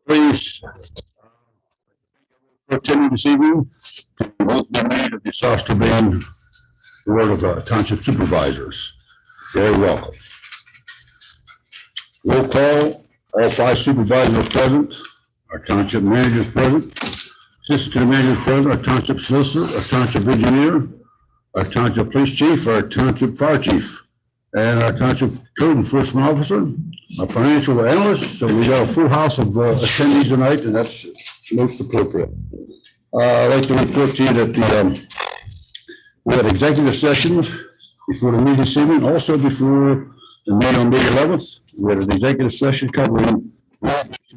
Please, for attending this evening, to the oath made of the Strabane Board of Township Supervisors. Very welcome. Roll call, all 5 supervisors present, our township manager is present, assistant manager is present, our township solicitor, our township engineer, our township police chief, our township fire chief, and our township code enforcement officer, our financial analyst. So we got a full house of attendees tonight, and that's most appropriate. I'd like to report to you that we had executive sessions before the meeting this evening, also before the meeting on May 11th. We had an executive session covering issues.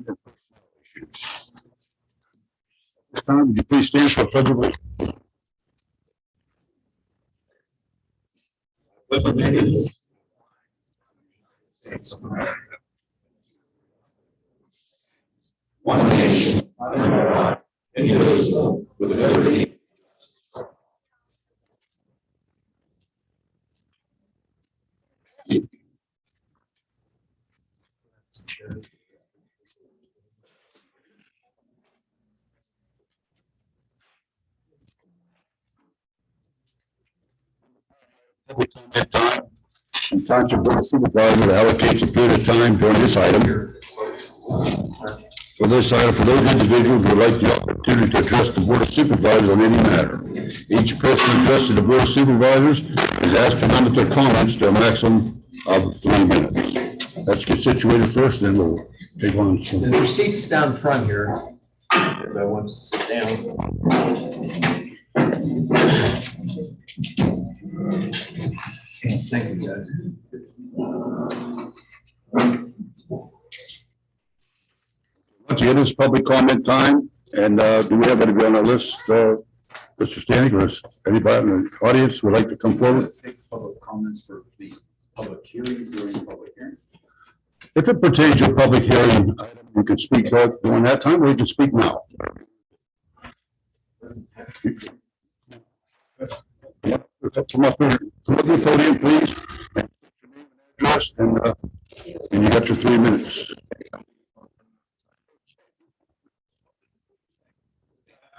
This time, would you please stand for a pledge of allegiance? One nation, under God, indivisible, with liberty. The Township Board of Supervisors allocates a period of time during this item. For this item, for those individuals who would like the opportunity to address the Board of Supervisors on any matter. Each person addressing the Board of Supervisors is asked to limit their comments to a maximum of 3 minutes. Let's get situated first, then we'll take on. There's seats down front here. Everybody wants to sit down. Thank you, guys. Once again, this is public comment time, and do we have anybody on our list, Mr. Stanek, or anybody in the audience would like to come forward? Take public comments for the public hearings during the public hearing. If it pertains to a public hearing, you can speak during that time, or you can speak now. Yep, come up here, come up to the podium, please. Address, and you got your 3 minutes.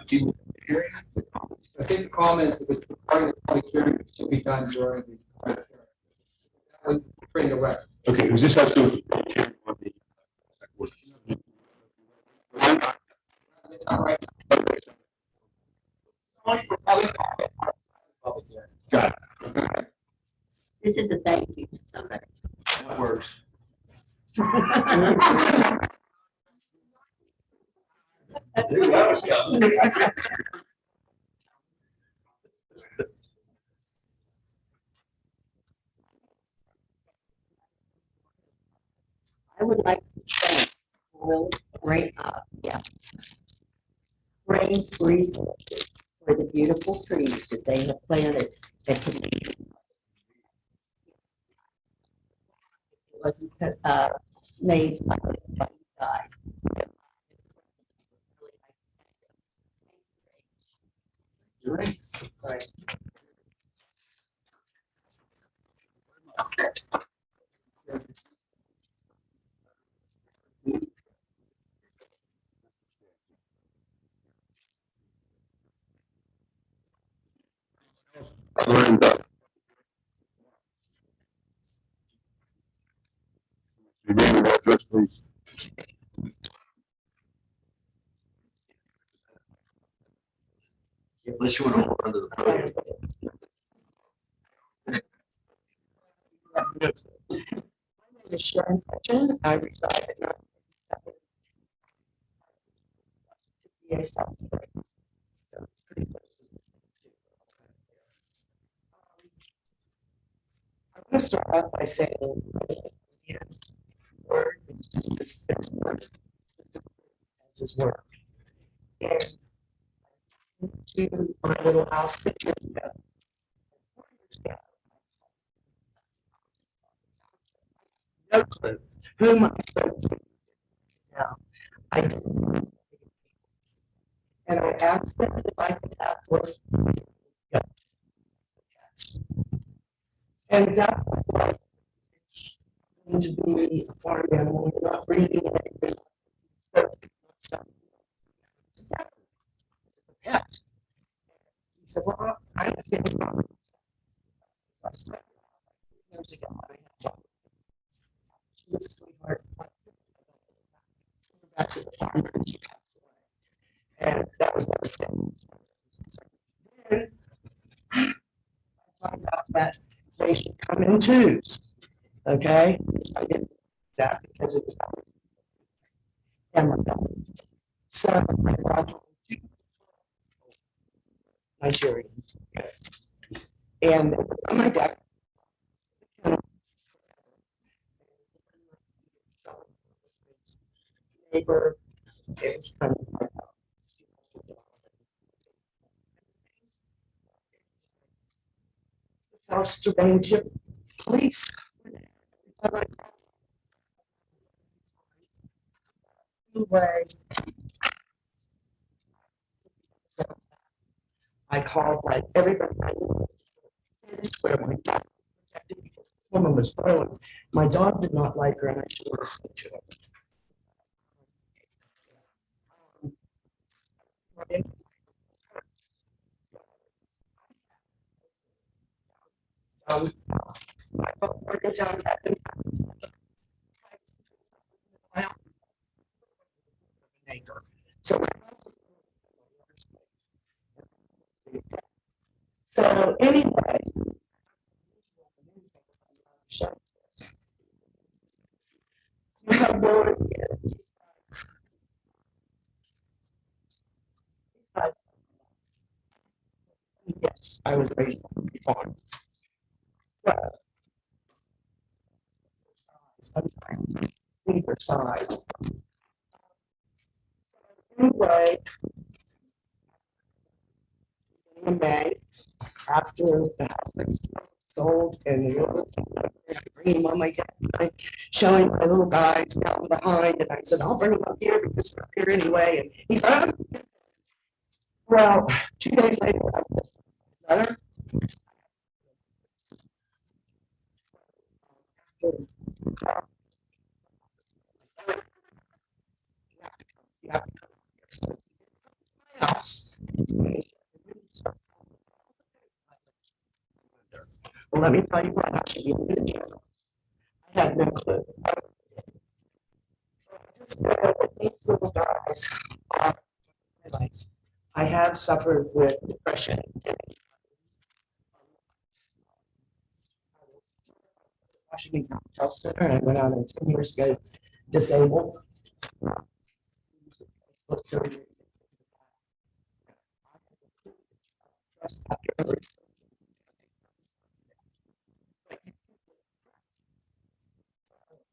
I think the comments, if it's part of the public hearing, should be done during the public hearing. That would bring the record. Okay, was this has to do with the public hearing on the All right. Only for public comment. Public hearing. Got it. This is a thank you to somebody. That works. I would like to thank Rain's Resources for the beautiful trees that they have planted that can be. It wasn't made by you guys. Nice. Right. Your name and address, please. Unless you want to run to the podium. My name is Sharon Fletcher. I reside in 937. Yeah, South Florida. So it's pretty close to the city. I'm going to start off by saying, yes, word is just as word as his work. And to my little house 6 years ago. 4 years ago. No clue whom I spoke to. No, I didn't. And I asked them if I could have worse. And that was going to be a farm animal. You're not bringing anything said, well, I'm a single mom. So I started years ago. She was a sweetheart. Back to the farm and she passed away. And that was never said. Then I found out that they should come in twos. Okay? I did that because it was and my daughter. So I brought home two Nigerian. And my dad neighbor, it was kind of like South Strabane police. Anyway, I called like everybody I knew. Where my dog was protected because this woman was throwing. My dog did not like her, and I should have listened to her. I felt working down at the neighbor. So, so anyway, you have no idea. Yes, I was raised on the farm. Finger size. Anyway, in May, after the house was sold and the little bring him on my head, showing my little guys down behind, and I said, I'll bring him up here because we're up here anyway. And he said, oh. Well, 2 days later, I got this letter. You have to come here. So, my house. Well, let me tell you what, I should be in the jail. I had no clue. Just know that these little guys are my life. I have suffered with depression. Washington County Health Center, and I went out 10 years ago, disabled.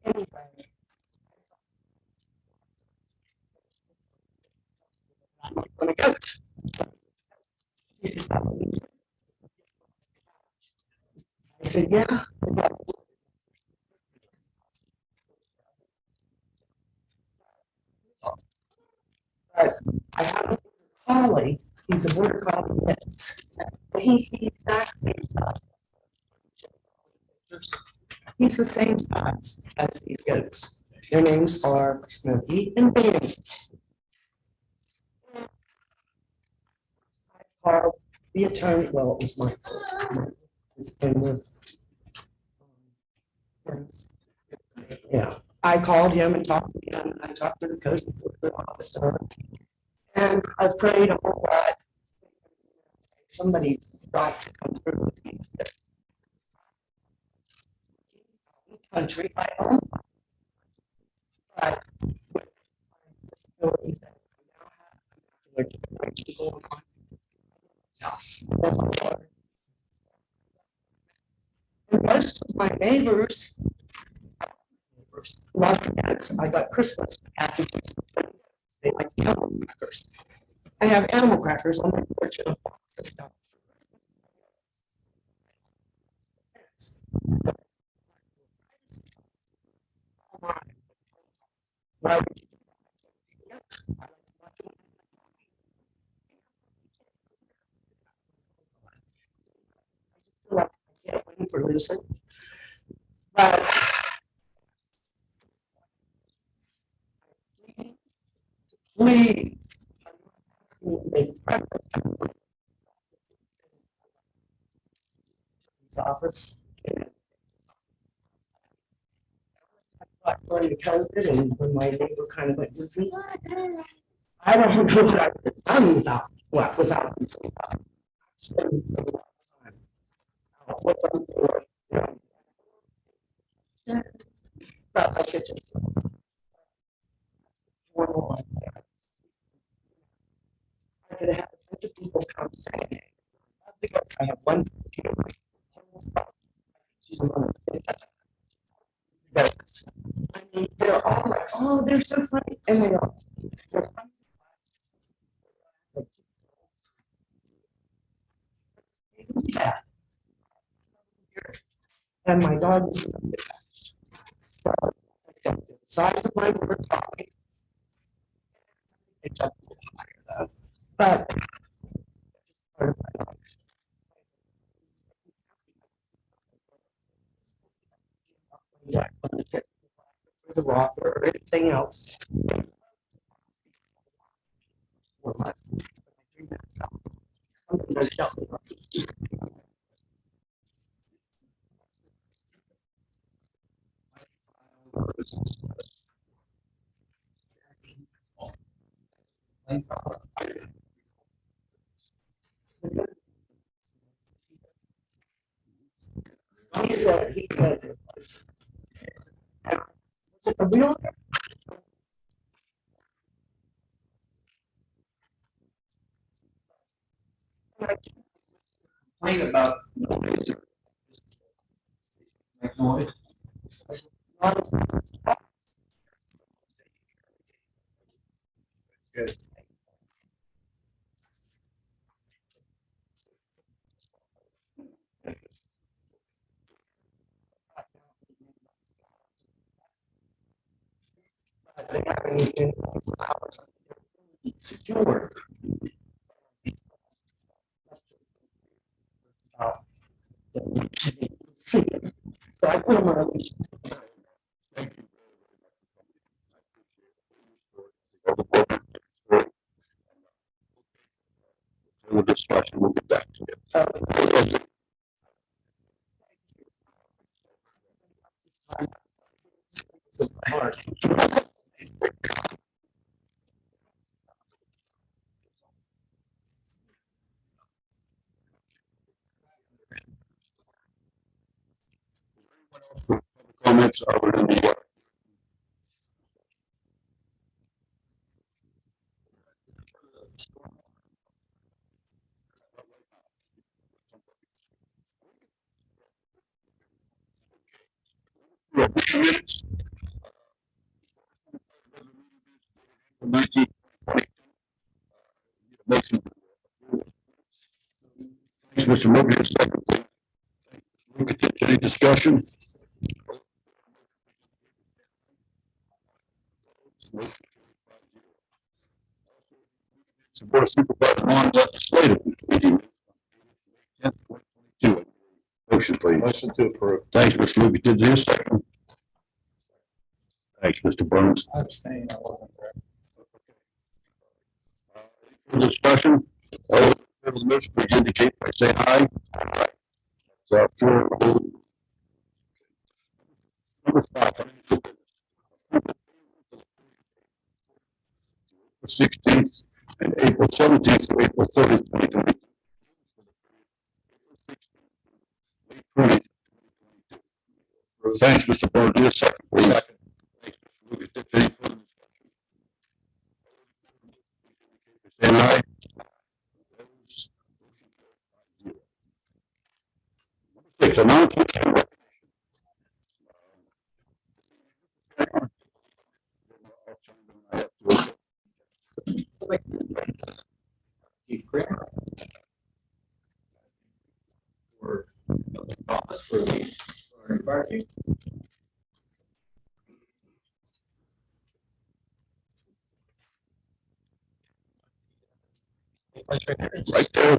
Anyway, I'm gonna go. This is I said, yeah. But I have a collie. He's a border collie mix. He's the exact same size. He's the same size as these goats. Their names are Smokey and Bandit. I called the attorney. Well, it was my fault. And with, yeah, I called him and talked to him. I talked to the code enforcement officer, and I've prayed a whole lot. Somebody's got to come through with me. Country, I own, but with disabilities that I now have, I'm to my people in my house. And most of my neighbors, love cats. I got Christmas packages. They like animal crackers. I have animal crackers on my porch and a box of stuff. Why would you do that? Yes, I like to watch them. I just feel like I can't win for losing. But please, make breakfast. his office. Like during the COVID and when my neighbor kind of went with me, I don't know what I would have done without this. Spent a lot of time out with them, or, you know, but I could just. I could have had a bunch of people come saying, I have one. She's a woman. But I mean, they're all like, oh, they're so funny. And they are. They're funny. Yeah. And my dog is so the size of my water talking. It's up a little higher though. But part of my life. Yeah, the rock or anything else. He said, it was it a real? Complain about. Make noise. Good. They have anything secure. So I put them on a leash. We'll discussion, we'll get back to you. Comments are within the. Minutes. 1920. Motion. Thanks, Mr. Murphy, a second. Look at this, any discussion? Board of Supervisors non-legislative meeting. 10/22. Motion, please. Motion to approve. Thanks, Mr. Luke. Did you second? Thanks, Mr. Burns. I abstain, I wasn't there. Further discussion? All those in favor of the motion, please indicate by saying aye. So, for number 5, 16th and April 17th to April 30th, 2020. Thanks, Mr. Burns. Do a second, please. Second. Thanks, Mr. Lucas. Any further discussion? Saying aye. Number 6, announcement. Chief Kramer. For office for the fire chief. Right there.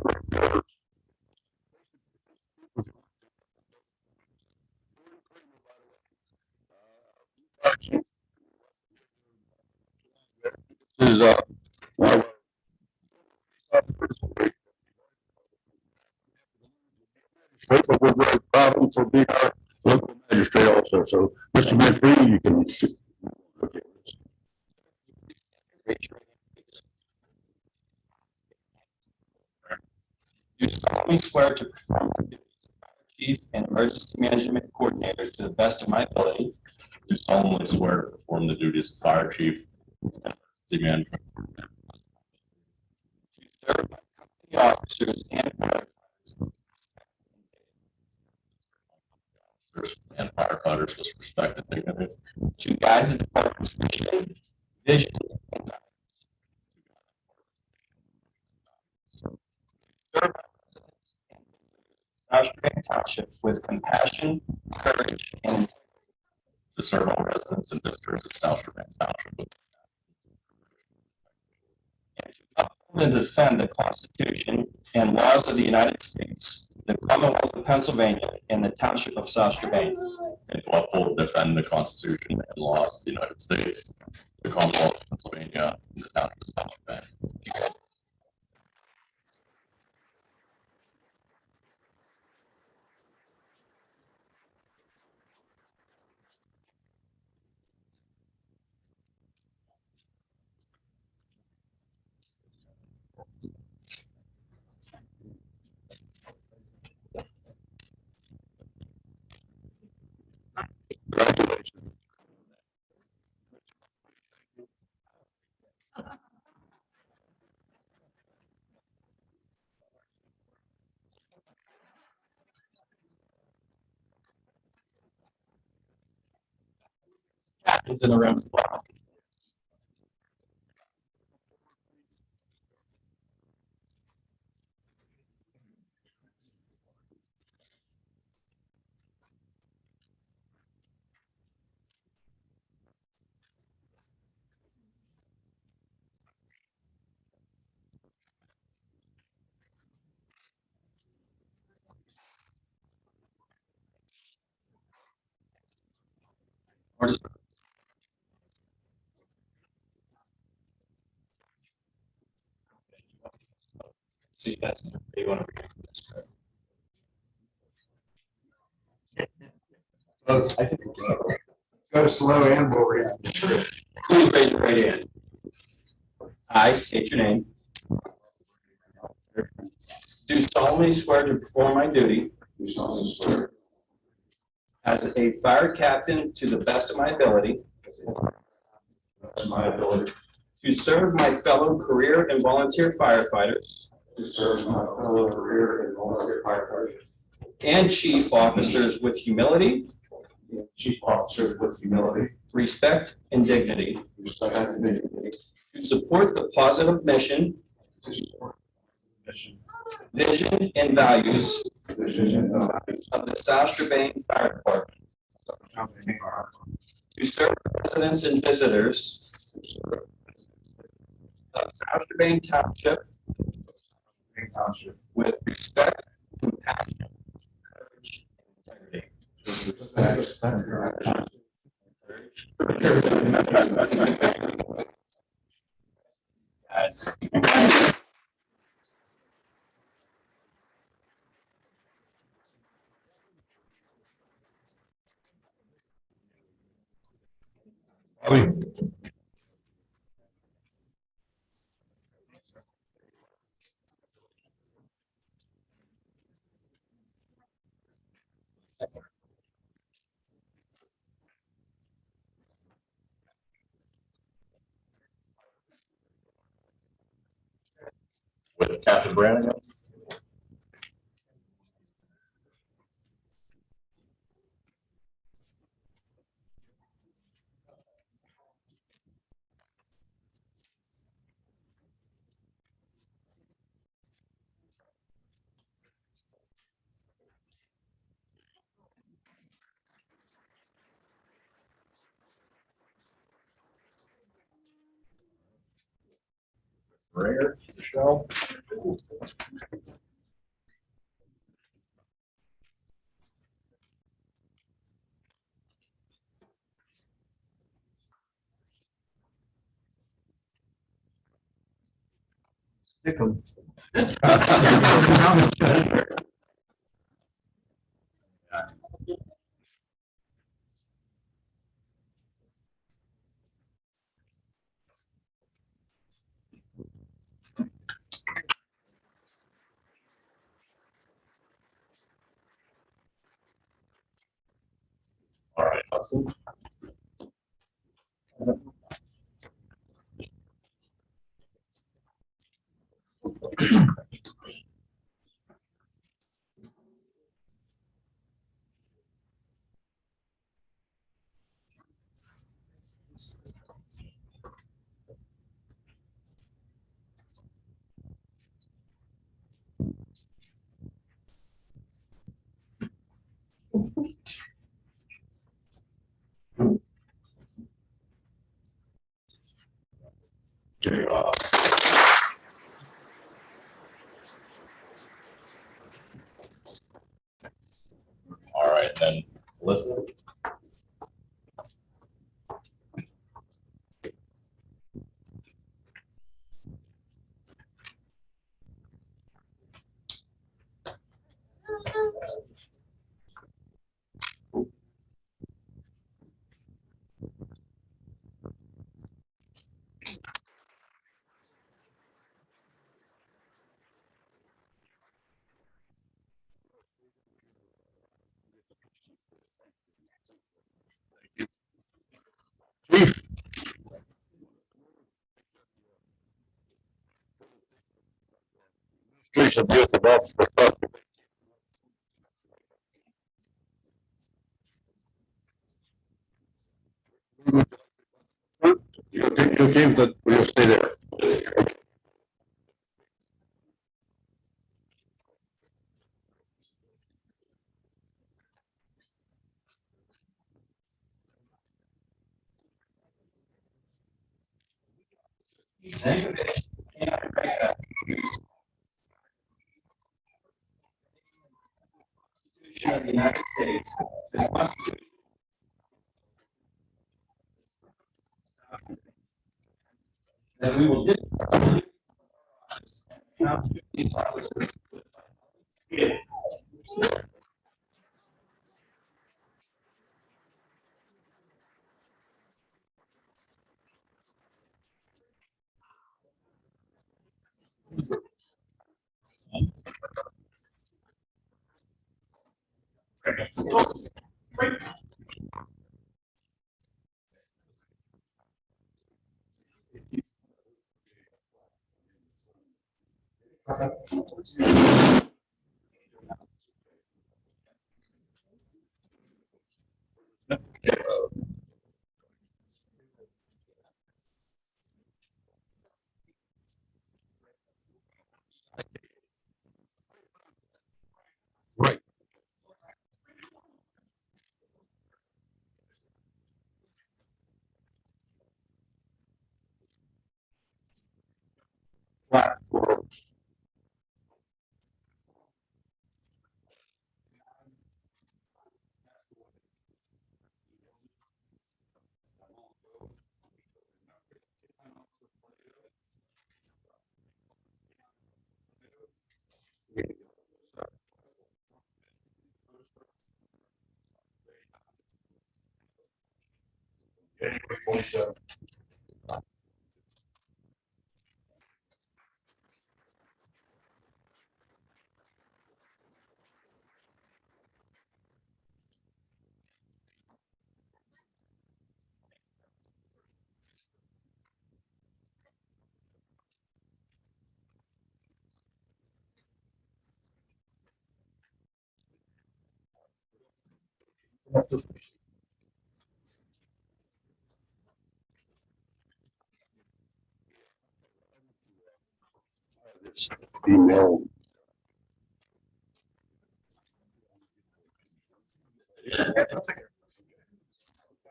This is one of but we're very proud of him for being our local magistrate also. So, Mr. Manfredi, you can. Okay. Do solemnly swear to perform the duties of Fire Chief and Emergency Management Coordinator to the best of my ability. Do solemnly swear to perform the duties of fire chief and emergency management To serve my company officers and firefighters officers and firefighters with respect and dignity. to guide the department's mission, vision, and serve my residents and Strabane Township with compassion, courage, and integrity. To serve all residents and visitors of South Strabane Township with And to uphold and defend the Constitution and laws of the United States, the Commonwealth of Pennsylvania, and the Township of South Strabane. and to uphold and defend the Constitution and laws of the United States, the Commonwealth of Pennsylvania, and the Township of South Strabane. Congratulations. Captains in the room as well. Or just- So you guys, you want to read from this, right? Both. I think go slow and we'll read. Please raise your right hand. I state your name. Do solemnly swear to perform my duty Do solemnly swear as a fire captain to the best of my ability to my ability to serve my fellow career and volunteer firefighters to serve my fellow career and volunteer firefighters and chief officers with humility, and chief officers with humility, respect, and dignity, respect, and dignity, to support the positive mission, to support the mission, vision, and values vision, and values of the South Strabane Fire Department, of the company are to serve residents and visitors of South Strabane Township in Township. with respect, compassion, courage, and integrity. Guys. With Captain Brannigan. Ringer, Michelle. Stick 'em. Hudson. Okay, All right, then listen. Chief. Administration of the oath of office. You okay, but we'll stay there. Constitution of the United States, the Constitution that we will discharge these offices. Right. Flat. Email.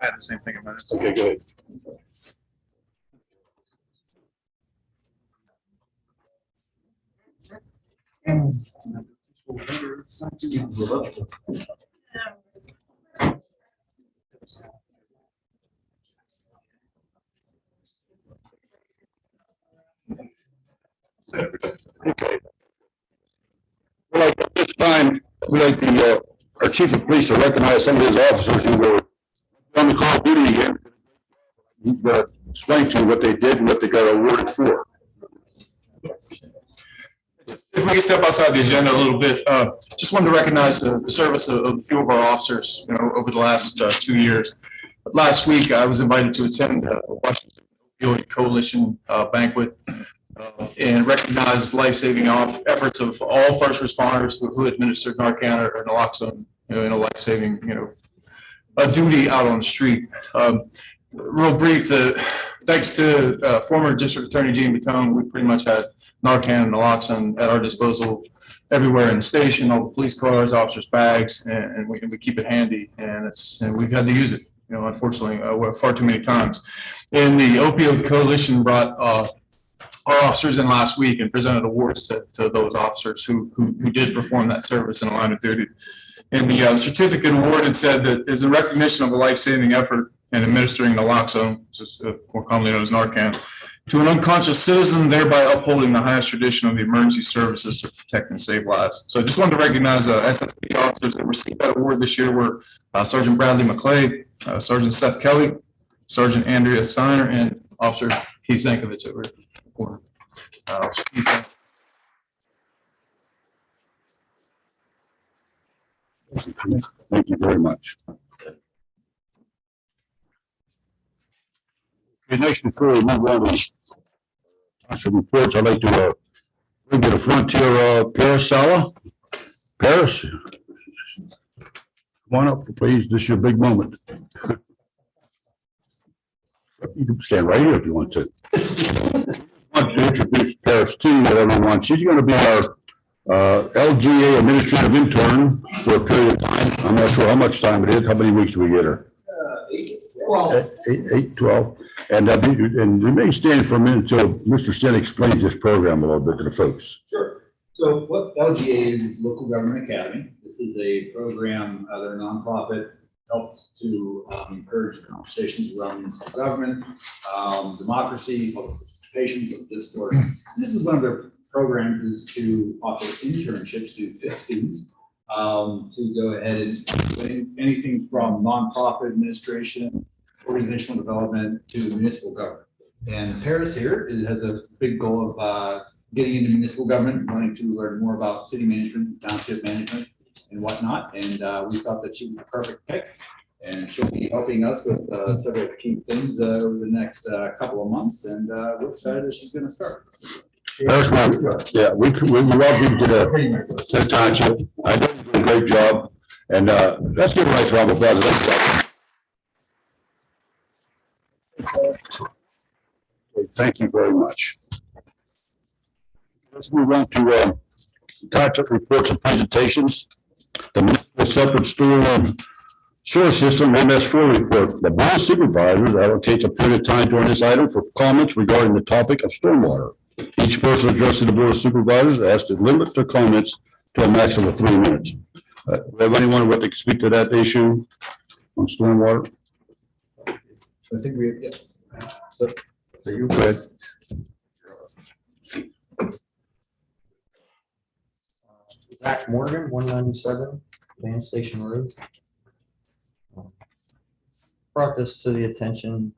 I had the same thing in mind. Okay, good. Okay. Well, like at this time, we'd like our chief of police to recognize some of his officers who were on the call duty again. He's going to explain to you what they did and what they got awarded for. If we can step outside the agenda a little bit, just wanted to recognize the service of a few of our officers, over the last 2 years. Last week, I was invited to attend a Washington Opioid Coalition banquet and recognize life-saving efforts of all first responders who administered Narcan or naloxone, in a life-saving, a duty out on the street. Real brief, thanks to former District Attorney Gene Batone, we pretty much had Narcan and naloxone at our disposal everywhere in the station, all the police cars, officers' bags, and we keep it handy, and we've had to use it, unfortunately, far too many times. And the Opioid Coalition brought our officers in last week and presented awards to those officers who did perform that service in a line of duty. And the certificate awarded said that is a recognition of a life-saving effort in administering naloxone, which is more commonly known as Narcan, to an unconscious citizen, thereby upholding the highest tradition of the emergency services to protect and save lives. So I just wanted to recognize SSP officers that received that award this year were Sergeant Bradley McClay, Sergeant Seth Kelly, Sergeant Andrea Steiner, and Officer Keith Zankovich that were recorded. Thank you very much. Okay, next, before we move on to township reports, I'd like to bring to the front here, Paris Sala. Paris, come on up, please. This is your big moment. You can stand right here if you want to. I want to introduce Paris to everyone. She's going to be our LGA administrative intern for a period of time. I'm not sure how much time it is. How many weeks do we get her? 12. And you may stand for a minute until Mr. Sten explains this program a little bit to the folks. Sure. So what LGA is Local Government Academy. This is a program, they're a nonprofit, helps to encourage conversations around municipal government, democracy, public participation, of discourse. This is one of their programs is to offer internships to fit students to go ahead and do anything from nonprofit administration, organizational development to municipal government. And Paris here has a big goal of getting into municipal government, wanting to learn more about city management, township management, and whatnot. And we thought that she was the perfect pick. And she'll be helping us with several key things over the next couple of months. And we're excited that she's going to start. Paris, yeah, we welcome you to the township. I know you did a great job. And let's give a nice round of applause. Thank you very much. Let's move on to township reports and presentations. The municipal separate sewer system MS4 report. The board of supervisors allocates a period of time during this item for comments regarding the topic of stormwater. Each person addressing the board of supervisors asked to limit their comments to a maximum of 3 minutes. Do we have anyone who would like to speak to that issue on stormwater? I think we, yeah. So you go ahead. Zach Morgan, 197 Van Station Road. Brought this to the attention,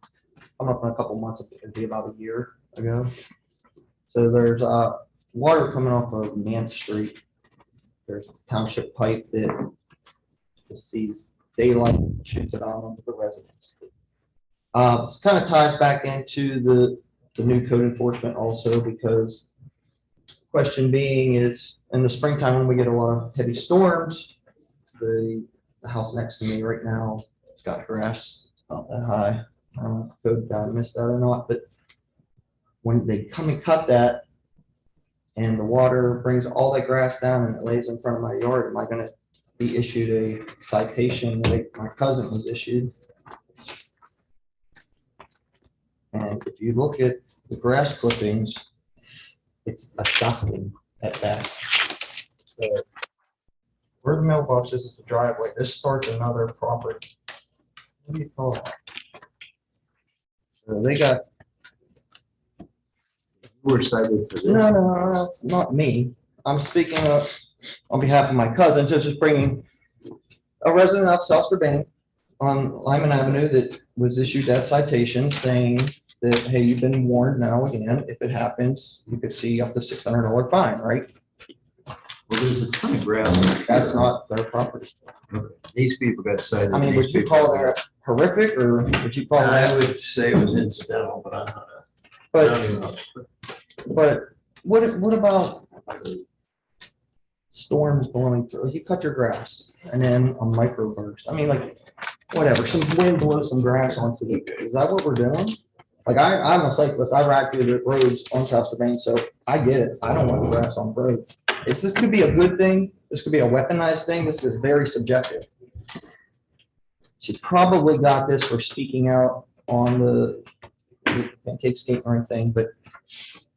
I'm up in a couple months, it'd be about a year ago. So there's water coming off of Main Street. There's a township pipe that sees daylight and shoots it on into the residents. This kind of ties back into the new code enforcement also, because question being is in the springtime when we get a lot of heavy storms, the house next to me right now, it's got grass not that high. I don't know if the code guy missed that or not, but when they come and cut that and the water brings all that grass down and it lays in front of my yard, am I going to be issued a citation like my cousin was issued? And if you look at the grass clippings, it's disgusting at best. So where the mailbox is the driveway. This starts another property. What do you call that? So they got. We're excited for this. No, it's not me. I'm speaking on behalf of my cousin, just bringing a resident of South Strabane on Lyman Avenue that was issued that citation saying that, hey, you've been warned now again, if it happens, you could see up to $600 fine, right? Well, there's a ton of grass. That's not their property. These people got cited. I mean, would you call that horrific, or would you call I that? would say it was incidental, but I'm not. But, but what about storms blowing through? You cut your grass and then a microburst. I mean, like, whatever, some wind blows some grass onto the, is that what we're doing? Like, I'm a cyclist, I ride through the roads on South Strabane, so I get it. I don't want the grass on the road. This could be a good thing. This could be a weaponized thing. This is very subjective. She probably got this for speaking out on the pancake skateboarding thing, but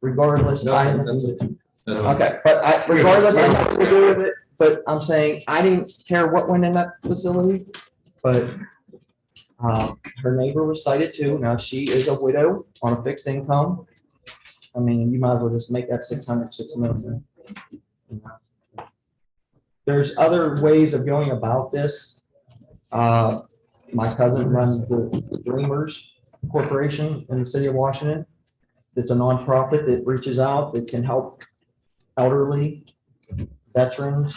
regardless, okay, but regardless, I have to do with it, but I'm saying, I didn't care what went in that facility, but her neighbor was cited too. Now, she is a widow on a fixed income. I mean, you might as well just make that 600, 6 million. There's other ways of going about this. My cousin runs the Dreamers Corporation in the city of Washington. It's a nonprofit that reaches out, that can help elderly, veterans,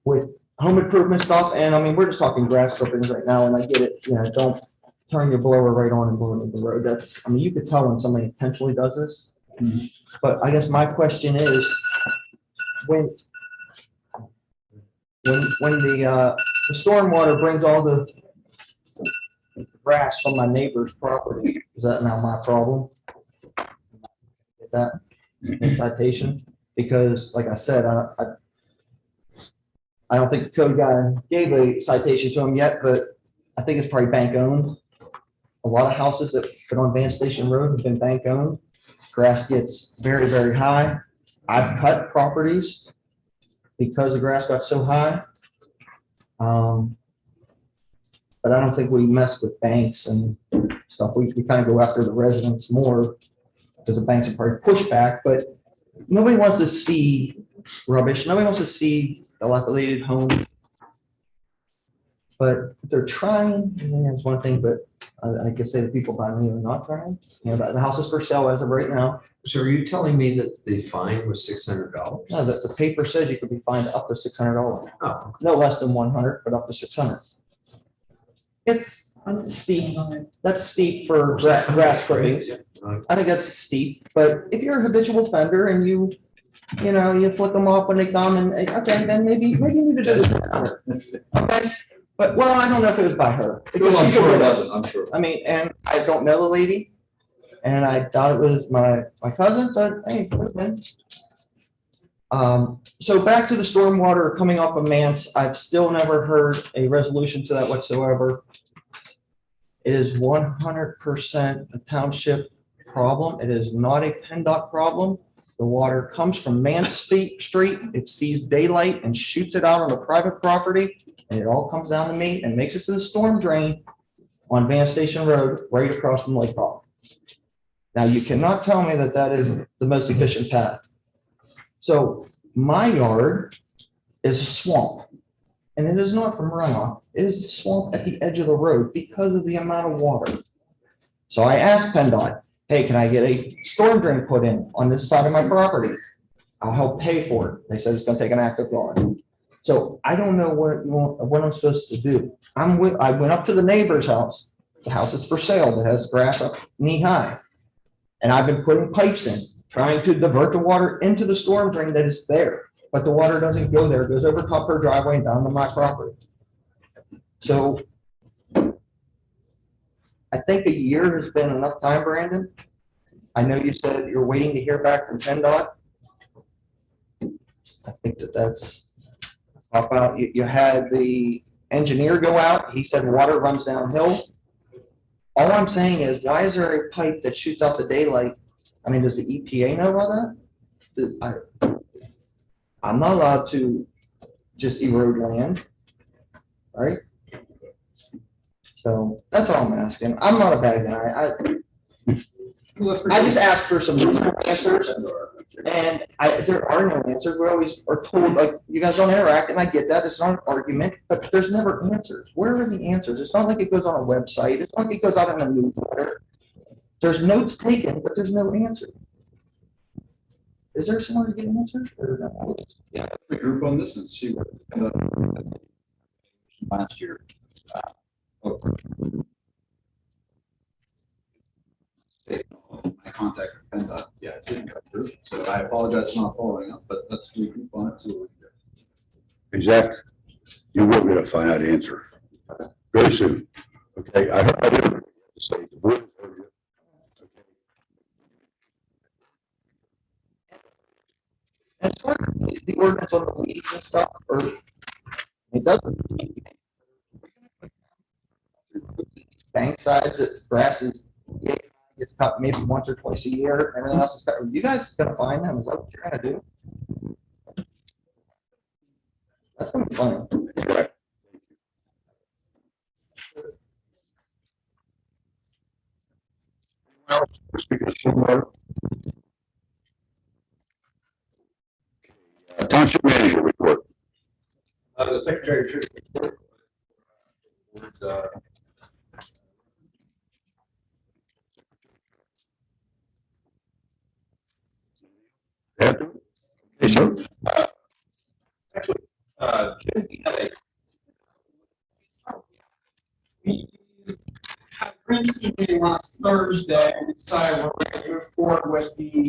with home improvement stuff. And I mean, we're just talking grass clippings right now, and I get it, you know, don't turn your blower right on and blow it in the road. That's, I mean, you could tell when somebody intentionally does this. But I guess my question is, when the stormwater brings all the grass from my neighbor's property, is that now my problem? Get that citation? Because like I said, I don't think the code guy gave a citation to him yet, but I think it's probably bank owned. A lot of houses that fit on Van Station Road have been bank owned. Grass gets very, very high. I've cut properties because the grass got so high. But I don't think we mess with banks and stuff. We kind of go after the residents more because the banks are probably push back, but nobody wants to see rubbish. Nobody wants to see dilapidated homes. But if they're trying, that's one thing, but I could say the people buying me are not trying. You know, the house is for sale as of right now. So are you telling me that the fine was $600? No, the paper says you could be fined up to $600. Oh, No less than 100, but up to 600. It's steep. That's steep for grass clippings. I think that's steep, but if you're a habitual offender and you flick them off when they come and, okay, then maybe you need to do this. Okay, but well, I don't know if it was by her. Because I'm she's a sure it widow. wasn't, I'm sure. I mean, and I don't know the lady, and I thought it was my cousin, but hey, could have been. So back to the stormwater coming off of Mance, I've still never heard a resolution to that whatsoever. It is 100% a township problem. It is not a PennDOT problem. The water comes from Mance Street. It sees daylight and shoots it out on a private property, and it all comes down to me and makes it to the storm drain on Van Station Road, right across from Lake Hall. Now, you cannot tell me that that is the most efficient path. So my yard is a swamp, and it is not from runoff. It is a swamp at the edge of the road because of the amount of water. So I asked PennDOT, hey, can I get a storm drain put in on this side of my property? I'll help pay for it. They said it's gonna take an act of God. So I don't know what I'm supposed to do. I went up to the neighbor's house. The house is for sale that has grass up knee high. And I've been putting pipes in, trying to divert the water into the storm drain that is there. But the water doesn't go there. It goes over top her driveway and down to my property. So I think a year has been enough time, Brandon. I know you said you're waiting to hear back from PennDOT. I think that's how about you had the engineer go out. He said water runs downhill. All I'm saying is, why is there a pipe that shoots out the daylight? I mean, does the EPA know about that? I'm not allowed to just erode land, right? So that's all I'm asking. I'm not a bad guy. I just asked for some answers, and there are no answers. We always are told, like, you guys don't interact, and I get that, it's not an argument, but there's never answers. Where are the answers? It's not like it goes on a website, it's not like it goes out in a newsletter. There's notes taken, but there's no answer. Is there somewhere to get answers? Or no? Yeah, the group on this and see what. Last year. My contact, and, yeah, it didn't go through, so I apologize for not following up, but let's regroup on it, see what we can do. Exactly. You will get a finite answer very soon. Okay, I hope I didn't say the board heard you. And as far as the ordinance on the weeds and stuff, or it doesn't. Bank sides that grass is, gets cut maybe once or twice a year, everything else is cut. Are you guys gonna find them? Is that what you're gonna do? That's gonna be funny. Right. Speaking of stormwater. Township manager report. The Secretary of Treasury report. Yes, sir. Actually, Jim, We had previously meeting last Thursday and decided we're going to move forward with the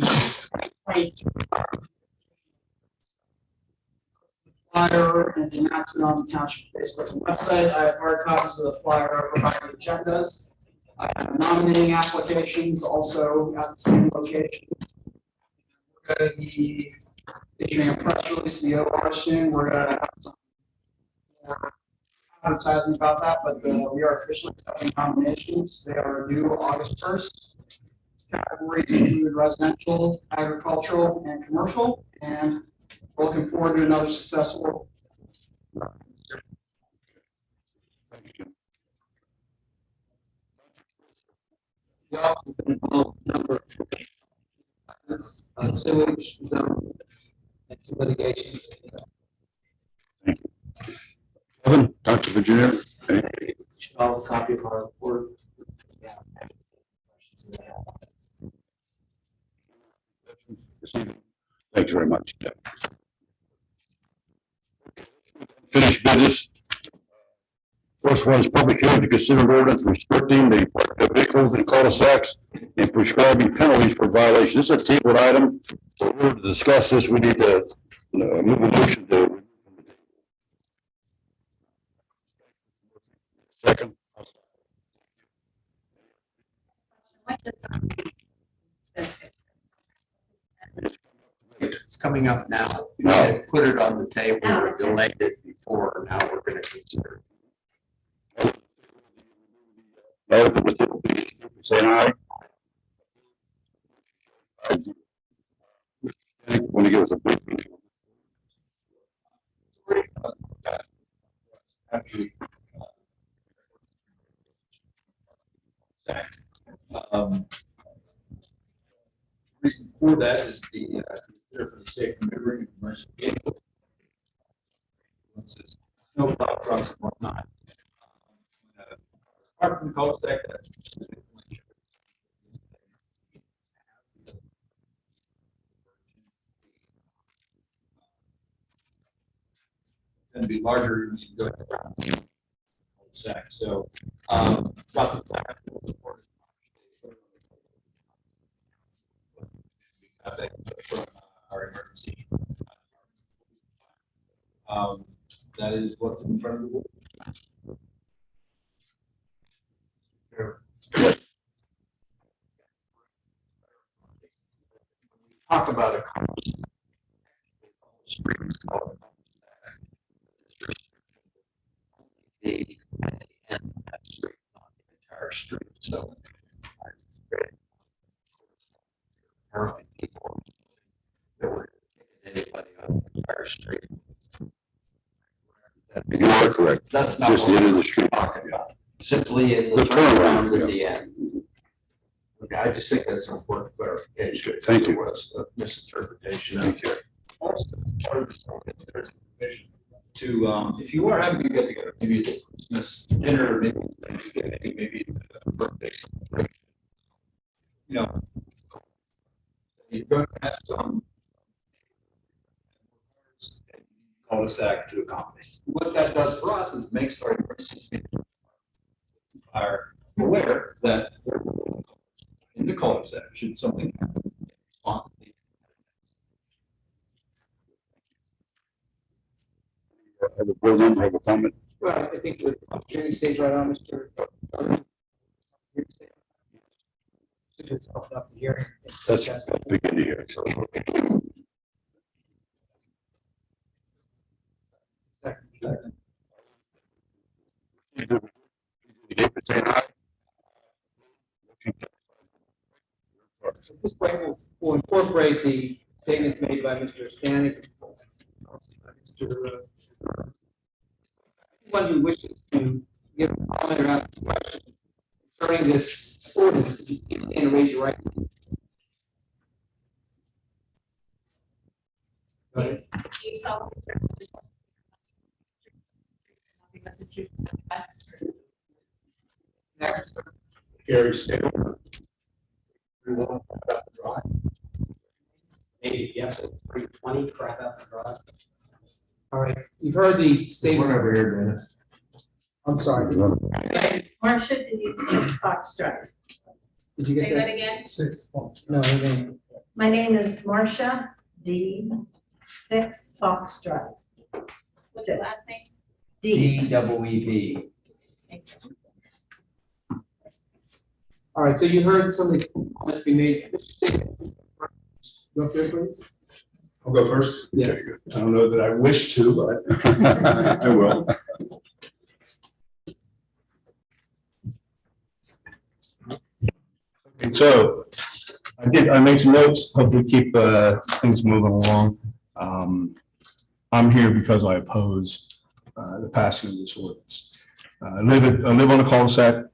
flyer and the announcement on the township Facebook website. I have hard copies of the flyer, provided agendas. I have nominating applications also at the same locations. We're going to be issuing a press release to the OR soon. We're going to have some more advertising about that, but we are officially accepting nominations. They are due August 1st. Categories include residential, agricultural, and commercial, and we're looking forward to another successful. Yeah, number sewage zone and some litigation. Kevin, Township engineer. I'll copy of our report. Thanks very much. Finished business. First one is public hearing to consider ordinance restricting the park of vehicles in cul-de-sacs and prescribing penalties for violation. This is a tabled item. So in order to discuss this, we need to move a motion to. Second. It's coming up now. You had put it on the table, we delayed it before, now we're gonna consider. Say aye. Want to give us a brief? Reason for that is the consider for the safe maneuvering of commercial vehicles. Snowplow trucks and whatnot. Apart from the cul-de-sac, that's going to be larger than you go around cul-de-sac. So, about the fact from our emergency. That is what's in front of the board. Talk about it. The at the end of that street, not the entire street, so. Apparently people that were anybody on the entire street. You are correct. That's not Just the what end of we're the street. talking about. Simply in the The turnaround, turnaround at the end. Okay, I just think that's important clarification. Thank you. There was a misinterpretation. Thank you. Also, part of this ordinance, there's a provision to, if you are having a get together, maybe it's a Christmas dinner, maybe it's Thanksgiving, maybe it's a birthday celebration. You know, you're going to have some cul-de-sac to accommodate. What that does for us is makes our emergency are aware that in the cul-de-sac, should something happen, responsibly. Have a board member have a comment? Well, I think we're hearing stage right on, Mr. It's open up the hearing. That's begin to hear. Second. Saying aye. At this point, we'll incorporate the statements made by Mr. Stanek. Anyone who wishes to give a comment or ask a question concerning this ordinance, if you please stand and raise your right hand. Go ahead. You solemnly swear that the truth and nothing but the truth. Next. Gary State. Maybe, yes, 320 Crab Apple Drive. All right, you've heard the statement. Over here, Dennis. I'm sorry. Marcia, did you Fox Drive? Did you get Say that that? again? No, it ain't. My name is Marcia D. 6 Fox Drive. What's your last name? D. DWEB. Thank you. All right, so you heard some of the comments be made. Go up there, please. I'll go first. Yes. I don't know that I wish to, but I will. Okay, so I made some notes, hopefully keep things moving along. I'm here because I oppose the passing of this ordinance. I live on a cul-de-sac,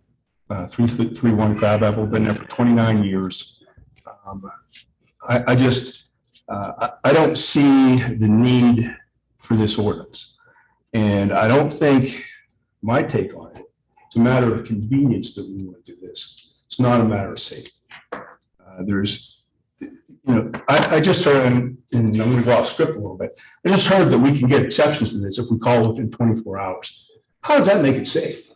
331 Crab Apple, been there for 29 years. I don't see the need for this ordinance. And I don't think, my take on it, it's a matter of convenience that we want to do this. It's not a matter of safety. I just heard, and I'm going to go off script a little bit. I just heard that we can get exceptions to this if we call within 24 hours. How does that make it safe?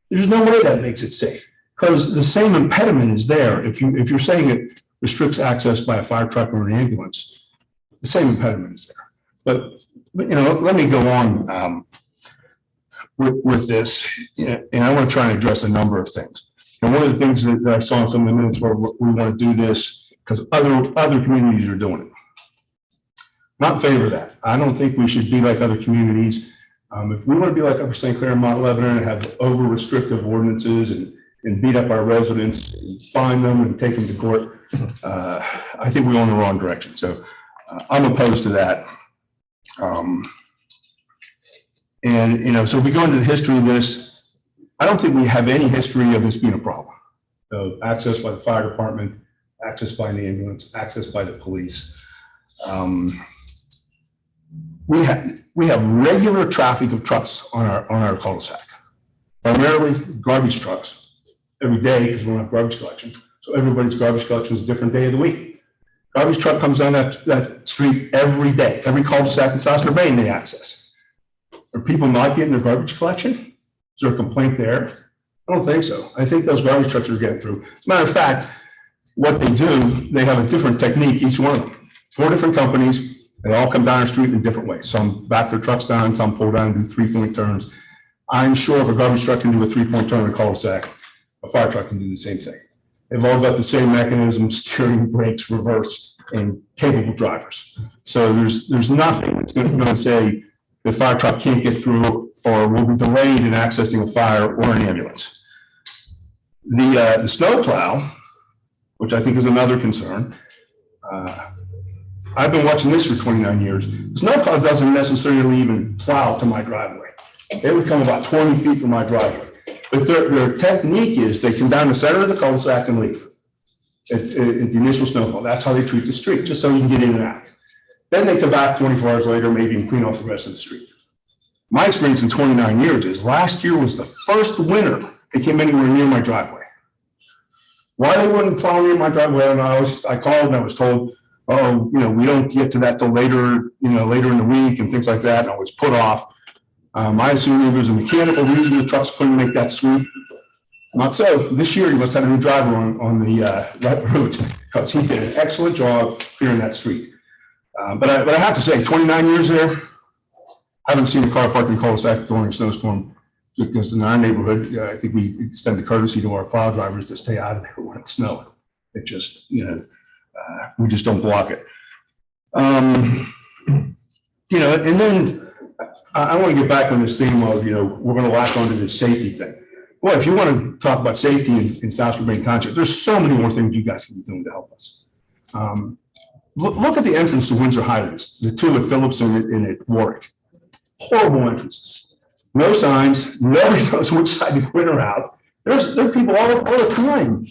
There's no way that makes it safe, because the same impediment is there. If you're saying it restricts access by a fire truck or an ambulance, the same impediment is there. But let me go on with this, and I want to try and address a number of things. And one of the things that I saw in some of the minutes where we want to do this because other communities are doing it. Not in favor of that. I don't think we should be like other communities. If we want to be like Upper St. Clair and Mount Lebanon and have over restrictive ordinances and beat up our residents and fine them and take them to court, I think we're going the wrong direction. So I'm opposed to that. So if we go into the history of this, I don't think we have any history of this being a problem. Access by the fire department, access by an ambulance, access by the police. We have regular traffic of trucks on our cul-de-sac, primarily garbage trucks every day because we don't have garbage collection. So everybody's garbage collection is a different day of the week. Garbage truck comes down that street every day. Every cul-de-sac in South Strabane they access. Are people not getting their garbage collection? Is there a complaint there? I don't think so. I think those garbage trucks are getting through. As a matter of fact, what they do, they have a different technique, each one of them. 4 different companies, they all come down the street in different ways. Some back their trucks down, some pull down and do 3-point turns. I'm sure if a garbage truck can do a 3-point turn in a cul-de-sac, a fire truck can do the same thing. They've all got the same mechanism, steering, brakes, reverse, and capable drivers. So there's nothing that's going to say the fire truck can't get through or will be delayed in accessing a fire or an ambulance. The snow plow, which I think is another concern, I've been watching this for 29 years. The snow plow doesn't necessarily even plow to my driveway. It would come about 20 feet from my driveway. But their technique is they come down the center of the cul-de-sac and leave at the initial snowfall. That's how they treat the street, just so you can get in and out. Then they come back 24 hours later, maybe, and clean off the rest of the street. My experience in 29 years is last year was the first winter they came anywhere near my driveway. Why they wouldn't plow near my driveway, and I called and I was told, oh, we don't get to that till later, later in the week and things like that, and I was put off. I assumed it was a mechanical reason the trucks couldn't make that sweep. Not so. This year, he must have a new driver on the right route, because he did an excellent job clearing that street. But I have to say, 29 years there, I haven't seen a car parked in cul-de-sac during a snowstorm, because in our neighborhood, I think we extend the courtesy to our plow drivers to stay out of there when it's snowing. It just, we just don't block it. And then I want to get back on this theme of, we're going to latch onto this safety thing. Well, if you want to talk about safety in South Strabane Township, there's so many more things you guys can be doing to help us. Look at the entrance to Windsor Highlands, the two at Phillips and at Warwick. Horrible entrances. No signs. Nobody knows which side to put her out. There are people all the time.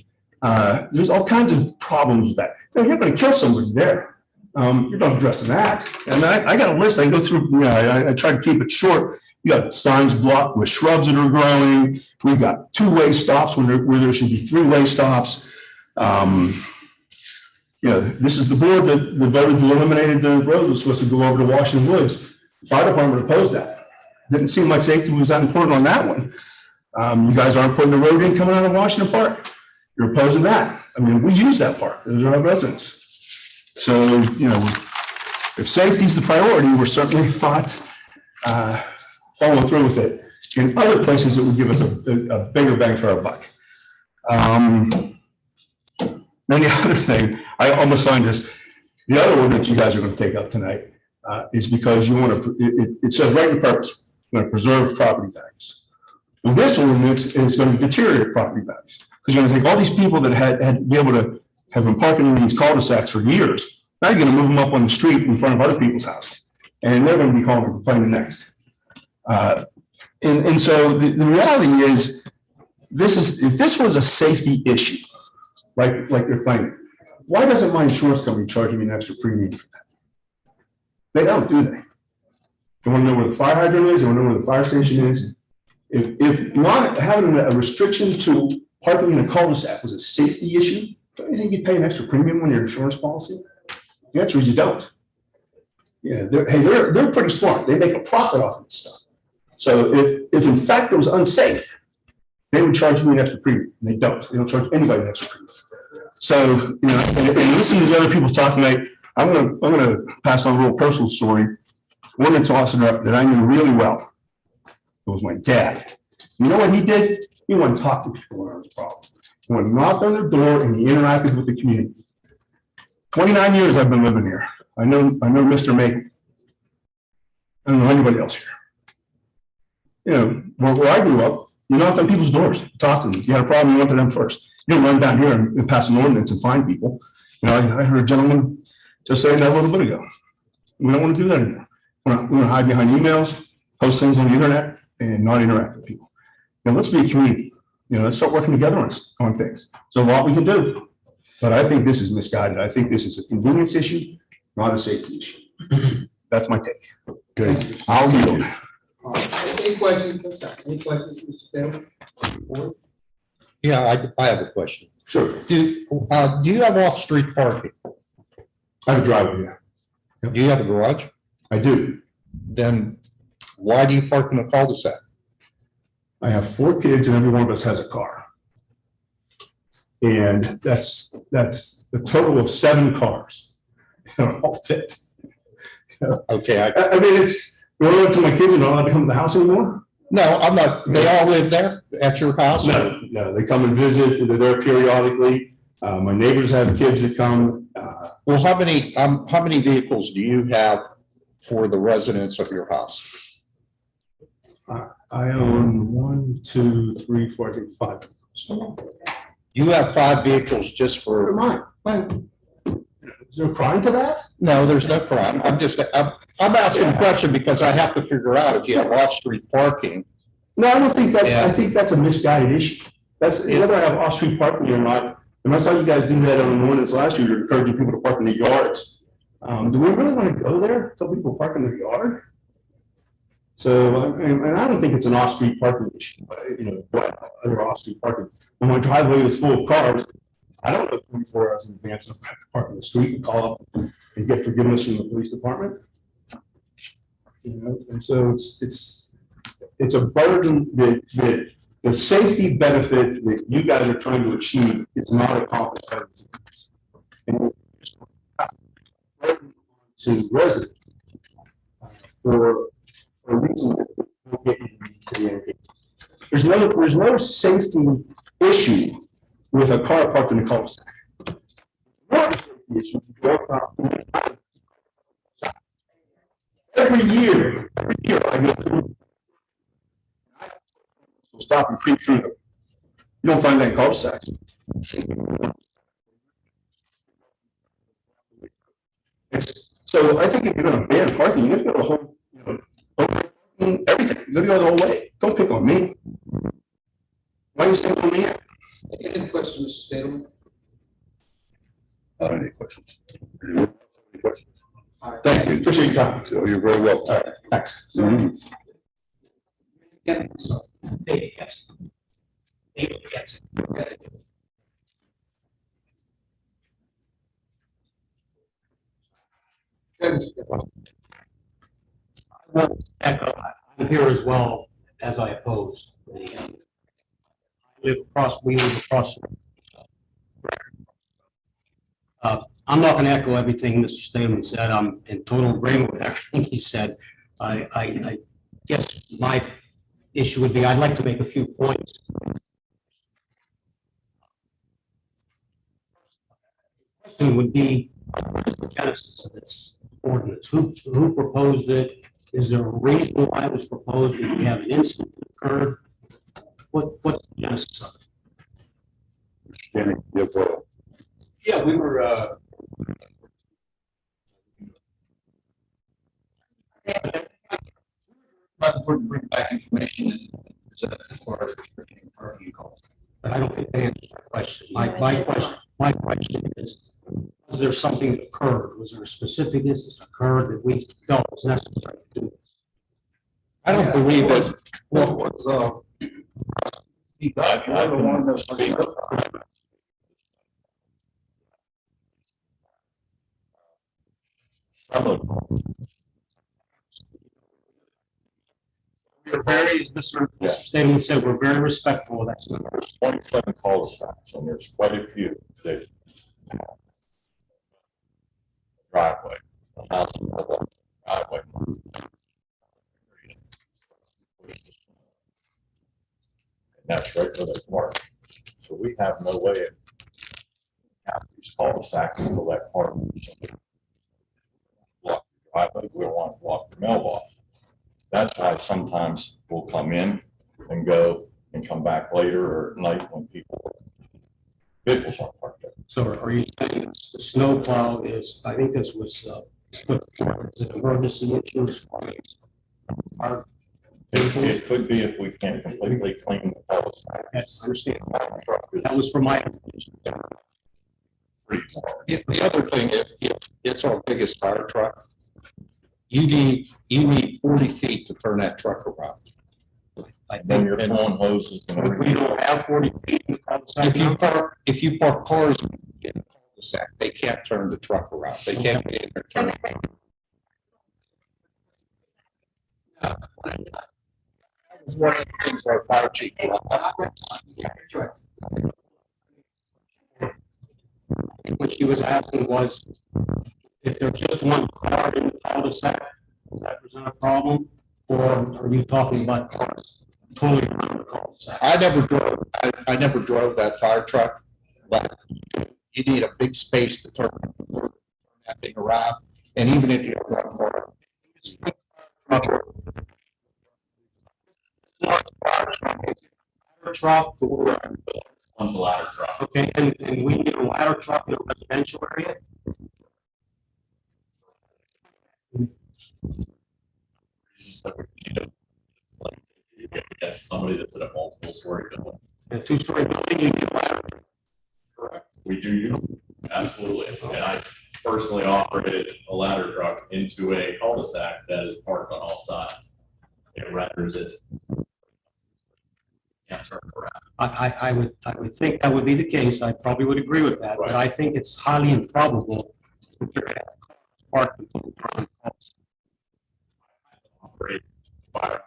There's all kinds of problems with that. You're going to kill somebody there. You're not addressing that. And I got a list. I can go through. I try to keep it short. You got signs blocked with shrubs that are growing. We've got two-way stops where there should be three-way stops. This is the board that voted to eliminate the road that was supposed to go over to Washington Woods. The fire department opposed that. Didn't seem like safety was that important on that one. You guys aren't putting the road in coming out of Washington Park. You're opposing that. I mean, we use that park. Those are our residents. So, if safety's the priority, we're certainly not following through with it. In other places, it would give us a bigger bang for our buck. Then the other thing, I almost find this, the other ordinance you guys are going to take up tonight is because you want to, it says right in purpose, you're going to preserve property values. Well, this ordinance is going to deteriorate property values, because you're going to take all these people that had been able to have been parking in these cul-de-sacs for years. Now you're going to move them up on the street in front of other people's houses, and they're going to be calling and complaining next. And so the reality is, if this was a safety issue, like you're claiming, why doesn't my insurance company charge me an extra premium for that? They don't, do they? They want to know where the fire hydrant is. They want to know where the fire station is. If not having a restriction to parking in a cul-de-sac was a safety issue, don't you think you'd pay an extra premium on your insurance policy? The answer is you don't. Yeah, they're pretty smart. They make a profit off of this stuff. So if in fact it was unsafe, they would charge me an extra premium. And they don't. They don't charge anybody an extra premium. So, and listening to the other people talk tonight, I'm gonna pass on a little personal story. One that's awesome that I knew really well. It was my dad. You know what he did? He went and talked to people when there was a problem. He went and knocked on their door and he interacted with the community. 29 years I've been living here. I know Mr. Macon. I don't know anybody else here. Where I grew up, you knocked on people's doors, talked to them. If you had a problem, you went to them first. You don't run down here and pass an ordinance and find people. I heard a gentleman just saying that a little bit ago. We don't want to do that anymore. We want to hide behind emails, post things on the internet, and not interact with people. Let's be a community. Let's start working together on things. So a lot we can do. But I think this is misguided. I think this is a convenience issue, not a safety issue. That's my take. Okay. I'll yield. Any questions, Mr. Taylor? Yeah, I have a question. Sure. Do you have off-street parking? I have a driveway here. Do you have a garage? I do. Then why do you park in a cul-de-sac? I have 4 kids and every one of us has a car. And that's a total of 7 cars. They don't all fit. Okay. I mean, it's, you want to tell my kids are not allowed to come to the house anymore? No, I'm not. They all live there at your house? No, they come and visit. They're there periodically. My neighbors have kids that come. Well, how many vehicles do you have for the residents of your house? I own 1, 2, 3, 4, I think 5. You have 5 vehicles just for Mine. Is there a crime to that? No, there's no crime. I'm asking a question because I have to figure out if you have off-street parking, No, I don't think that's, Yeah. I think that's a misguided issue. That's, whether I have off-street parking or not, and I saw you guys do that on the ordinance last year, encouraging people to park in their yards. Do we really want to go there, tell people to park in their yard? So, and I don't think it's an off-street parking issue, what other off-street parking. When my driveway was full of cars, I don't know 24 hours in advance of parking in the street and call up and get forgiveness from the police department. And so it's a burden that the safety benefit that you guys are trying to achieve is not accomplished by this. And it's a burden to residents for a reason that we'll get into. There's no safety issue with a car parked in a cul-de-sac. Every year I go through. Stop and creep through them. You don't find that in cul-de-sacs. So I think if you're going to ban parking, you have to go the whole, everything. You got to go the whole way. Don't pick on me. Why are you saying on me? Any questions, Mr. Stadelman? Not any questions. Any questions? Thank you. Appreciate your time. So you're very welcome. All right. Thanks. Mhm. Yes. Well, echo, I'm here as well as I oppose. We live across. I'm not gonna echo everything Mr. Stamen said. I'm in total agreement with everything he said. I guess my issue would be, I'd like to make a few points. Question would be, what is the genesis of this ordinance? Who proposed it? Is there a reason why it was proposed? Did we have an incident that occurred? What's the genesis of it? Standing, Yeah, we were, but we're bringing back information as far as restricting parking calls. But I don't think that answers my question. My question is, was there something that occurred? Was there a specific instance that occurred that we felt was necessary to do this? I don't believe that, well, We're very, as Mr. Stamen said, we're very respectful of that. There's 27 cul-de-sacs, and there's quite a few that driveway, a house, driveway. And that's right where they park. So we have no way of counting these cul-de-sacs until that part. Block the driveway, we don't want to block the mailbox. That's why sometimes we'll come in and go and come back later or at night when vehicles aren't parked there. So are you saying the snow plow is, I think this was, put forth as an emergency issue? It could be if we can't completely clean the cul-de-sac. Yes, I understand. That was for my information. the other thing, if it's our biggest fire truck, you need 40 feet to turn that truck around. Then you're pulling hoses. And We don't have 40 feet in the cul-de-sac. If you park cars in the cul-de-sac, they can't turn the truck around. They can't get in there. Turn it around. That was one of the things our fire chief. What she was asking was, if there's just one car in the cul-de-sac, does that present a problem? Or are you talking about cars totally around the cul-de-sac? I never drove that fire truck, but you need a big space to turn that thing around. And even if you have one car, truck, One's a ladder truck. okay, and we need a ladder truck in a residential area? That's somebody that's in a multiple story building. A two-story building, you can allow. Correct. We do, absolutely. And I personally operated a ladder truck into a cul-de-sac that is parked on all sides. It renders it. Can't turn around. I would think that would be the case. I probably would agree with that, but Right. I think it's highly improbable that you're gonna have cars parked in front of the house. Operate fire.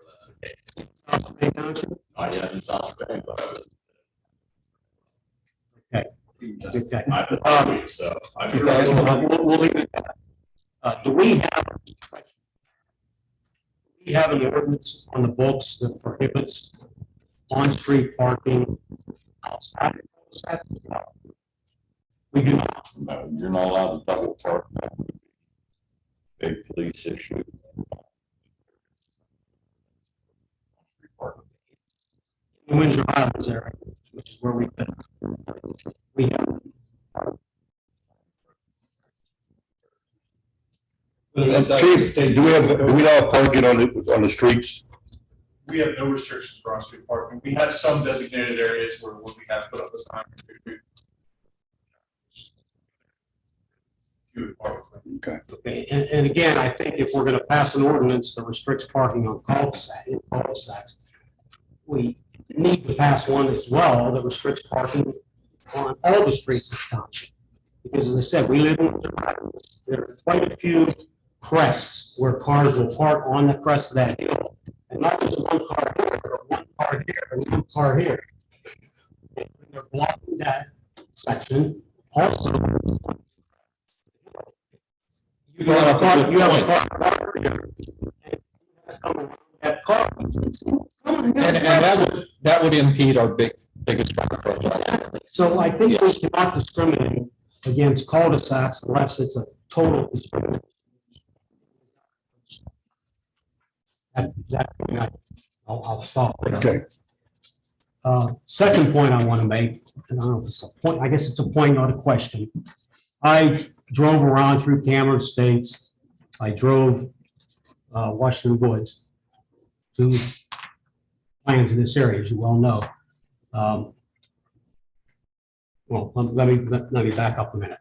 That's the case. Strabane Township? Not yet in South Bay, but I was. Okay. Okay. I've been 2 weeks, so. I'm sure I will. We'll leave it at that. Do we have an ordinance on the books that prohibits on-street parking outside of cul-de-sacs? We do not. No, you're not allowed to double park. That would be a big police issue. In Windsor Highlands area, which is where we've been. We have. Chief, do we have parking on the streets? We have no restrictions for on-street parking. We have some designated areas where we have put up a sign. Okay. Okay, and again, I think if we're gonna pass an ordinance that restricts parking on cul-de-sacs, we need to pass one as well that restricts parking on all the streets of the township. Because as I said, we live in, there are quite a few crests where cars will park on the crest of that hill. And not just one car here, but one car here, and one car here. And they're blocking that section also. You have a car here. That car. And that would impede our biggest project. So I think we cannot discriminate against cul-de-sacs unless it's a total discrimination. I'll stop there. Okay. Second point I want to make, and I don't know if it's a point, I guess it's a point, not a question. I drove around through Cameron Estates. I drove Washington Woods, two plans in this area, as you well know. Well, let me back up a minute.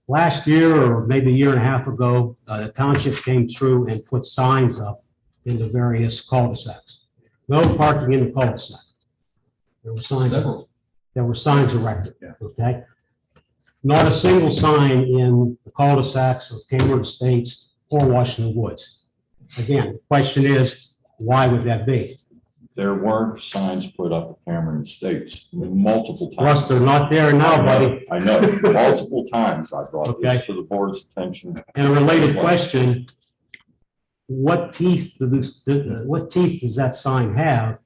Last year, or maybe a year and a half ago, the township came through and put signs up in the various cul-de-sacs. No parking in the cul-de-sac. There were signs erected, okay? Not a single sign in the cul-de-sacs of Cameron Estates or Washington Woods. Again, the question is, why would that be? There were signs put up at Cameron Estates multiple times. Russ, they're not there now, buddy. I know, multiple times I brought Okay. this to the board's attention. And a related question, what teeth does that sign have?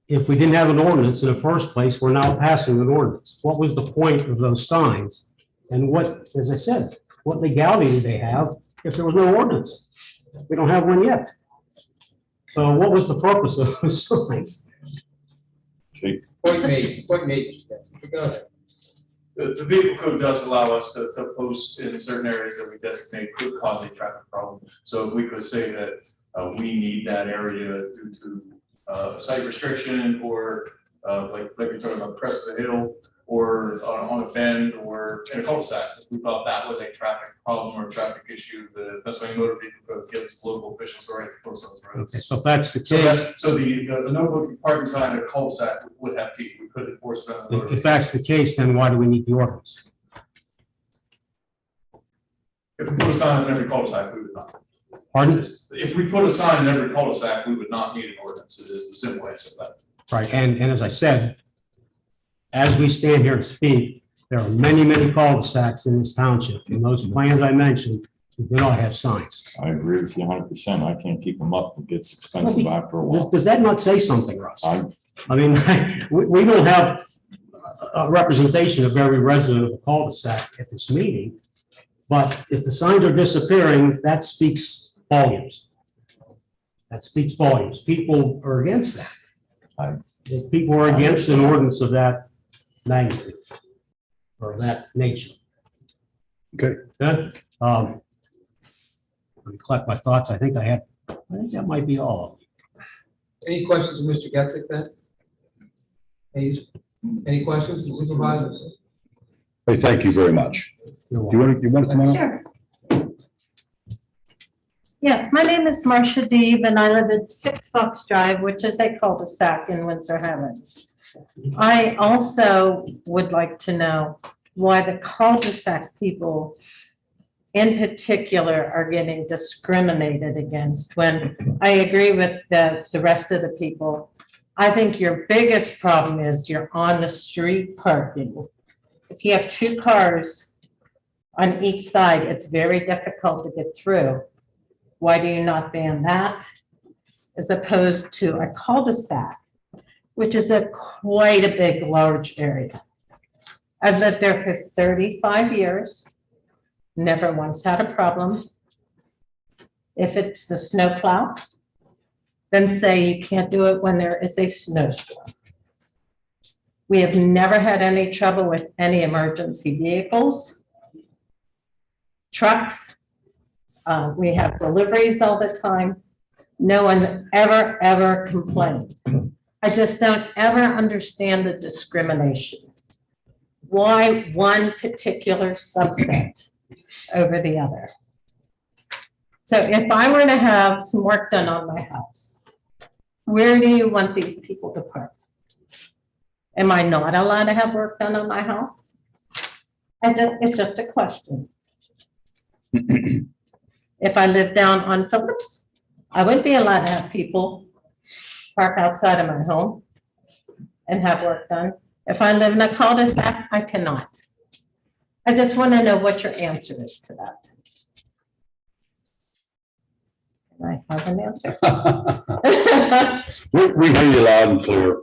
If we didn't have an ordinance in the first place, we're now passing an ordinance. What was the point of those signs? And what, as I said, what legality do they have if there was no ordinance? We don't have one yet. So what was the purpose of those signs? Point made, Mr. Gadsden. Go ahead. The vehicle code does allow us to post in certain areas that we designate could cause a traffic problem. So if we could say that we need that area due to site restriction or like you're talking about the crest of the hill or on a bend or in a cul-de-sac. If we thought that was a traffic problem or a traffic issue, the Pennsylvania Motor Vehicle Code gives local officials the right to post those roads. Okay, so if that's the So case, so the no parking sign at a cul-de-sac would have teeth. We could enforce that. on the motor if that's the case, then why do we need the ordinance? If we put a sign in every cul-de-sac, we would not. Pardon? If we put a sign in every cul-de-sac, we would not need an ordinance. It is the simple answer to that. Right, and as I said, as we stand here and speak, there are many, many cul-de-sacs in this township, and those plans I mentioned do not have signs. I agree with you 100%. I can't keep them up. It gets expensive after a while. Does that not say something, Russ? I mean, we don't have a representation of every resident of a cul-de-sac at this meeting, but if the signs are disappearing, that speaks volumes. That speaks volumes. People are against that. If people are against an ordinance of that magnitude or that nature. Okay. Good. Let me collect my thoughts. I think I had I think that might be all. Any questions of Mr. Getzik then? Any questions, of supervisors? Hey, thank you very much. You're You welcome. want to come on? Sure. Yes, my name is Marcia Deeb, and I live at 6 Fox Drive, which is a cul-de-sac in Windsor Highlands. I also would like to know why the cul-de-sac people in particular are getting discriminated against, when I agree with the rest of the people. I think your biggest problem is you're on the street parking. If you have 2 cars on each side, it's very difficult to get through. Why do you not ban that as opposed to a cul-de-sac, which is quite a big, large area? I've lived there for 35 years, never once had a problem. If it's the snowplow, then say you can't do it when there is a snowstorm. We have never had any trouble with any emergency vehicles, trucks. We have deliveries all the time. No one ever complained. I just don't ever understand the discrimination. Why one particular subset over the other? So if I were to have some work done on my house, where do you want these people to park? Am I not allowed to have work done on my house? It's just a question. If I lived down on Phillips, I wouldn't be allowed to have people park outside of my home and have work done. If I live in a cul-de-sac, I cannot. I just want to know what your answer is to that. Can I have an answer? We hear you loud and clear.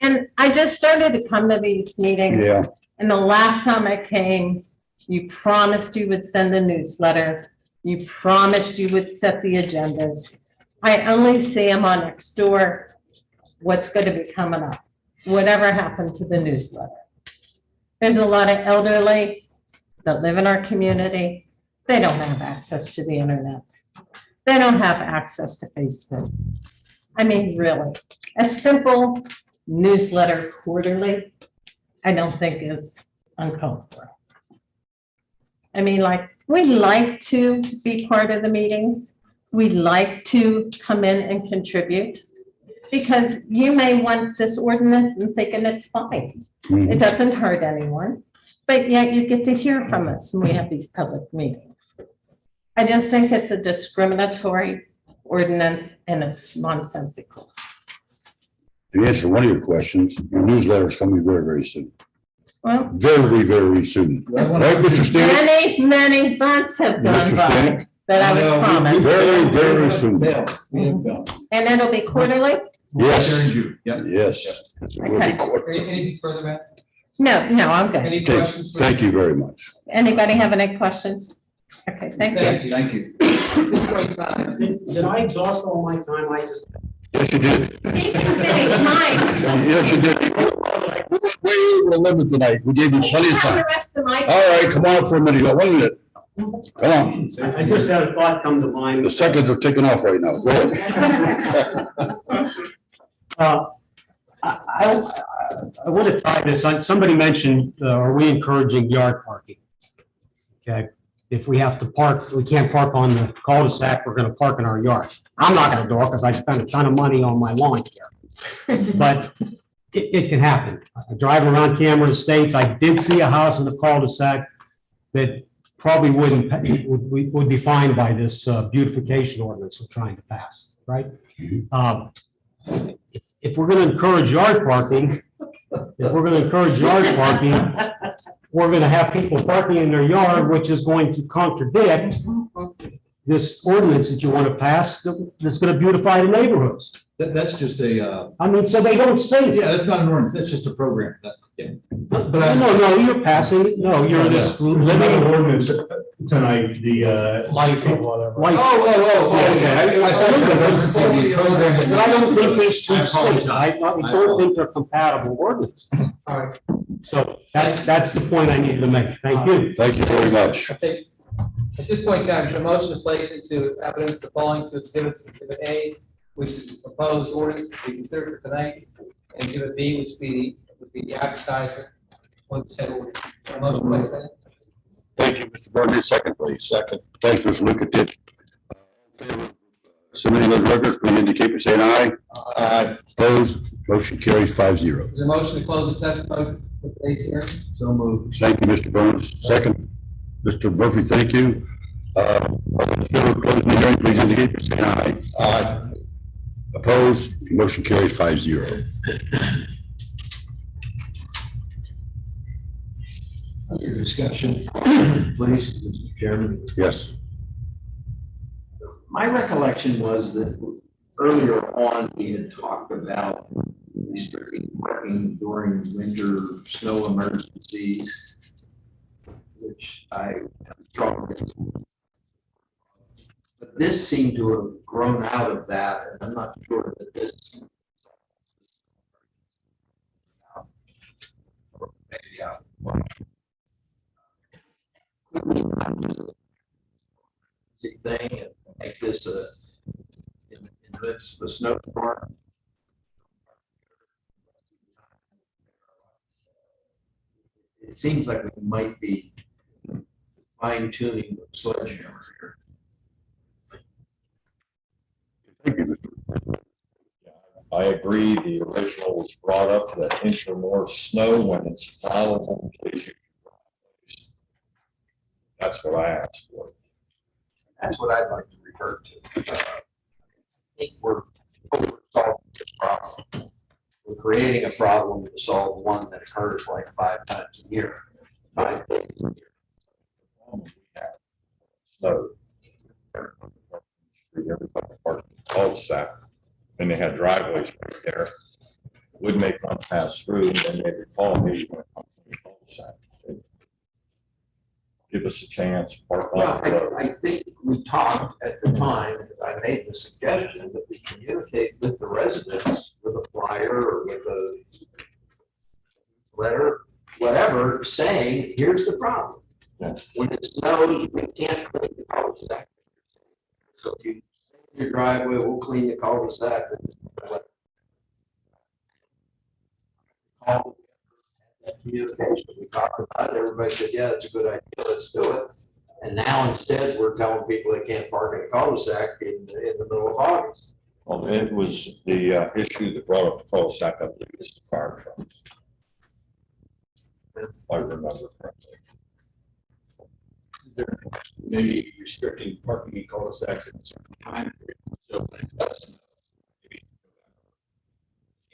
And I just started to come to these meetings. Yeah, And the last time I came, you promised you would send a newsletter. You promised you would set the agendas. I only see them on next door. What's going to be coming up? Whatever happened to the newsletter? There's a lot of elderly that live in our community. They don't have access to the internet. They don't have access to Facebook. I mean, really, a simple newsletter quarterly, I don't think is uncalled for. I mean, like, we like to be part of the meetings. We like to come in and contribute, because you may want this ordinance and thinking it's fine. It doesn't hurt anyone, but yet you get to hear from us when we have these public meetings. I just think it's a discriminatory ordinance and it's nonsensical. to answer one of your questions, your newsletter is coming very, very soon. Well, Very, very soon. Right, Mr. Stanley? many months have gone Mr. by Stanley? that I would promise. Very, very soon. And it'll be quarterly? Yes, Yep. yes. It will be Okay. quarterly. Anything further, Matt? No, I'm good. Any Okay, questions? for- thank you very much. Anybody have any questions? Okay, thank you. Thank you. At this point in time, Did I exhaust all my time? I just. Yes, you did. He can finish mine. Yes, you did. Way over the limit tonight. We gave you plenty of Have the time. rest of my. All right, come on for a minute. You got 1 minute. Come on. I just had a thought come to mind. The seconds are ticking off right now. Go ahead. I want to tie this on, somebody mentioned, are we encouraging yard parking? Okay, if we have to park, we can't park on the cul-de-sac, we're gonna park in our yard. I'm not gonna do it because I spent a ton of money on my lawn care. But it can happen. I drive around Cameron Estates, I did see a house in the cul-de-sac that probably would be fined by this beautification ordinance we're trying to pass, right? If we're gonna encourage yard parking, we're gonna have people parking in their yard, which is going to contradict this ordinance that you want to pass, that's gonna beautify the neighborhoods. That's just a, I mean, so they don't say, yeah, that's not an ordinance, that's just a program. Yeah. no, you're passing, no, you're this living ordinance Tonight, the, life, whatever. life. Okay. I saw the program. But I don't think there's two I things. apologize. I don't think they're compatible ordinances. all right, So that's the point I needed to make. Thank you. Thank you very much. I'll take At this point in time, should a motion to place into evidence the following two exhibits, exhibit A, which is the proposed ordinance to be considered for tonight, and exhibit B, which would be the advertisement for the said ordinance. A motion to place that. Thank you, Mr. Berger. Second, please. Second. Thank you, Mr. Lukatich. Submitting those records, please indicate by saying aye. Aye. Opposed? Motion carries 5-0. Is there a motion to close the testimony for today's hearing? So moved. Thank you, Mr. Burns. Second, Mr. Murphy, thank you. In favor of closing the hearing, please indicate by saying aye. Aye. Opposed? Motion carries 5-0. Under discussion, please, Mr. Chairman. Yes. My recollection was that earlier on, we had talked about restricting parking during winter snow emergencies, which I struggled with. But this seemed to have grown out of that, and I'm not sure that this. Maybe out. Thing and make this in the midst of a snowstorm. It seems like we might be fine tuning the sledgehammer here. Thank you, Mr. I agree, the original was brought up to that inch or more snow when it's plowable. That's what I asked for. That's what I'd like to revert to. I think we're solving this problem. We're creating a problem to solve one that occurs like 5 times a year, 5 days a year. So everybody parked in the cul-de-sac, and they had driveways right there. Would make one pass through, and then they'd call me when it comes to the cul-de-sac. Give us a chance, park Well, on the road. I think we talked at the time, I made the suggestion that we communicate with the residents with a flyer or with a letter, whatever, saying, here's the problem. Yes. When it snows, we can't clean the cul-de-sac. So if you stay in your driveway, we'll clean the cul-de-sac. Call that communication. We talked about it. Everybody said, yeah, that's a good idea. Let's do it. And now instead, we're telling people they can't park in a cul-de-sac in the middle of August. Well, it was the issue that brought up the cul-de-sac, I believe, is the fire trucks. If I remember correctly. Is there maybe restricting parking in cul-de-sacs at a certain time? So that's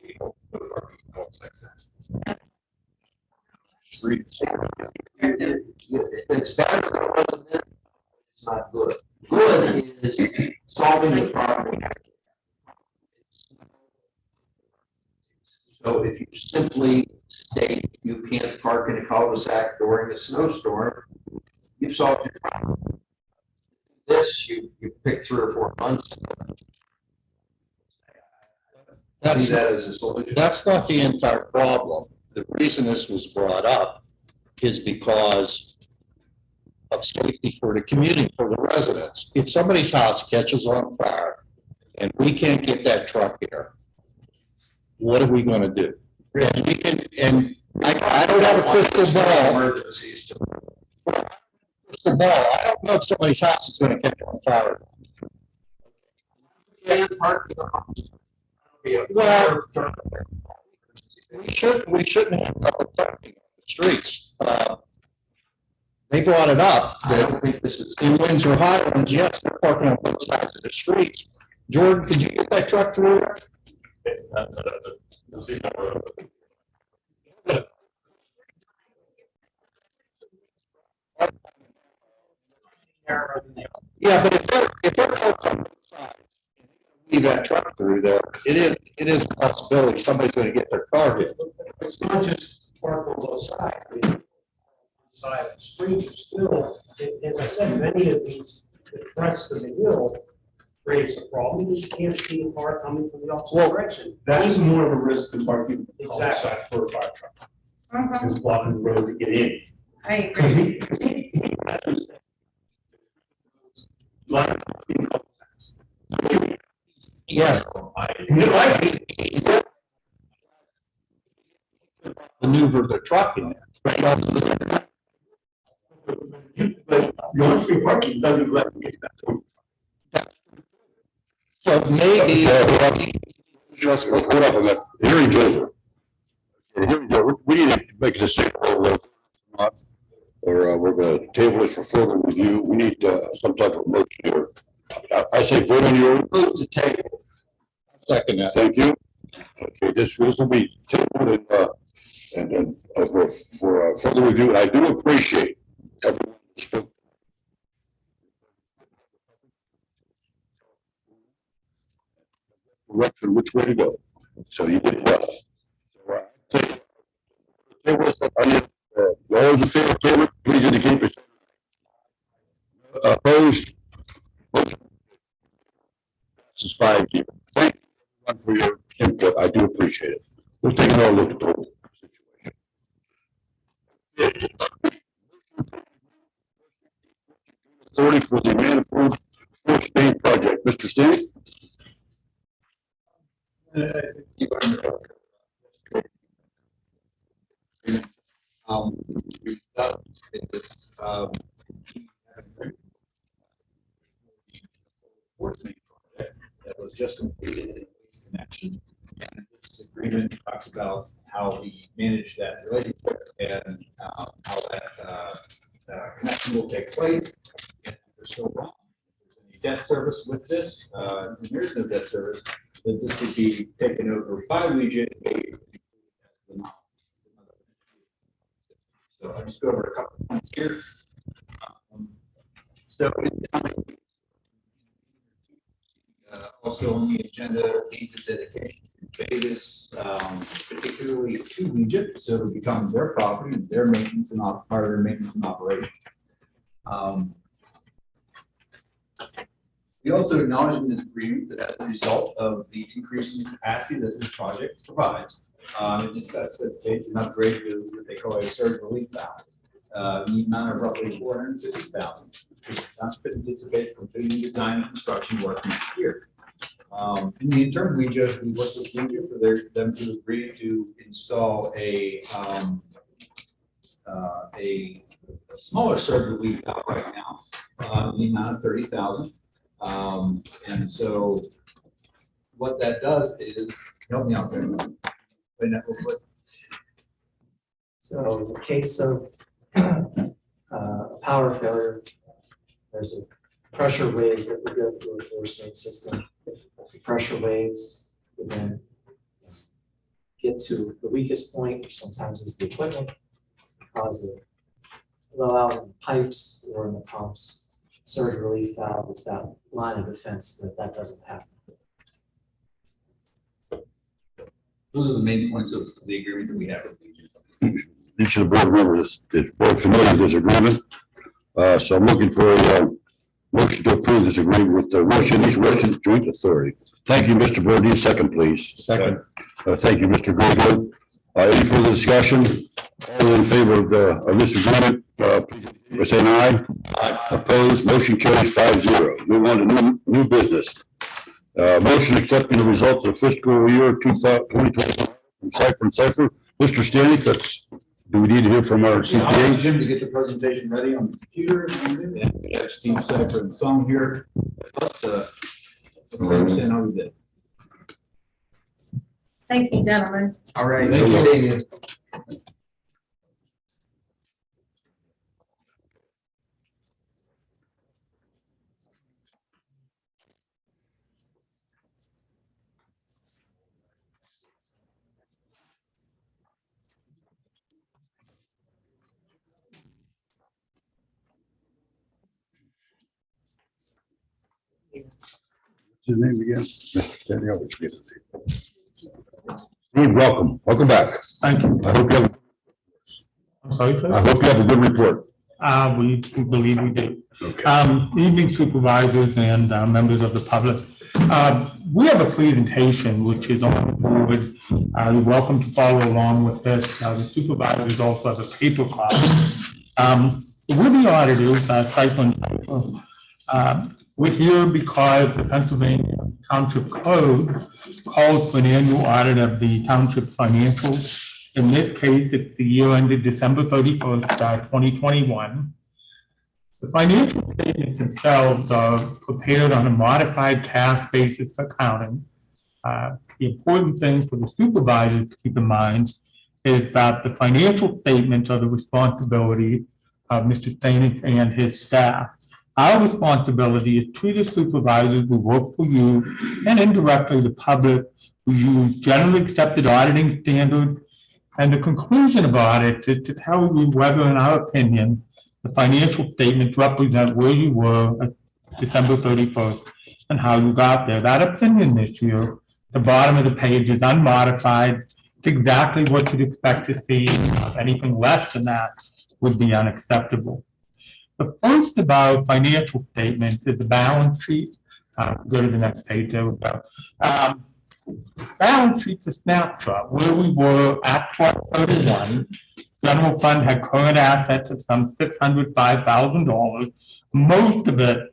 maybe parking in cul-de-sacs. Streets. It's better, it's not good. Good is solving the problem. So if you simply state you can't park in a cul-de-sac during a snowstorm, you've solved your problem. This, you pick 3 or 4 months. See that as a solution. That's not the entire problem. The reason this was brought up is because of safety for the community, for the residents. If somebody's house catches on fire and we can't get that truck here, what are we gonna do? And we can, and I don't have a crystal ball. Emergencies. Crystal ball, I don't know if somebody's house is gonna catch on fire. Can't park in the house. Well, we shouldn't have public parking on the streets. They brought it up I that don't think this is. in Windsor Highlands, yes, they're parking on both sides of the streets. Jordan, could you get that truck through there? Yeah, but if they're parked on both sides, leave that truck through there, it is a possibility somebody's gonna get their car hit. It's not just park on both sides. I mean, side of the streets are still, as I said, many of these, the crest of the hill creates a problem because you can't see the car coming from the opposite direction. That's more of a risk than parking Exactly. outside for a fire truck. Mhm. Is blocking the road to get in. I agree. Because Yes. Maneuver the truck in there. But the on-street parking doesn't let me. So maybe. Just hold up a minute. Hearing's over. The hearing's over. We need to make a decision or we're gonna table this for further review. We need some type of motion here. I say vote on your Move to table. second. Thank you. Okay, this will be tabled and for further review. And I do appreciate everyone who spoke. Direction which way to go. So you did well. So there was all those in favor of table, please indicate by saying aye. Opposed? This is 5-0. Thank you everyone for your input. I do appreciate it. We'll take another look at the whole situation. Authority for the manifold Strabane project. Mr. Stanley? We've done this, project that was just completed in Waste Connection. And this agreement talks about how we manage that relationship and how that connection will take place. And we're still wrong. If there's any debt service with this, and there's no debt service, then this would be taken over by Region. So I'll just go over a couple of points here. Also on the agenda, needs a dedication to Vegas, particularly to Egypt, so it'll become their property, their maintenance and part of their maintenance and operation. We also acknowledge in this agreement that as a result of the increase in capacity that this project provides, it necessitates an upgrade to what they call a surge relief valve. The amount of roughly $450,000. Township anticipates completing design and construction work next year. In the interim, we worked with Region for them to agree to install a smaller surge relief valve right now, the amount of $30,000. And so what that does is, help me out there. So in the case of a power failure, there's a pressure wave that would go through a force main system. The pressure waves would then get to the weakest point, which sometimes is the equipment, cause a blowout in the pipes or in the pumps. Surge relief valve is that line of defense that doesn't happen. Those are the main points of the agreement that we have with Region. Each of the board members is board familiar with this agreement. So I'm looking for a motion to approve this agreement with the East Washington Joint Authority. Thank you, Mr. Brodie. Second, please. Second. Thank you, Mr. Grego. Any further discussion? All in favor of this agreement, please indicate by saying aye. Aye. Opposed? Motion carries 5-0. Move on to new business. Motion accepting the results of fiscal year 2020 from Cipher and Cipher. Mr. Stanley, do we need to hear from our Yeah, I'll ask CPA? Jim to get the presentation ready on the computer, and we have Steve Cipher and Song here. Let's understand how we did. Thank you, gentlemen. All right. Thank you. What's his name again? Stanley, I always forget his name. Steve, welcome. Welcome back. Thank you. I hope you have. I'm sorry, sir? I hope you have a good report. We believe we do. Evening supervisors and members of the public. We have a presentation which is on the board. You're welcome to follow along with this. The supervisors also have a paper copy. With the auditors, Cipher and Cipher, We're here because the Pennsylvania Township Code calls for an annual audit of the township financials. In this case, it's the year ended December 31st, 2021. The financial statements themselves are prepared on a modified cash basis accounting. The important thing for the supervisors to keep in mind is that the financial statements are the responsibility of Mr. Stanek and his staff. Our responsibility is to the supervisors who work for you and indirectly the public who use generally accepted auditing standards. And the conclusion of audit is to tell you whether, in our opinion, the financial statements represent where you were at December 31st and how you got there. That opinion this year, the bottom of the page is unmodified. It's exactly what you'd expect to see. Anything less than that would be unacceptable. The first of our financial statements is the balance sheet. Go to the next page, there we go. Balance sheet's a snapshot where we were at 12/31. General fund had current assets of some $605,000, most of it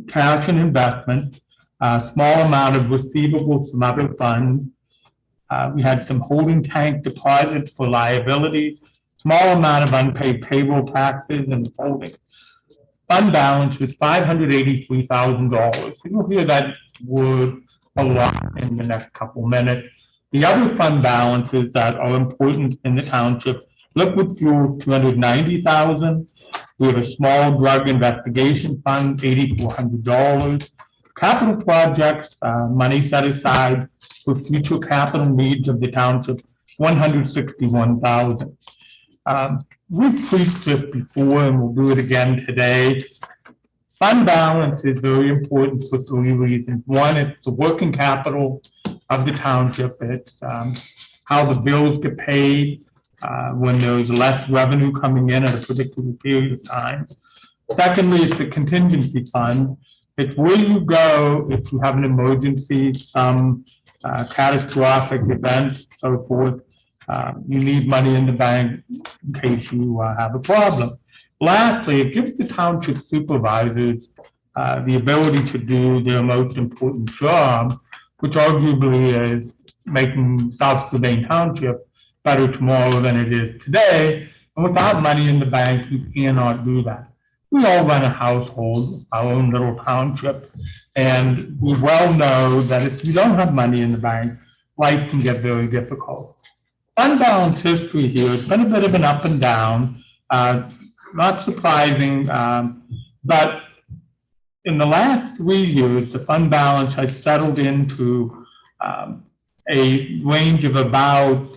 cash and investment, a small amount of receivables from other funds. We had some holding tank deposits for liabilities, small amount of unpaid payroll taxes and holding. Fund balance was $583,000. So you'll hear that word a lot in the next couple minutes. The other fund balances that are important in the township: liquid fuel, $290,000. We have a small drug investigation fund, $8,400. Capital projects, money set aside for future capital needs of the township, $161,000. We've preached this before and we'll do it again today. Fund balance is very important for three reasons. One, it's the working capital of the township. It's how the bills get paid when there's less revenue coming in at a particular period of time. Secondly, it's the contingency fund. It's where you go if you have an emergency, some catastrophic event, so forth. You need money in the bank in case you have a problem. Lastly, it gives the township supervisors the ability to do their most important job, which arguably is making South Strabane Township better tomorrow than it is today. And without money in the bank, you cannot do that. We all run a household, our own little township, and we well know that if you don't have money in the bank, life can get very difficult. Fund balance history here has been a bit of an up and down, not surprising, but in the last 3 years, the fund balance has settled into a range of about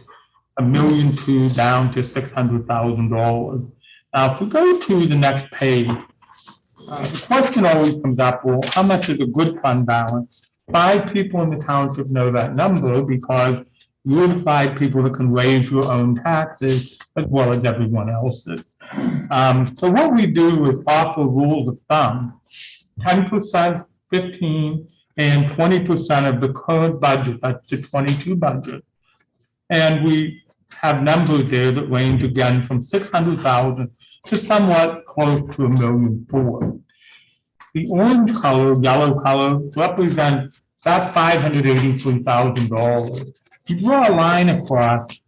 $1.2 million down to $600,000. Now, if we go to the next page, the question always comes up, well, how much is a good fund balance? 5 people in the township know that number because you're the 5 people that can raise your own taxes as well as everyone else's. So what we do is offer rules of thumb, 10%, 15%, and 20% of the current budget, that's the 22 budget. And we have numbers there that range again from 600,000 to somewhat close to $1.4 million. The orange color, yellow color represents that $583,000. You draw a line across,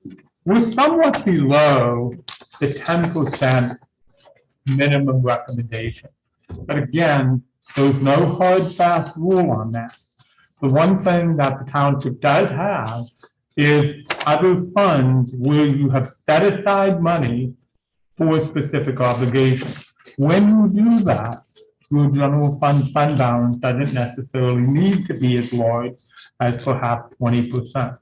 we're somewhat below the 10% minimum recommendation. But again, there's no hard, fast rule on that. The one thing that the township does have is other funds where you have set aside money for specific obligations. When you do that, your general fund balance doesn't necessarily need to be as large as perhaps 20%.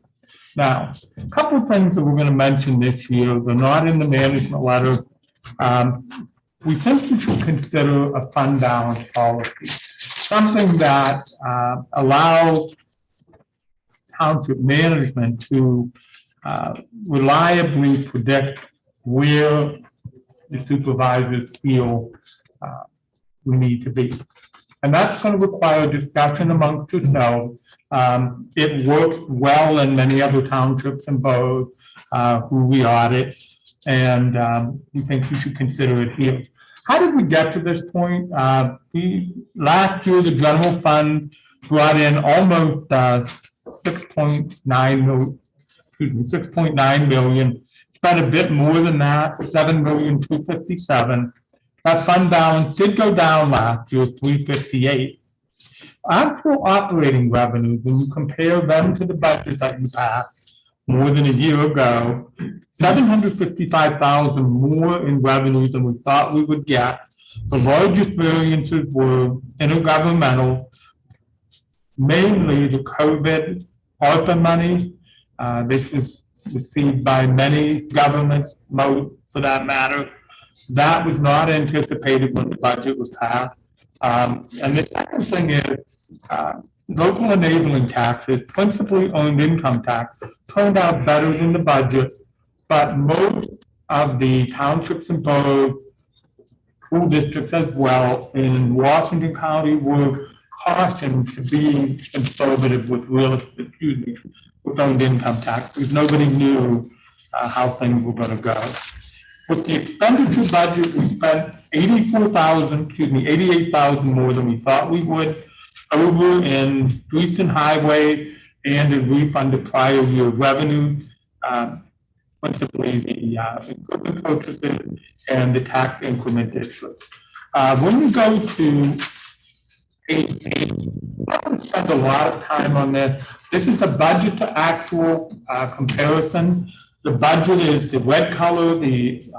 Now, a couple of things that we're going to mention this year, they're not in the management letter. We think you should consider a fund balance policy, something that allows township management to reliably predict where the supervisors feel we need to be. And that's going to require discussion amongst yourselves. It works well in many other townships and boroughs who we audit, and we think you should consider it here. How did we get to this point? Last year, the general fund brought in almost 6.9 million, spent a bit more than that, 7,257,000. That fund balance did go down last year, 358. Actual operating revenues, when you compare them to the budget that you passed more than a year ago, 755,000 more in revenues than we thought we would get. The largest variances were intergovernmental, mainly the COVID ARPA money. This was received by many governments, most for that matter. That was not anticipated when the budget was passed. And the second thing is local enabling taxes, principally owned income tax, turned out better than the budget, but most of the townships and boroughs, school districts as well in Washington County were cautioned to be conservative with with owned income tax, because nobody knew how things were going to go. With the expenditure budget, we spent 88,000 more than we thought we would, over in streets and highway and in refund of prior year revenue, principally the equipment purchases and the tax increment district. When we go to page 8, I'm going to spend a lot of time on this. This is a budget to actual comparison. The budget is the red color, the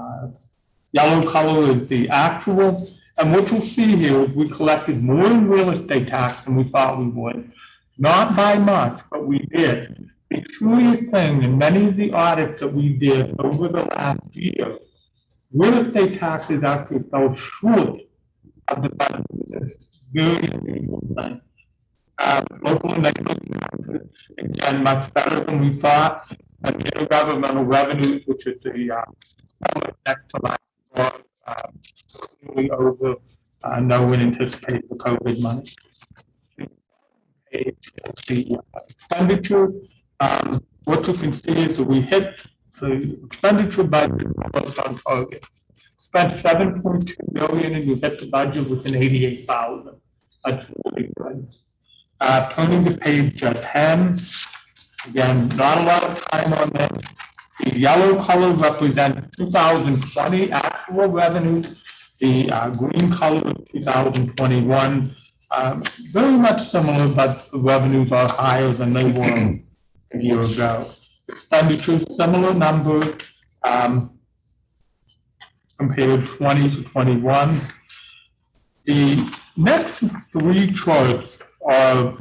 yellow color is the actual. And what you'll see here is we collected more in real estate tax than we thought we would. Not by much, but we did. The curious thing in many of the audits that we did over the last year, real estate taxes actually fell short of the budget. Very unusual thing. Local and again, much better than we thought. And intergovernmental revenues, which is the next to last over no one anticipated the COVID money. The expenditure, what you can see is that we hit the expenditure budget on target. Spent 7.2 million and you hit the budget within 88,000. That's really good. Turning to page 10, again, not a lot of time on this. The yellow color represents 2020 actual revenues. The green color is 2021. Very much similar, but the revenues are higher than they were a year ago. Expenditures, similar numbers, compared 20 to 21. The next three charts are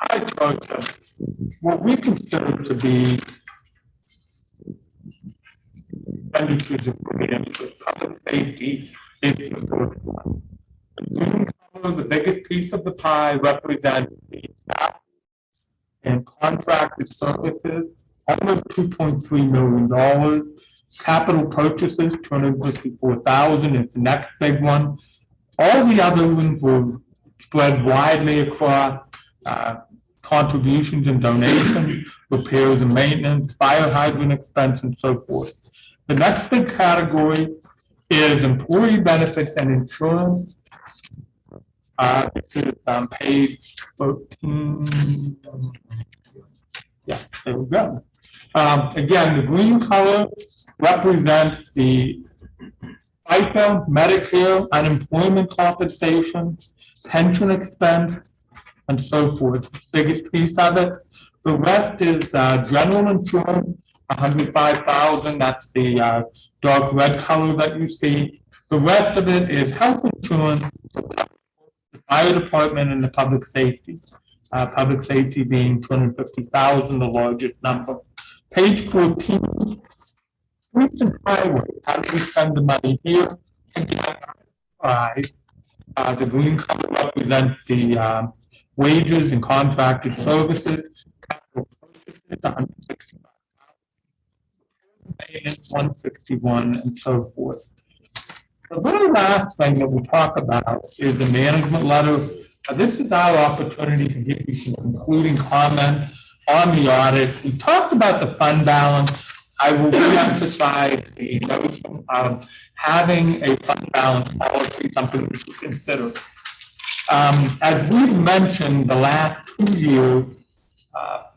high charts of what we consider to be expenditures of public safety is the first one. The green color, the biggest piece of the pie, represents the staff and contracted services, almost $2.3 million. Capital purchases, $254,000 is the next big one. All the other ones were spread widely across contributions and donations, repairs and maintenance, fire hydrant expense, and so forth. The next big category is employee benefits and insurance. This is on page 13. Yeah, there we go. Again, the green color represents the FICA, Medicare, unemployment compensation, pension expense, and so forth. Biggest piece of it. The rest is general insurance, 105,000. That's the dark red color that you see. The rest of it is health insurance, the fire department, and the public safety. Public safety being 250,000, the largest number. Page 14. Streets and highways. How do we spend the money here? Again, the green color represents the wages and contracted services. Capital purchases, 161, and so forth. The very last thing that we talk about is the management letter. This is our opportunity to give you some concluding comment on the audit. We talked about the fund balance. I will reemphasize the notion of having a fund balance policy, something we should consider. As we mentioned, the last 2 years,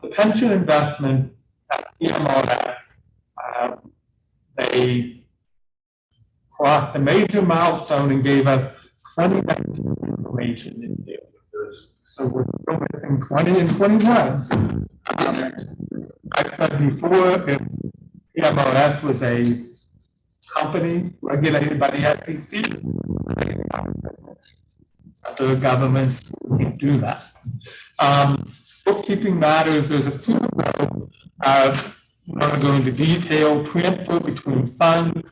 the pension investment at PMRF, they crossed a major milestone and gave us 20 information in there. So we're still missing 20 and 21. I said before, if PMRS was a company regulated by the SEC, other governments can't do that. Bookkeeping matters, there's a few I'm not going to go into detail, transfer between funds,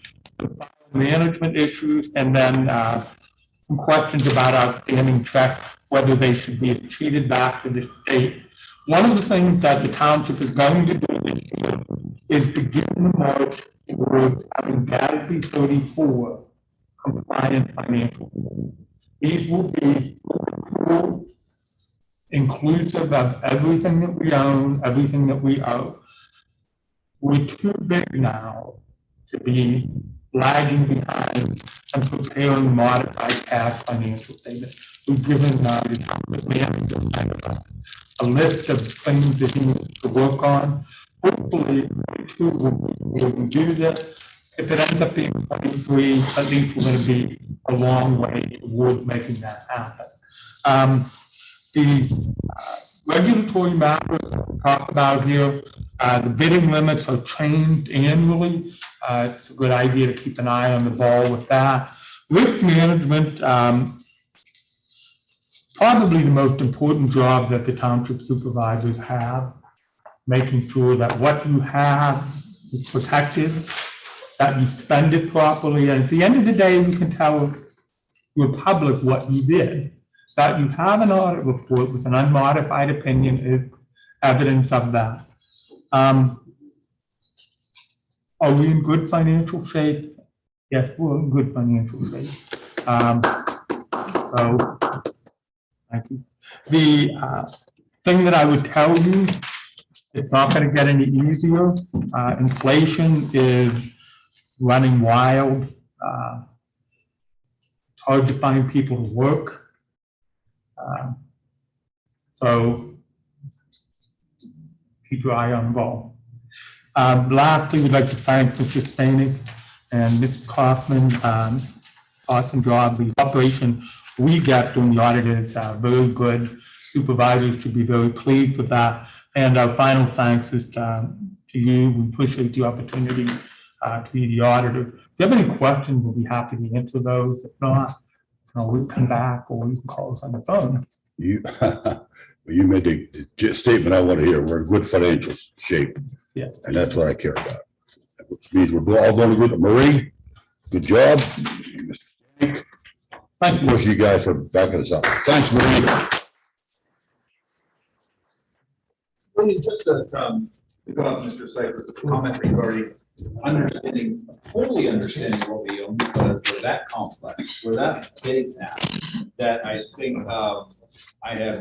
management issues, and then some questions about outstanding checks, whether they should be treated back to the state. One of the things that the township is going to do this year is begin the march towards having GASB 34 compliant financial. These will be inclusive of everything that we own, everything that we owe. We're too big now to be lagging behind and preparing modified cash financial statements. We've given the manager a list of things that he needs to work on. Hopefully, we'll do this. If it ends up being 23, at least we're going to be a long way towards making that happen. The regulatory matters we talked about here, the bidding limits are changed annually. It's a good idea to keep an eye on the ball with that. Risk management, probably the most important job that the township supervisors have, making sure that what you have is protected, that you spend it properly, and at the end of the day, you can tell your public what you did. That you have an audit report with an unmodified opinion is evidence of that. Are we in good financial shape? Yes, we're in good financial shape. So, thank you. The thing that I would tell you, it's not going to get any easier. Inflation is running wild. It's hard to find people to work. So keep your eye on the ball. Lastly, we'd like to thank Mr. Strabane and Mrs. Kaufman. Awesome job. The operation we get doing the audit is very good. Supervisors should be very pleased with that. And our final thanks is to you. We appreciate the opportunity to be the auditor. If you have any questions, we'll be happy to answer those. If not, you can always come back or you can call us on the phone. You made the statement I want to hear. We're in good financial shape. Yeah. And that's what I care about. Which means we're all going to good. Marie, good job. Thank you. Of course, you guys for backing us up. Thanks, Marie. Just to go off Mr. Cypher's comment regarding fully understanding what we own, because we're that complex, we're that big now, that I think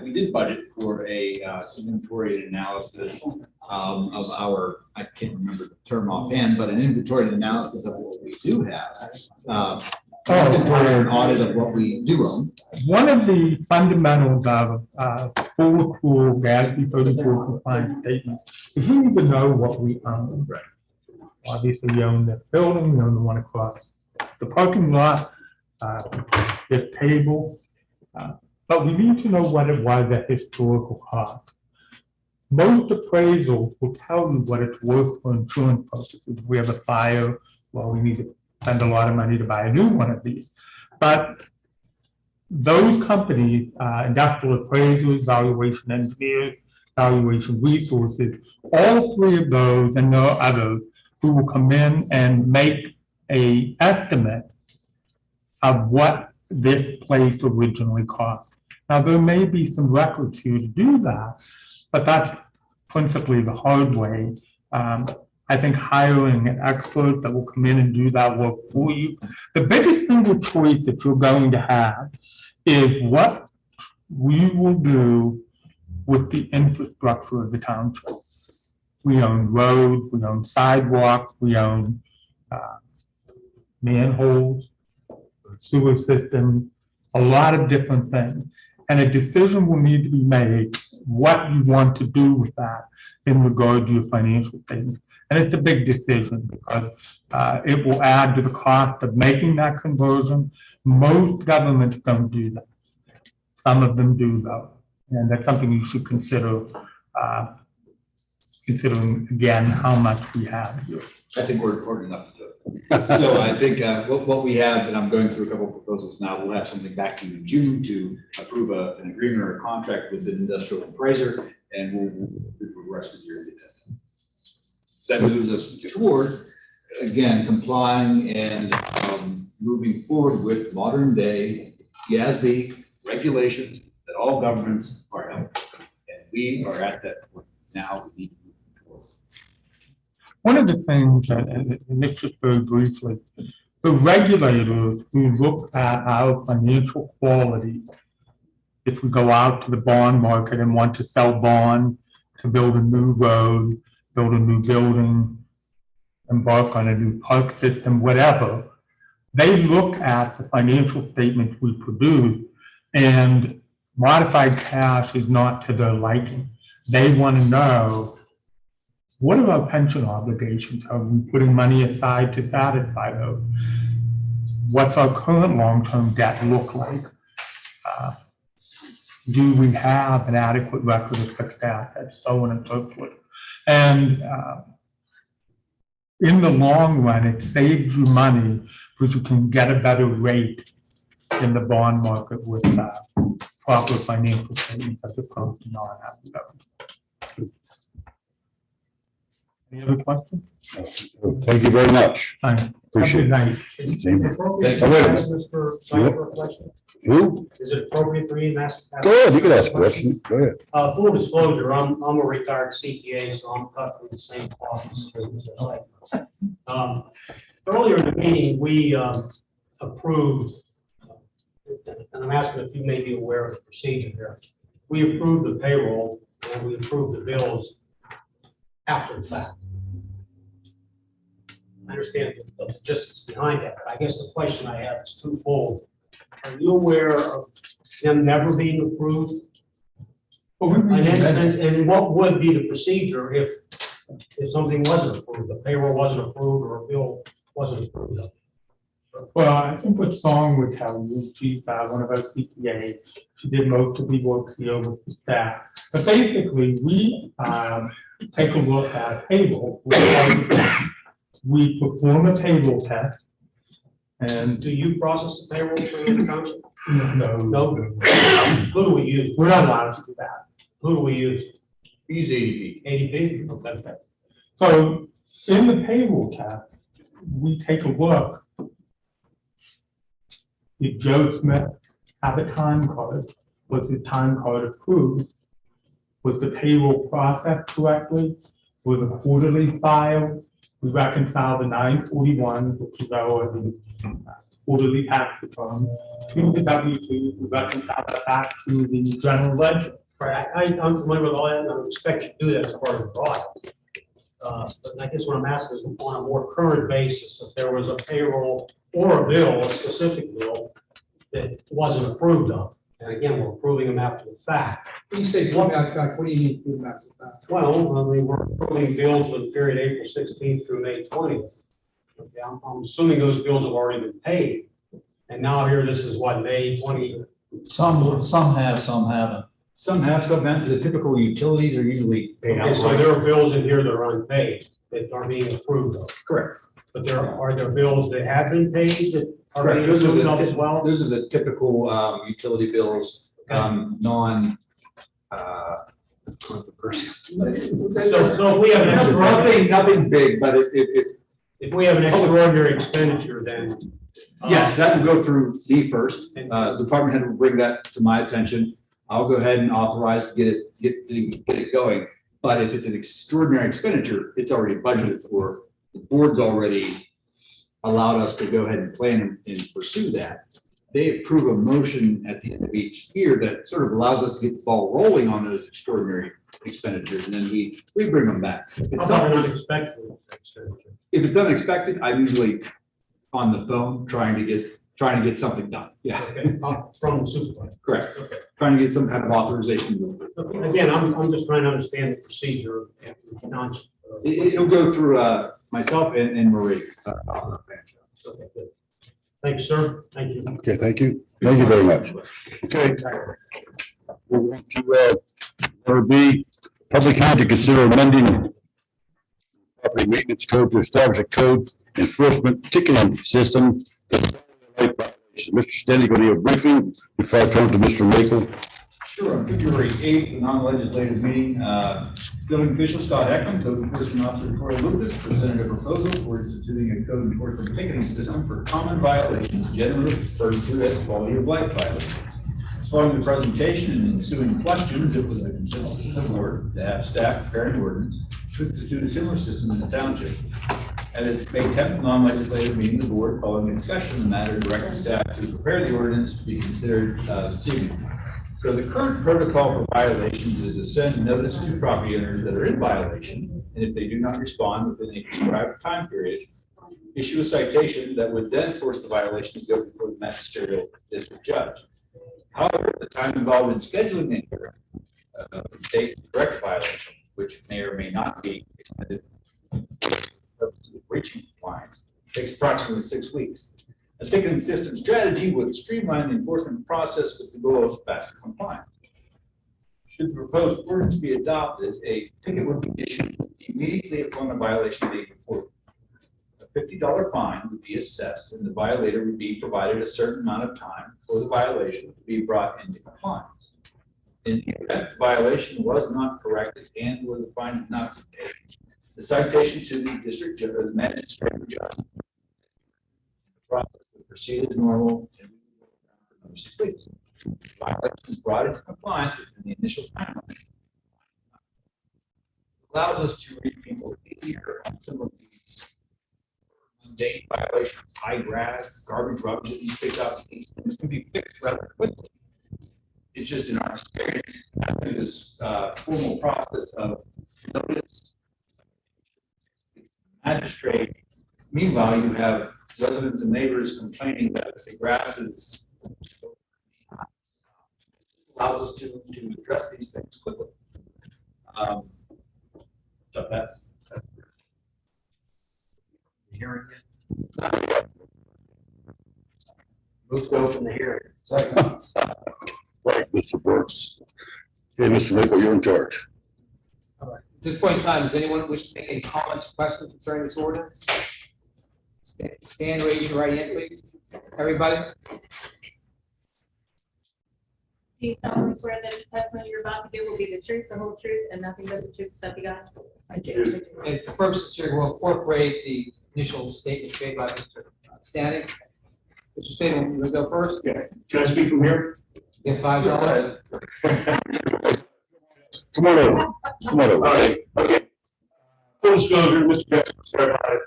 we did budget for a inventory and analysis of our, I can't remember the term offhand, but an inventory and analysis of what we do have. Inventory and audit of what we do own. One of the fundamentals of full accrual GASB 34 compliance statements is we need to know what we own. Right. Obviously, we own the building, we own the one across the parking lot, this table, but we need to know what it was at historical cost. Most appraisals will tell you what it's worth for insurance purposes. If we have a fire, well, we need to spend a lot of money to buy a new one of these. But those companies, industrial appraisers, valuation engineers, valuation resources, all three of those and there are others who will come in and make an estimate of what this place originally cost. Now, there may be some records here to do that, but that's principally the hard way. I think hiring an expert that will come in and do that work for you. The biggest single choice that you're going to have is what we will do with the infrastructure of the township. we own roads, we own sidewalks, we own manholes, sewer system, a lot of different things. And a decision will need to be made what you want to do with that in regard to your financial statement. And it's a big decision because it will add to the cost of making that conversion. Most governments don't do that. Some of them do though. And that's something you should consider, considering again, how much we have here. I think we're important enough to do it. So I think what we have, and I'm going through a couple of proposals now, we'll have something back to you in June to approve an agreement or a contract with an industrial appraiser, and we'll do the rest of the year. So that moves us toward, again, complying and moving forward with modern day GASB regulations that all governments are held to. And we are at that point now. We need to move forward. One of the things, and Nick just very briefly, the regulators who look at our financial quality, if we go out to the bond market and want to sell bond to build a new road, build a new building, embark on a new park system, whatever, they look at the financial statements we produce, and modified cash is not to their liking. They want to know, what are our pension obligations? Are we putting money aside to satisfy those? What's our current long-term debt look like? Do we have an adequate record of fixed assets, so on and so forth? And in the long run, it saves you money because you can get a better rate in the bond market with proper financial statements as opposed to non-having them. Any other questions? Thank you very much. Appreciate it. Is it appropriate Oh, to wait a ask minute. Mr. Snyder for a question? Who? Is it appropriate for you to ask? Go ahead, you can ask a question. Go ahead. Full disclosure, I'm a retired CPA, so I'm cut from the same office as Mr. Snyder. Earlier in the meeting, we approved, and I'm asking if you may be aware of the procedure here. We approved the payroll and we approved the bills after the fact. I understand the logistics behind that, but I guess the question I have is twofold. Are you aware of them never being approved? An instance, and what would be the procedure if something wasn't approved, the payroll wasn't approved or a bill wasn't approved of? Well, I think what Song would tell you, she's one of our CPAs. She did most of the work here with the staff. But basically, we take a look at payroll. We perform a payroll test. And do you process the payroll for the township? No. No. Who do we use? We're not allowed to do that. Who do we use? We use ADP. ADP? Okay. So in the payroll test, we take a look. Did Joe Smith have a time card? Was the time card approved? Was the payroll processed correctly? Was the quarterly filed? We reconcile the 941, which is our quarterly tax return, to the W-2. We reconcile that back to the general ledger. Right, I'm familiar with all that, and I would expect you to do that as part of the audit. But I guess what I'm asking is on a more current basis, if there was a payroll or a bill, a specific bill, that wasn't approved of. And again, we're approving them after the fact. When you say approving after the fact, what do you mean approving after the fact? Well, I mean, we're approving bills for the period April 16th through May 20th. Okay, I'm assuming those bills have already been paid. And now here, this is what, May 20th? Some have, some haven't. Some have, some haven't. The typical utilities are usually paid Okay, out. so there are bills in here that are unpaid, that are being approved of. Correct. But are there bills that have been paid that are Correct. being Those are approved of as the, well? those are the typical utility bills, non. So if we have an extra, Nothing big, but if we have an extraordinary expenditure, then. yes, that will go through me first. The department head will bring that to my attention. I'll go ahead and authorize to get it going. But if it's an extraordinary expenditure, it's already budgeted for. The board's already allowed us to go ahead and plan and pursue that. they approve a motion at the end of each year that sort of allows us to get the ball rolling on those extraordinary expenditures, and then we bring them back. If it's Unexpected expenditure. if it's unexpected, I'm usually on the phone trying to get something done. Yeah, From the supervisor. correct. Trying to get some kind of authorization. Again, I'm just trying to understand the procedure. It'll go through myself and Marie. Okay, good. Thank you, sir. Thank you. Okay, thank you. Thank you very much. Okay. We're going to, number B, public hearing to consider amending property maintenance code to establish a code enforcement ticketing system. Mr. Stanley, going to give a briefing before I turn to Mr. Makel. Sure, on February 8th, the non-legislative meeting, building official Scott Ekman, code enforcement officer Troy Lucas presented a proposal for instituting a code enforcement ticketing system for common violations generally referred to as quality of life violations. Following the presentation and ensuing questions, it was a consensus of the board to have staff prepare an ordinance to institute a similar system in the township. At its May 10th non-legislative meeting, the board, following a discussion of the matter, directed staff to prepare the ordinance to be considered this evening. So the current protocol for violations is to send notice to property owners that are in violation, and if they do not respond within a prescribed time period, issue a citation that would then force the violation to go before the magisterial district judge. However, the time involved in scheduling the hearing of the state correct violation, which may or may not be extended for breaching compliance, takes approximately 6 weeks. A ticketing system strategy would streamline the enforcement process with the goal of faster compliance. Should the proposed ordinance be adopted, a ticket would be issued immediately upon the violation being reported. A $50 fine would be assessed, and the violator would be provided a certain amount of time for the violation to be brought into compliance. In the event the violation was not corrected and or the fine did not be paid, the citation to the district judge or the magistrate judge. The process would proceed as normal and another 6 weeks. Violations brought into compliance within the initial timeline allows us to reach people easier on some of these mundane violations, high grass, garbage rubbish that you pick up. These things can be fixed rather quickly. It's just in our experience, after this formal process of notice, magistrate. Meanwhile, you have residents and neighbors complaining that the grass is allows us to address these things quickly. So that's Hearing it. Move to open the hearing. Right, Mr. Burks. Okay, Mr. Makel, you're in charge. All right. At this point in time, does anyone wish to make any comments or questions concerning this ordinance? Stand, raise your right hand, please. Everybody? Do you solemnly swear that the testimony you're about to give will be the truth, the whole truth, and nothing but the truth, so help you God? I do. And for purposes here, we'll incorporate the initial statements made by Mr. Stanley. Mr. Stanley, you want to go first? Yeah, can I speak from here? Get $5. Come on over. Come on All over. right, okay. Full disclosure, Mr. Jackson, sorry about it.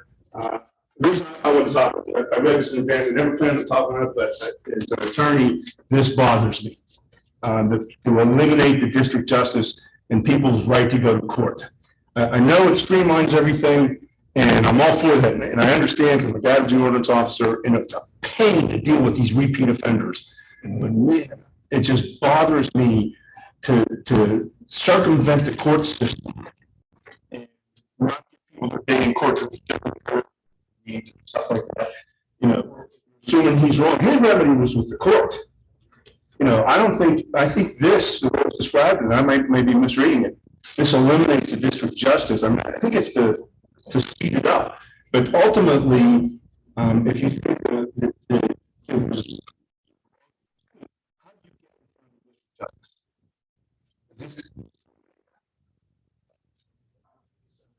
The reason I want to talk about it, I read this in advance, I never planned on talking about it, but as an attorney, this bothers me. To eliminate the district justice and people's right to go to court. I know it streamlines everything, and I'm all for that, and I understand from a guidance ordinance officer, and it's a pain to deal with these repeat offenders. But man, it just bothers me to circumvent the court system and not get people to pay in court for stuff like that. You know, assuming he's wrong, his remedy was with the court. You know, I think this, the way it's described, and I may be misreading it, this eliminates the district justice. I mean, I think it's to speed it up. But ultimately, if you think that it was.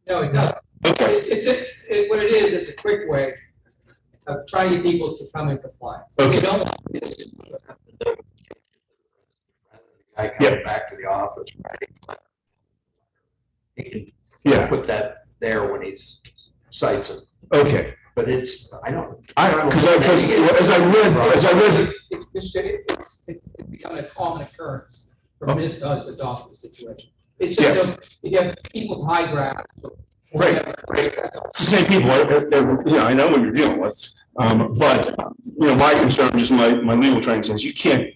No, it doesn't. Okay. What it is, it's a quick way of trying to get people to come in compliance. Okay. You don't want this. Guy coming back to the office, right? He Yeah. can put that there when he cites it. Okay. But it's, I don't as I read, It's becoming a common occurrence for municipalities to adopt the situation. It's just, so you have people with high grass. Right. It's the same people, I know what you're dealing with. But, my concern, just my legal training says you can't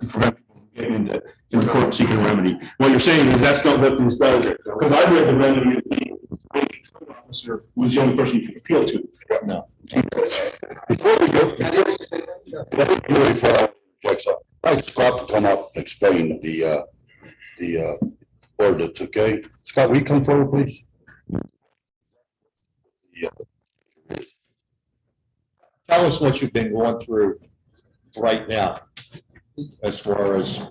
prevent people from getting into the court seeking a remedy. What you're saying is that's not what this does, because I read the remedy, the officer was the only person you could appeal to. No. Before we go, that's really far, I'd like Scott to come up and explain the ordinance, okay? Scott, will you come forward, please? Yeah. Tell us what you've been going through right now, as far as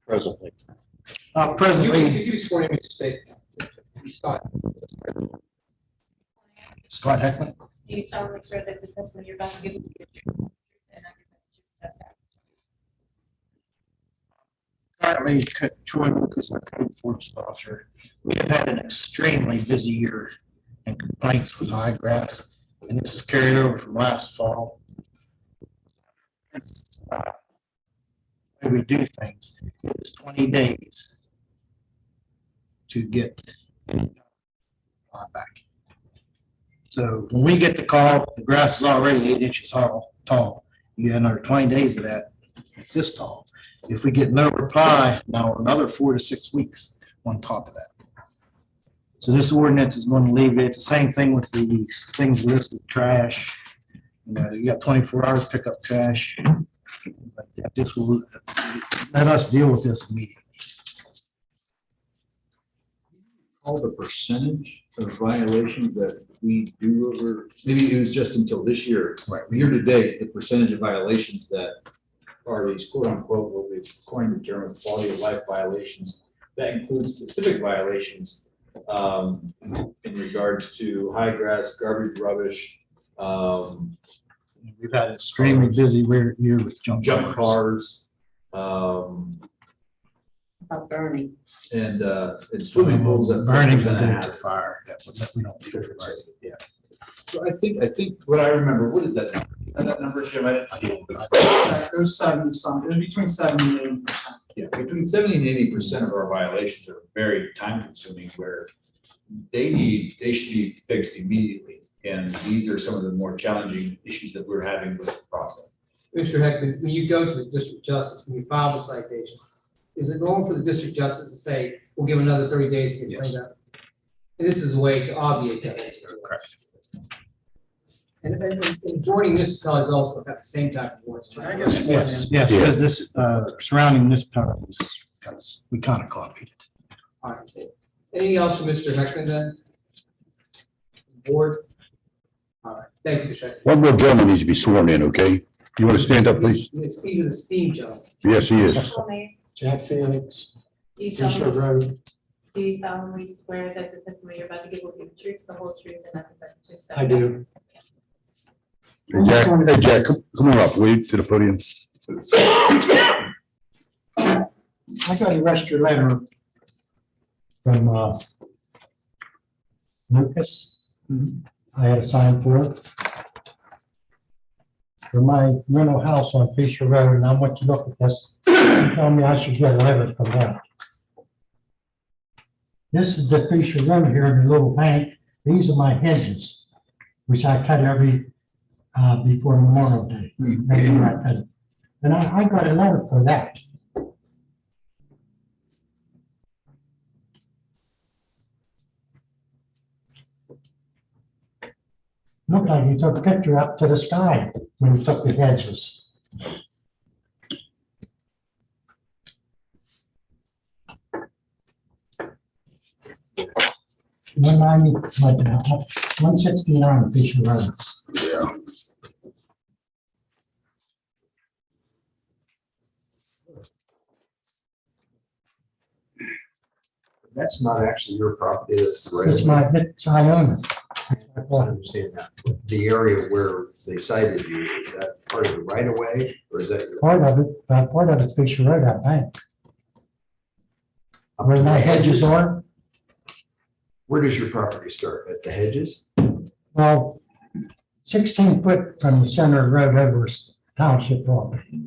presently. Presently. You sworn in, state. Scott. Scott Heckman. Do you solemnly swear that the testimony you're about to give will be the truth and nothing but the truth, so help you God? Currently, Troy Lucas, our code enforcement officer. We have had an extremely busy year and complaints with high grass, and this is carried over from last fall. Way we do things, it's 20 days to get back. So when we get the call, the grass is already 8 inches tall. You have another 20 days of that, it's this tall. If we get no reply, now another 4 to 6 weeks on top of that. So this ordinance is going to alleviate. It's the same thing with the things listed, trash. You got 24 hours to pick up trash. But this will let us deal with this immediately. All the percentage of violations that we do over, maybe it was just until this year, right? Year to date, the percentage of violations that are these quote unquote, what we coined the term of quality of life violations, that includes specific violations in regards to high grass, garbage, rubbish. We've had an extremely busy year with junk cars. About burning. And swimming pools at burning and to fire. That's what we don't do. Yeah. So I think what I remember, what is that number? That number, Jim? I didn't see it. It was 70-some, it was between 70 and 80%. Yeah, between 70 and 80% of our violations are very time consuming, where they should be fixed immediately. And these are some of the more challenging issues that we're having with the process. Mr. Heckman, when you go to the district justice, when you file the citation, is it normal for the district justice to say, we'll give another 30 days to get cleaned up? And this is a way to obviate that. Correct. And the majority of municipalities also have the same type of warrants. Yes, because this surrounding municipalities, we kind of copied it. All right. Anything else from Mr. Heckman then? Board? All right, thank you, Mr. Heckman. One more gentleman needs to be sworn in, okay? You want to stand up, please? He's an esteemed gentleman. Yes, he is. Jack Felix, Do you Fisher solemnly- Road. do you solemnly swear that the testimony you're about to give will be the truth, the whole truth, and nothing but the truth, so I help do. you? Hey, Jack, come on up, will you, to the podium? I got a rescue letter from Lucas. I had a sign for it. For my rental house on Fisher Road, and I want you to look at this. Tell me I should get a letter from them. This is the Fisher Road here in the little bank. These are my hedges, which I cut every before Memorial Day. Every year I cut it. And I got a letter for that. Looked like you took a picture up to the sky when you took the hedges. One 169 Fisher Road. Yeah. That's not actually your property, that's the right. It's I own it. I understand that. The area where they cited you, is that part of the right of way, or is that your? Part of it's Fisher Road, I think. Where my hedges are. Where does your property start? At the hedges? Well, 16 foot from the center of the road over township property.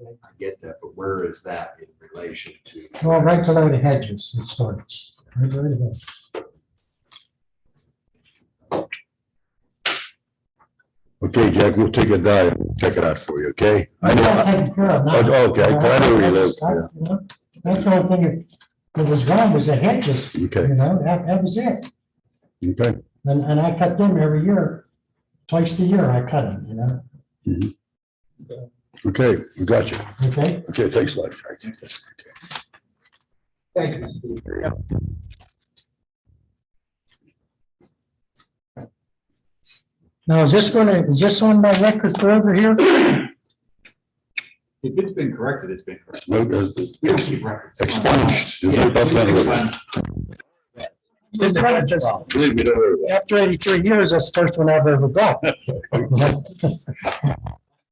I get that, but where is that in relation to? Well, right below the hedges, it starts. Right below the hedges. Okay, Jack, we'll take a dive, and check it out for you, okay? I know. Taken care of now. Oh, okay, I know where you live, yeah. You know, that's the only thing that was wrong was the hedges, Okay, you know, that was it. okay. And I cut them every year, twice a year I cut them, you know, Okay, we got you. okay? Okay, thanks a lot, Jack. Thank you, Steve. Now, is this on my record for over here? If it's been corrected, it's been corrected. No, We don't keep records. expunged. Yeah. Believe me, don't worry about After 83 years, that's the first one I've ever got. it.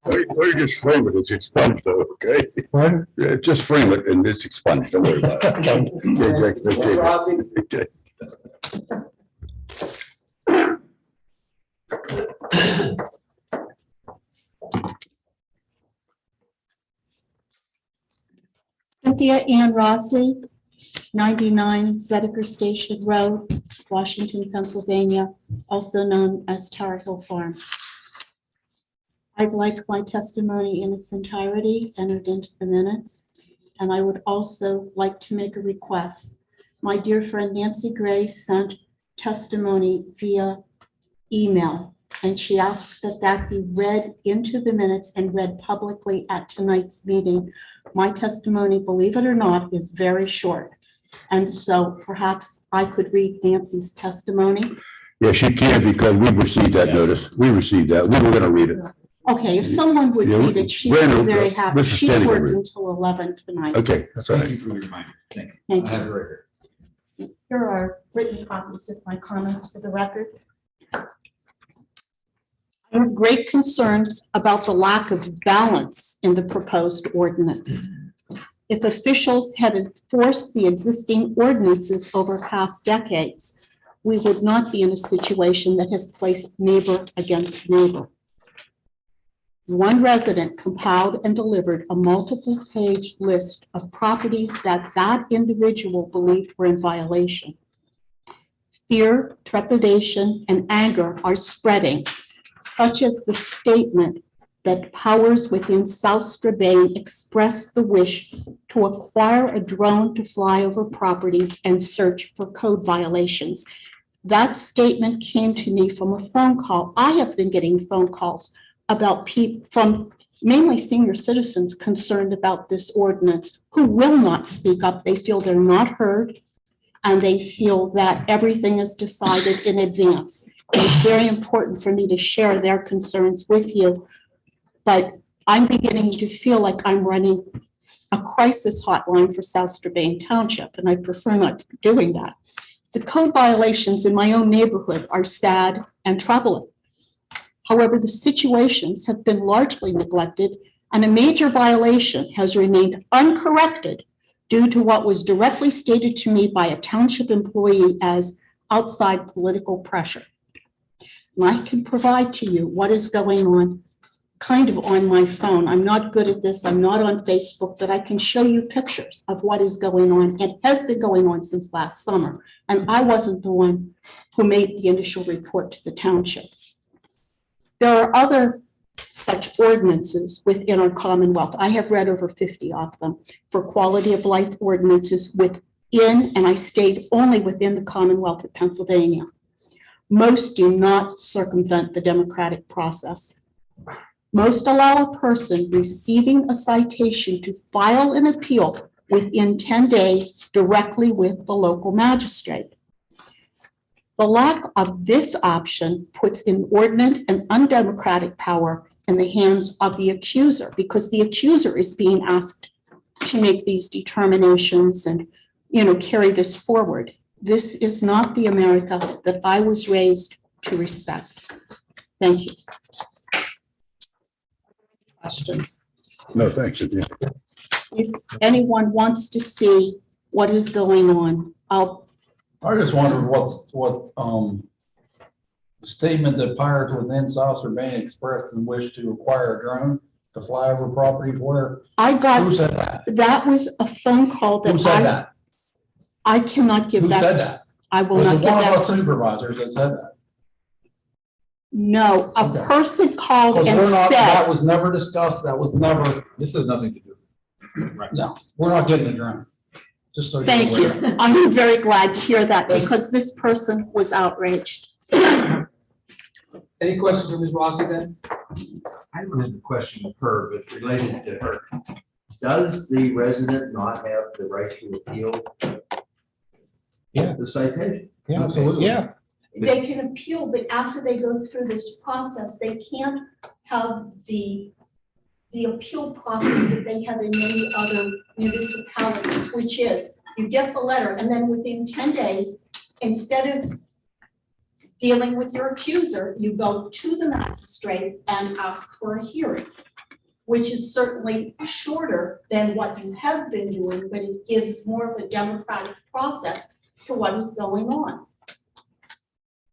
Or you just frame it, it's expunged though, okay? Pardon? Yeah, just frame it and it's expunged, don't worry about it. Okay, Jack, okay. Okay. Cynthia Ann Rossi, 99 Zedeker Station Road, Washington, Pennsylvania, also known as Tower Hill Farm. I'd like my testimony in its entirety entered into the minutes, and I would also like to make a request. My dear friend Nancy Gray sent testimony via email, and she asked that that be read into the minutes and read publicly at tonight's meeting. My testimony, believe it or not, is very short. And so perhaps I could read Nancy's testimony. Yeah, she can because we received that notice. We received that. We were gonna read it. Okay, if someone would Yeah, read it, she would be very happy. Mrs. She's Stanley will read working it. till 11 tonight. Okay, that's all Thank right. you for the reminder. Thank you. Thank I have you. the record. Here are written copies of my comments for the record. I have great concerns about the lack of balance in the proposed ordinance. If officials had enforced the existing ordinances over past decades, we would not be in a situation that has placed neighbor against neighbor. One resident compiled and delivered a multiple-page list of properties that that individual believed were in violation. Fear, trepidation, and anger are spreading, such as the statement that powers within South Strabane expressed the wish to acquire a drone to fly over properties and search for code violations. That statement came to me from a phone call. I have been getting phone calls about people from mainly senior citizens concerned about this ordinance who will not speak up. They feel they're not heard, and they feel that everything is decided in advance. It's very important for me to share their concerns with you, but I'm beginning to feel like I'm running a crisis hotline for South Strabane Township, and I prefer not to be doing that. The code violations in my own neighborhood are sad and troubling. However, the situations have been largely neglected, and a major violation has remained uncorrected due to what was directly stated to me by a township employee as outside political pressure. And I can provide to you what is going on kind of on my phone. I'm not good at this. I'm not on Facebook, but I can show you pictures of what is going on. It has been going on since last summer, and I wasn't the one who made the initial report to the township. There are other such ordinances within our Commonwealth. I have read over 50 of them for quality of life ordinances within, and I stayed only within the Commonwealth of Pennsylvania. Most do not circumvent the democratic process. Most allow a person receiving a citation to file an appeal within 10 days directly with the local magistrate. The lack of this option puts inordinate and undemocratic power in the hands of the accuser, because the accuser is being asked to make these determinations and, carry this forward. This is not the America that I was raised to respect. Thank you. Questions? No, thanks. Cynthia. If anyone wants to see what is going on, I just wondered what the statement that pirates within South Strabane expressed and wish to acquire a drone to fly over property where? I got, Who said that? that was a phone call Who that said that? I cannot give Who that. said that? I will Was not it give one of that. our supervisors that said that? No, a Okay. person called Because and we're not, that said, was never discussed, that was never, this has nothing to do. Right. No, we're not getting a drone. Just so you're thank aware. you. I'm very glad to hear that because this person was outraged. Any questions for Ms. Rossi then? I don't have a question of her, but related to her. Does the resident not have the right to appeal? Yeah. The citation? Yeah, absolutely. Yeah. They can appeal, but after they go through this process, they can't have the appeal process that they have in many other municipalities, which is you get the letter and then within 10 days, instead of dealing with your accuser, you go to the magistrate and ask for a hearing, which is certainly shorter than what you have been doing, but it gives more of a democratic process to what is going on.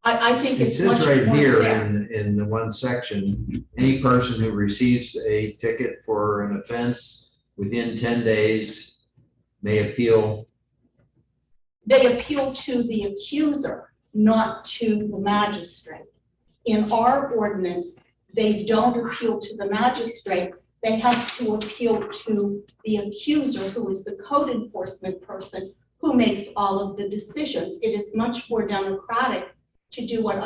I think It it's much says more right here fair. in the one section, any person who receives a ticket for an offense within 10 days may appeal. They appeal to the accuser, not to the magistrate. In our ordinance, they don't appeal to the magistrate. They have to appeal to the accuser, who is the code enforcement person who makes all of the decisions. It is much more democratic to do what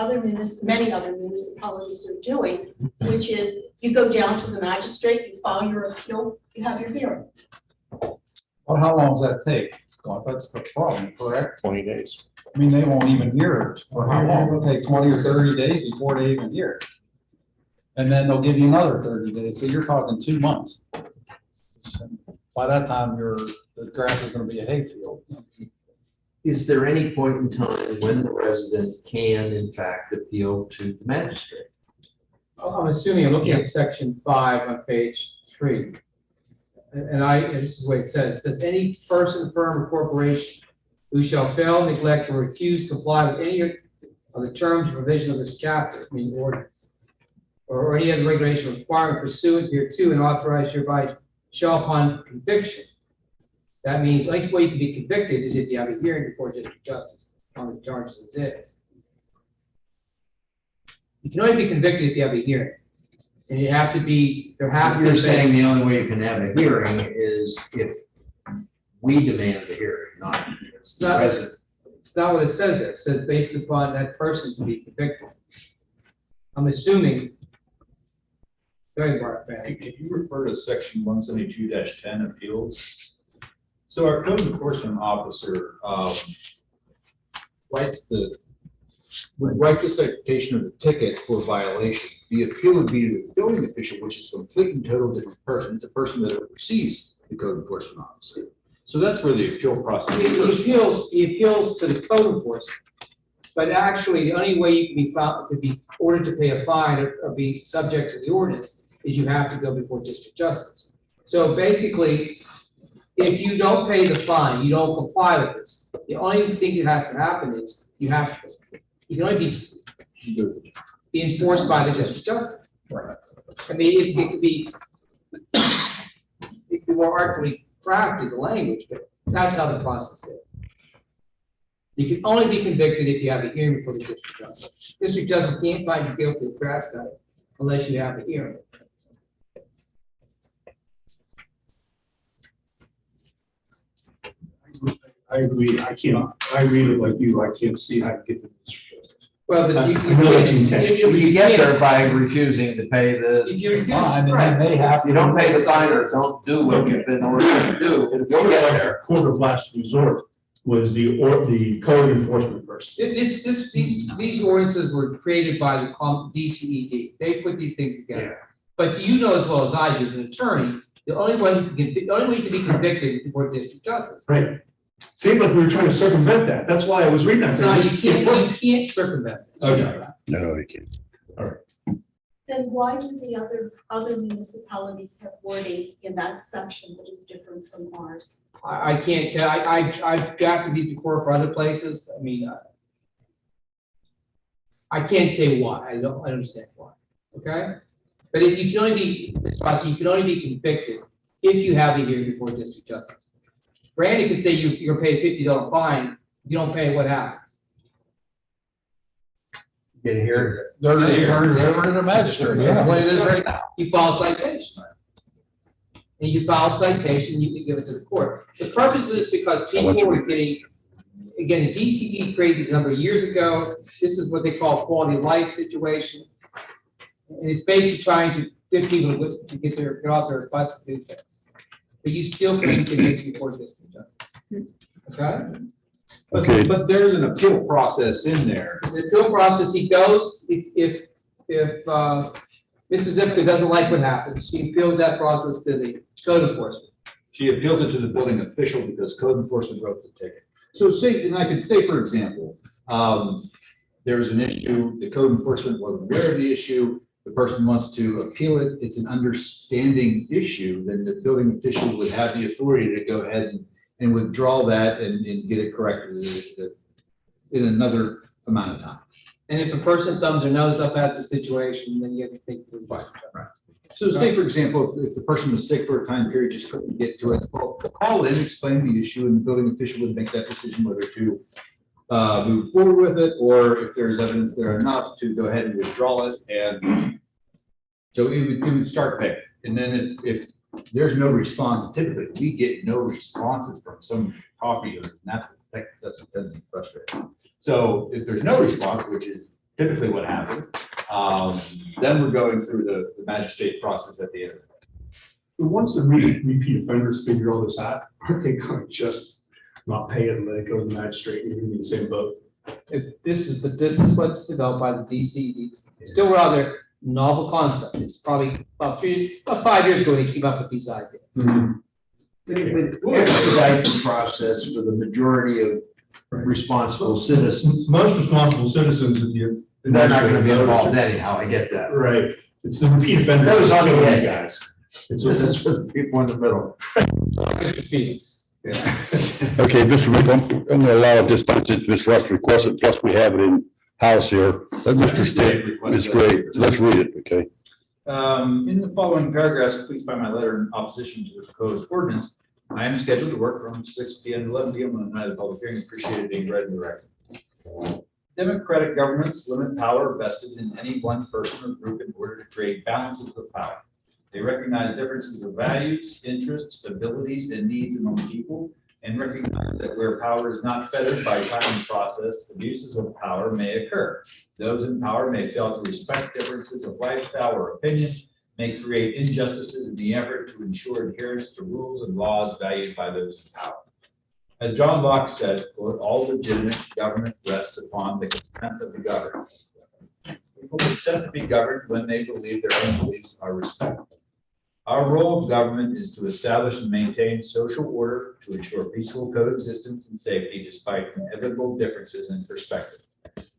many other municipalities are doing, which is you go down to the magistrate, you file your appeal, you have your hearing. Well, how long does that take, Scott? That's the problem, correct? 20 days. I mean, they won't even hear it for how long? It'll take 20 or 30 days before they even hear it. And then they'll give you another 30 days, so you're talking 2 months. By that time, the grass is gonna be a hayfield. Is there any point in time when the resident can in fact appeal to the magistrate? I'm assuming you're looking at section 5 on page 3. And this is what it says, any person, firm, or corporation who shall fail, neglect, or refuse to comply with any of the terms and provisions of this chapter, I mean ordinance, or any other regulation requiring pursuant hereto and authorized hereby shall upon conviction. That means the only way you can be convicted is if you have a hearing before district justice on the charges exist. You can only be convicted if you have a hearing. And you have to be, there has to be. You're saying the only way you can have a hearing is if we demand the hearing, not the resident. It's not what it says there. It says based upon that person to be convicted. I'm assuming. Go ahead, Mark. Can you refer to section 172-10 appeals? So our code enforcement officer would write the citation of the ticket for violation. The appeal would be to the building official, which is a complete and total different person. It's a person that receives the code enforcement officer. So that's where the appeal process is. He appeals to the code enforcement. But actually, the only way you can be found to be ordered to pay a fine or be subject to the ordinance is you have to go before district justice. So basically, if you don't pay the fine, you don't comply with this. The only thing that has to happen is you can only be enforced by the district justice. Right. I mean, it could be more artfully crafted, the language, but that's how the process is. You can only be convicted if you have a hearing before the district justice. District justice can't find you guilty of grass cutting unless you have a hearing. I agree. I read it like you. I can't see how to get to this. Well, but you I know that's the intention. You get there by refusing to pay the If you refuse, fine, and right. then they have. You don't pay the fine or don't do what you've been ordered to do, you'll get there. Court of last resort was the code enforcement person. These ordinances were created by the DCED. They put these things together. But you know as well as I do as an attorney, the only way you can be convicted is before district justice. Right. Seemed like we were trying to circumvent that. That's why I was reading that. So you can't circumvent it. Okay. No, you can't. All right. Then why do the other municipalities have wording in that section that is different from ours? I can't tell. I've drafted these before for other places. I mean, I can't say why, I don't understand why, okay? But you can only be, Ms. Rossi, you can only be convicted if you have a hearing before district justice. Randy could say you're gonna pay a $50 fine, if you don't pay, what happens? Get here. They're gonna turn it over to the magistrate, that's the way it is right now. You file a citation. And you file a citation, you can give it to the court. The purpose is because people were getting, again, the DCD created this a number of years ago. This is what they call quality of life situation. And it's basically trying to get people to get off their butts and do things. But you still can convict before district judge. Okay? But there's an appeal process in there. The appeal process, he goes, if Mrs. Zipka doesn't like what happens, she appeals that process to the code enforcement. She appeals it to the building official because code enforcement wrote the ticket. So say, and I could say, for example, there's an issue, the code enforcement wasn't aware of the issue, the person wants to appeal it, it's an understanding issue, then the building official would have the authority to go ahead and withdraw that and get it corrected in another amount of time. And if a person thumbs their nose up at the situation, then you have to take the advice. Right. So say, for example, if the person was sick for a time period, just couldn't get to it, well, call in, explain the issue, and the building official would make that decision whether to move forward with it, or if there's evidence there enough to go ahead and withdraw it. And so it would start there. And then if there's no response, typically we get no responses from some property owner, and that's what tends to be frustrating. So if there's no response, which is typically what happens, then we're going through the magistrate process at the end of the day. But once the repeat offenders figure all this out, aren't they going to just not pay it and let it go to the magistrate and you're going to be in the same boat? This is what's developed by the DCD. It's still out there, novel concept. It's probably about 5 years ago they came up with these ideas. Who expedites the process for the majority of responsible citizens? Most responsible citizens, They're not gonna be involved anyhow, I get that. right? It's the repeat offenders. That was on the killing edge. you guys. This is the people in the middle. Mr. Phoenix. Okay, Mr. Rick, I'm going to allow this time since Ms. Russ requested, plus we have it in house here. Let Mr. State, it's great. Let's read it, okay? In the following paragraphs, please find my letter in opposition to the proposed ordinance. I am scheduled to work from 6 p.m. to 11 p.m. on the night of the public hearing. Appreciate it being read in the record. Democratic governments limit power vested in any one person or group in order to create balances of power. They recognize differences of values, interests, abilities, and needs among people, and recognize that where power is not fettered by time and process, abuses of power may occur. Those in power may fail to respect differences of lifestyle or opinion, may create injustices in the effort to ensure adherence to rules and laws valued by those in power. As John Locke said, quote, all legitimate government rests upon the consent of the governed. People consent to be governed when they believe their own beliefs are respected. Our role of government is to establish and maintain social order to ensure peaceful coexistence and safety despite inevitable differences in perspective.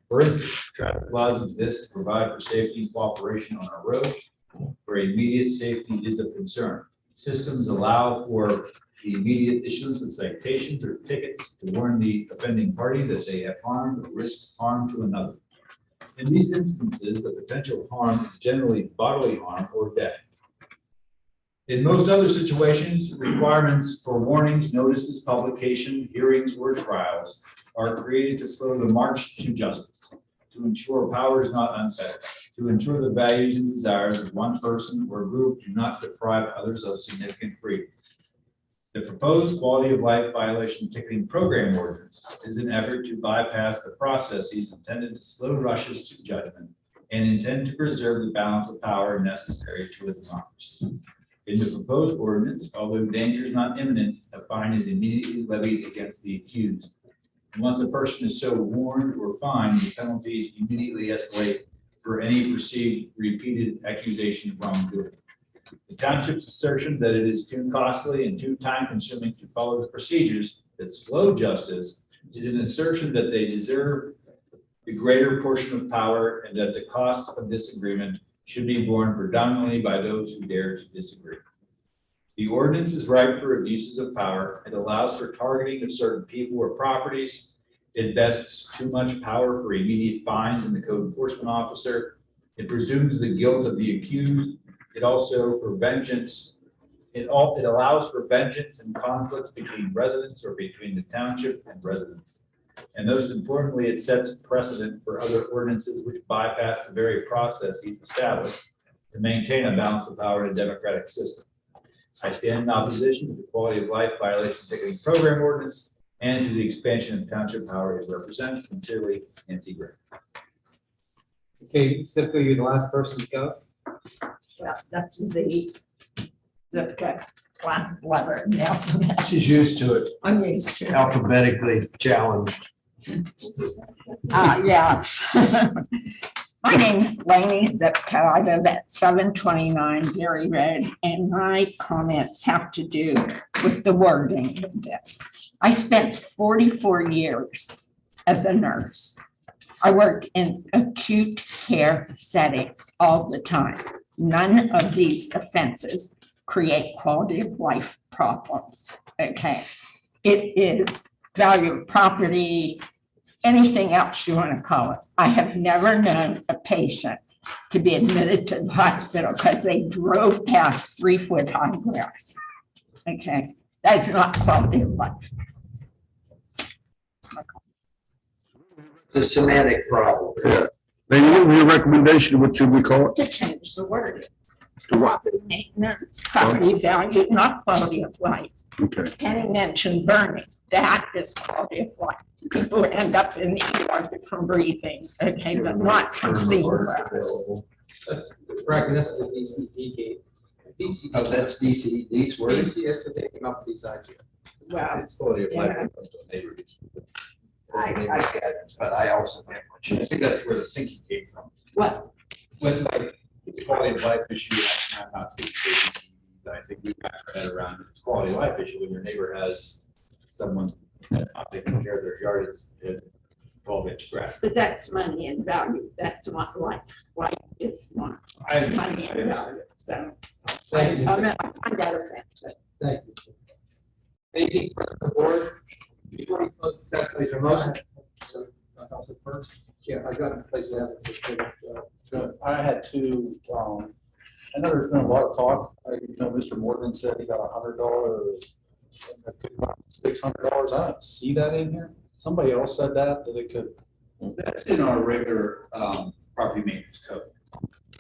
For instance, traffic laws exist to provide for safety and cooperation on our roads, where immediate safety is a concern. Systems allow for the immediate issuance of citations or tickets to warn the offending party that they have harmed or risked harm to another. In these instances, the potential harm is generally bodily harm or death. In most other situations, requirements for warnings, notices, publication, hearings, or trials are created to slow the march to justice, to ensure power is not unfettered, to ensure the values and desires of one person or group do not deprive others of significant freedoms. The proposed quality of life violation ticketing program ordinance is an effort to bypass the processes intended to slow rushes to judgment and intend to preserve the balance of power necessary to a democracy. In the proposed ordinance, although danger is not imminent, a fine is immediately levied against the accused. And once a person is so warned or fined, the penalties immediately escalate for any perceived repeated accusation of wrongdoing. The township's assertion that it is too costly and too time-consuming to follow the procedures that slow justice is an assertion that they deserve the greater portion of power and that the cost of disagreement should be borne predominantly by those who dare to disagree. The ordinance is ripe for abuses of power. It allows for targeting of certain people or properties It vests too much power for immediate fines in the code enforcement officer. It presumes the guilt of the accused. It also for vengeance. It allows for vengeance and conflicts between residents or between the township and residents. And most importantly, it sets precedent for other ordinances which bypass the very process he's established to maintain a balance of power in a democratic system. I stand in opposition to the quality of life violation ticketing program ordinance and to the expansion of township power as represented. Sincerely, Nancy Gray. Okay, Zipko, you're the last person to go. Yeah, that's Z. Zipka, last letter now. She's used to it, I'm used to it. alphabetically challenged. Yes. My name's Lainey Zipka. I live at 729 Gary Road, and my comments have to do with the wording of this. I spent 44 years as a nurse. I worked in acute care settings all the time. None of these offenses create quality of life problems, okay? It is value of property, anything else you want to call it. I have never known a patient to be admitted to the hospital because they drove past 3-foot high grass. Okay, that's not quality of life. It's a semantic problem. Yeah. Then what was your recommendation? What should we call it? To change the word. To what? Maintenance, property value, not quality of life. Okay. Penny mentioned burning. That is quality of life. People would end up in the ER from breathing, okay, but not from seeing grass. Correct, that's the DCD gate. DCD. Oh, that's DCD's word? DC, that's what they came up with these ideas. Wow. It's quality of life. Yeah. when it comes to a neighborhood. I get it, but I also get what I you think that's where the thinking came from. What? When like, it's a quality of life issue, I'm not speaking for DCD, but I think we got our head around it. It's a quality of life issue when your neighbor has someone that's not taking care of their yard, it's 12-inch grass. But that's money and value. That's not life. Life is not money and value. So Thank you. I find that offensive. Thank you. Anything from the board? Before we close the testimony, is there a motion? So, I'll say first. Yeah, I got a place to have it. Good. I had to, I know there's been a lot of talk. Mr. Morgan said he got $100, $600. I don't see that in here. Somebody else said that it could. That's in our regular property maintenance code.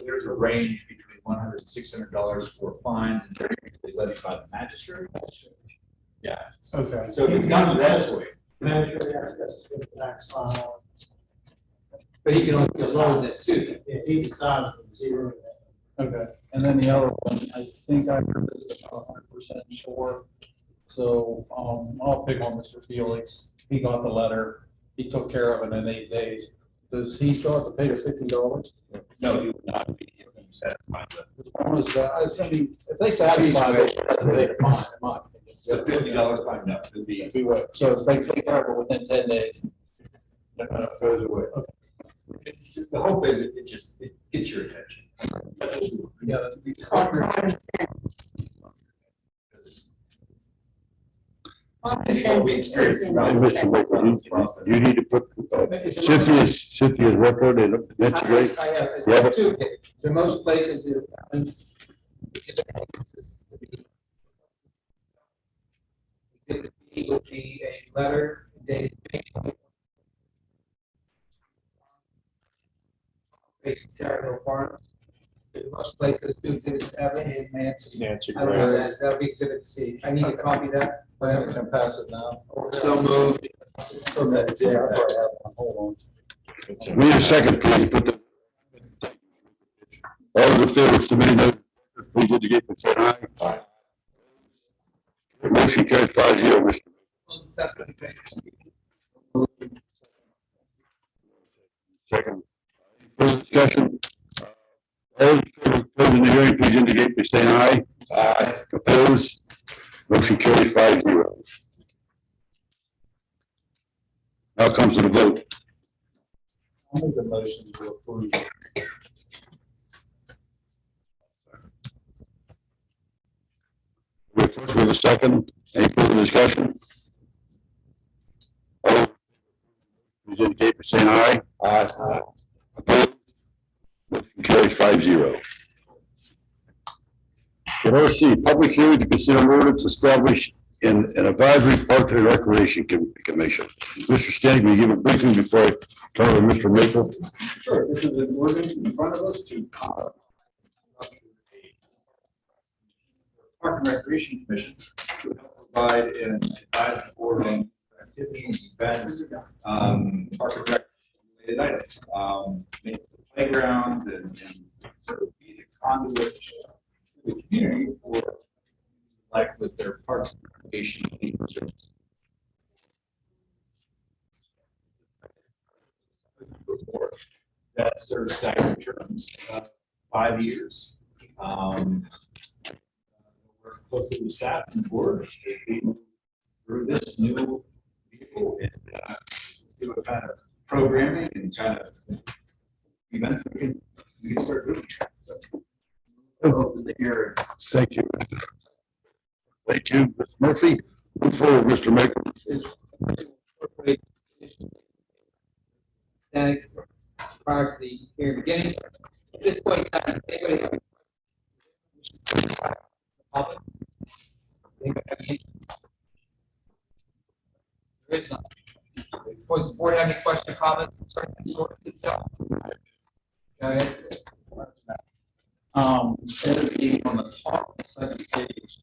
There's a range between $100 and $600 for fines, and they're usually levied by the magistrate. Yeah. Okay. So it's gotten that way. Manager asked us to put the tax file. But he can only load it too. If he decides from zero. Okay. And then the other one, I think I heard this is not 100% sure. So I'll pick on Mr. Felix. He got the letter. He took care of it in 8 days. Does he still have to pay the $50? No, he would not be satisfied with. As long as, I mean, if they satisfy it, that's what they define, in my opinion. The $50 fine, no, it'd be. If we would. So if they take care of it within 10 days, it goes away. It's just the hope is it just gets your attention. Yeah. What we experience Hey, throughout Mr. Baker, you need to put Cynthia's record in, that's great. I have, Yeah. it's two, so most places do. Exhibit B would be a letter dated facing Terrell Farms. Most places do exhibit F and Nancy. I don't know that, that'll be exhibit C. I need to copy that. I can pass it now. So moved. Hold on. We need a second, please. Put the- All those in favor of submitting those, please indicate by saying aye. Motion carried 5-0, Mr. Close the testimony, please. Second. Further discussion? All in favor of closing the hearing, please indicate by saying aye. Aye. Opposed? Motion carried 5-0. Now comes to the vote. I'll make a motion to approve. We're first with a second. Any further discussion? All please indicate by saying aye. Aye. Opposed? Motion carries 5-0. Order C, public hearing to consider an ordinance established in an advisory park and recreation commission. Mr. Stanek, will you give a briefing before I turn over to Mr. Maple? Sure, this is an ordinance in front of us to Park and Recreation Commission to help provide and advise the board on activities, events, park and rec related items, playgrounds and sort of be the conduit to the community for like with their parks and recreation services. That serves staggered terms, 5 years. We're closely with staff and board as we move through this new vehicle and see what kind of programming and kind of events we can start doing. Open the hearing. Thank you. Thank you, Mr. Murphy. Move forward, Mr. Maple. And prior to the hearing beginning, at this point in time, anybody have public? Anybody have any? There is none. Does the board have any questions, comments concerning the ordinance itself? Go ahead. It'll be on the top, second page.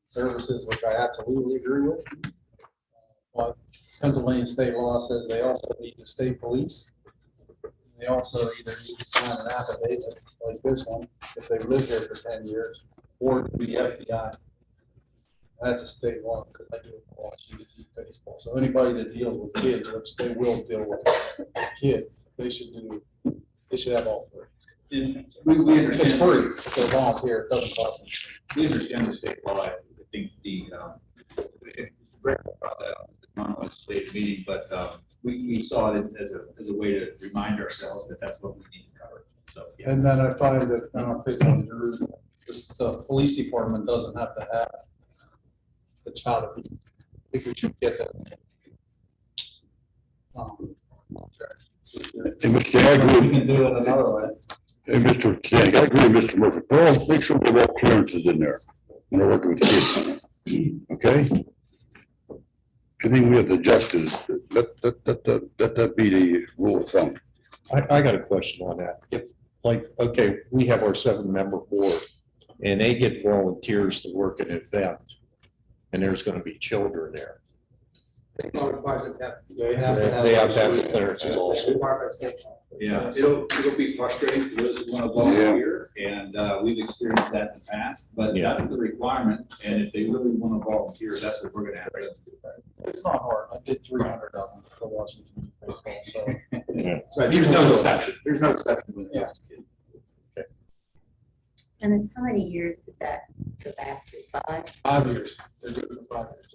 Services, which I absolutely agree with. But Pennsylvania state law says they also need the state police. They also either need to sign an affidavit like this one, if they lived there for 10 years, or the FBI. That's a state law, because I do watch baseball. So anybody that deals with kids, which they will deal with kids, they should have all three. We understand. It's free, if they're volunteer, it doesn't cost them. We understand the state law. I think it's about that on the state meeting, but we saw it as a way to remind ourselves that that's what we need to cover. So, yeah. And then I find that, I don't pick on Drew, just the police department doesn't have to have the child abuse. I think we should get that. Hey, Mr. Stanek, We can do it another way. hey, Mr. Stanek, I agree with Mr. Murphy. Paul, make sure we have all clearances in there when we're working with kids. Okay? Anything we have to adjust is, let that be the rule of thumb. I got a question on that. If, like, okay, we have our 7-member board and they get volunteers to work at an event and there's gonna be children there. They requires a cap. They have to have. They have to have the clearances also. Required by state. Yeah, it'll be frustrating for those who want to volunteer, and we've experienced that in the past, but Yeah. that's the requirement, and if they really want to volunteer, that's what we're gonna have to do. It's not hard. I did 300 of them for Washington baseball, so. Right, there's no exception, there's no exception with Yeah. this kid. And it's how many years does that go back to? 5? 5 years. They're good for 5 years.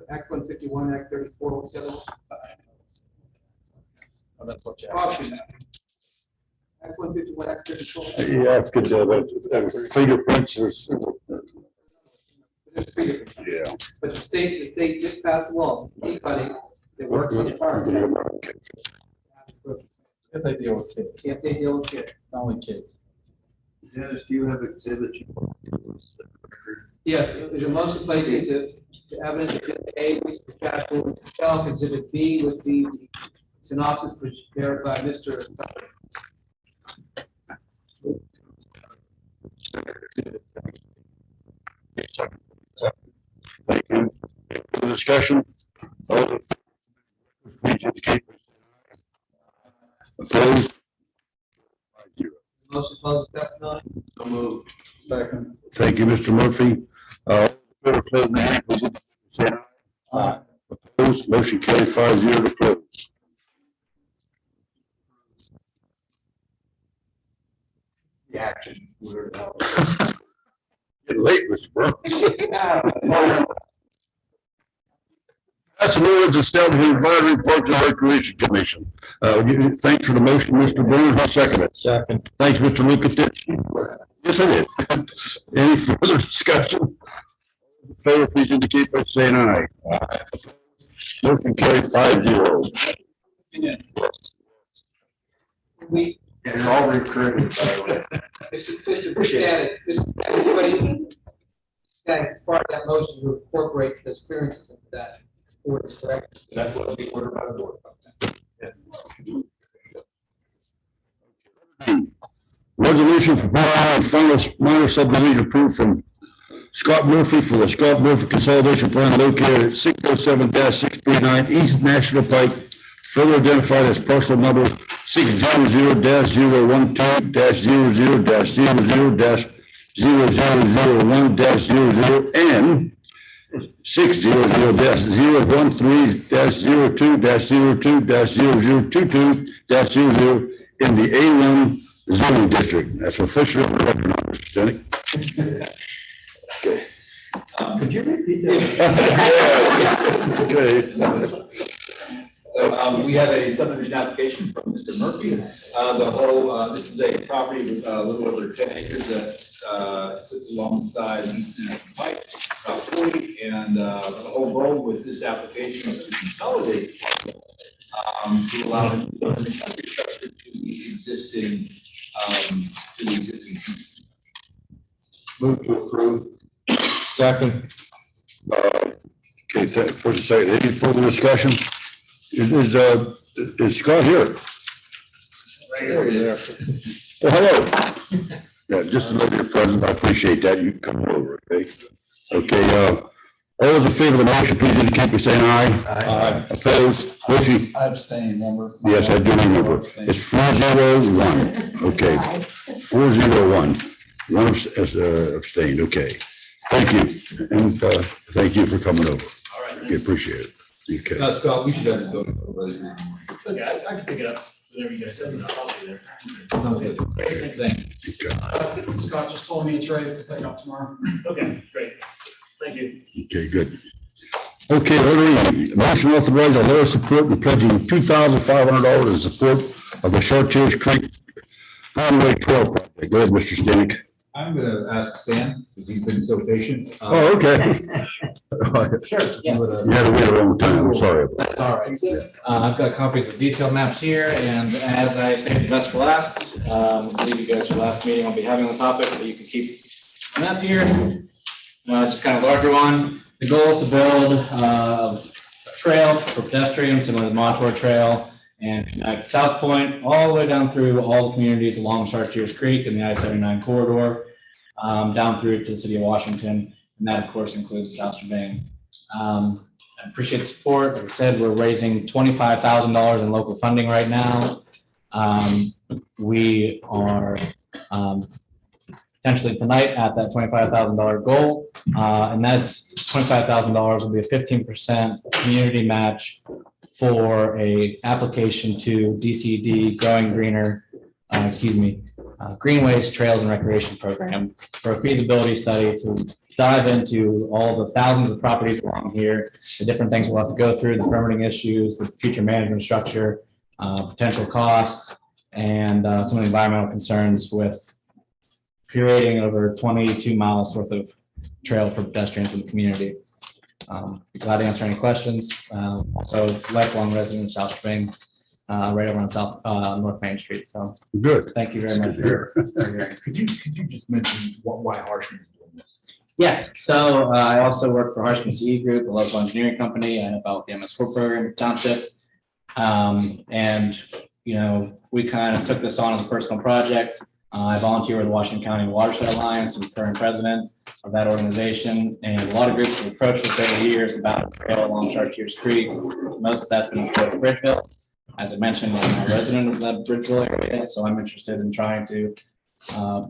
Act 151, Act 34, what's the other one? Oh, that's what you Option. Act 151, Act 34. Yeah, it's good to, fingerprints, there's, There's 3 different. yeah. But the state just passed laws, anybody that works on the farm. If they deal with kids, If they deal with kids. only kids. Dennis, do you have exhibits? Yes, there's a motion placed into evidence, exhibit A, which is the statute itself, exhibit B would be the synopsis prepared by Mr. Thank you. Further discussion? All in favor, please indicate by saying aye. Opposed? 5-0. Motion closes testimony. So moved. Second. Thank you, Mr. Murphy. All in favor, close the hearing, please indicate by saying aye. Opposed? Motion carried 5-0 to close. The action. Getting late, Mr. Burke. That's an ordinance establishing advisory parks and recreation commission. Thanks for the motion, Mr. Burns. I'll second it. Second. Thanks, Mr. Lukatich. Yes, I did. Any further discussion? In favor, please indicate by saying aye. Aye. Motion carried 5-0. We, And you're all recruited, by the way. Mr. Static, everybody, that part of that motion to incorporate the experiences into that board is correct. That's what the order by the board. Resolution for final minor subdivision approved from Scott Murphy for the Scott Murphy Consolidation Plan located at 607-639 East National Pike, further identified as parcel number 600-012-00-00-0001-00 and 600-0-02-02-0022-00 in the A1 zoning district. That's officially recognized, Mr. Stenick. Okay. Could you repeat that? Okay. We have a subdivision application from Mr. Murphy. This is a property with a little over 10 acres that sits alongside East National Pike, about 40. And the whole goal with this application is to consolidate to allow them to build an accessory structure to the existing. Move to approve. Second. Okay, first and second, any further discussion? Is Scott here? Right here. Oh, hello. Yeah, just to let you present, I appreciate that. You come over, okay? Okay, all those in favor of the motion, please indicate by saying aye. Aye. Opposed? Motion. I abstain, remember? Yes, I do remember. It's 401. Okay, 401. One abstained, okay. Thank you, and thank you for coming over. All right. We appreciate it. Okay. Scott, we should have the building. Okay, I can pick it up, whatever you guys said, I'll be there. Okay, great, thanks. Scott just told me it's ready for pickup tomorrow. Okay, great. Thank you. Okay, good. Okay, order motion authorize a letter of support and pledging $2,500 in support of the Chartiers Creek Highway Trail project. Go ahead, Mr. Stenick. I'm gonna ask Sam, because he's been so patient. Oh, okay. Sure, yeah. You had to wait a long time, I'm sorry. That's all right. I've got copies of detailed maps here, and as I saved the best for last, leave you guys for last meeting, I'll be having the topic, so you can keep a map here. Just kind of larger one. The goal is to build a trail for pedestrians, similar to the Montour Trail, and connect South Point all the way down through all the communities along Chartiers Creek and the I-79 corridor, down through to the city of Washington. And that, of course, includes South Strabane. I appreciate the support. Like I said, we're raising $25,000 in local funding right now. We are potentially tonight at that $25,000 goal. And that's $25,000 will be a 15% community match for a application to DCD Growing Greener, Greenways Trails and Recreation Program for a feasibility study to dive into all the thousands of properties along here, the different things we'll have to go through, the permitting issues, the future management structure, potential costs, and some of the environmental concerns with creating over 22 miles worth of trail for pedestrians in the community. Be glad to answer any questions. Also, lifelong resident of South Strabane, right over on North Main Street. So good. Thank you very much. Could you just mention why Harshman is doing this? Yes. So I also work for Harshman CE Group, a local engineering company, and about the MS4 program at Township. And we kind of took this on as a personal project. I volunteer with the Washington County Watershed Alliance. I'm the current president of that organization, and a lot of groups have approached us over the years about a trail along Chartiers Creek. Most of that's been approached Bridgeville. As I mentioned, I'm a resident of the Bridgeville area, so I'm interested in trying to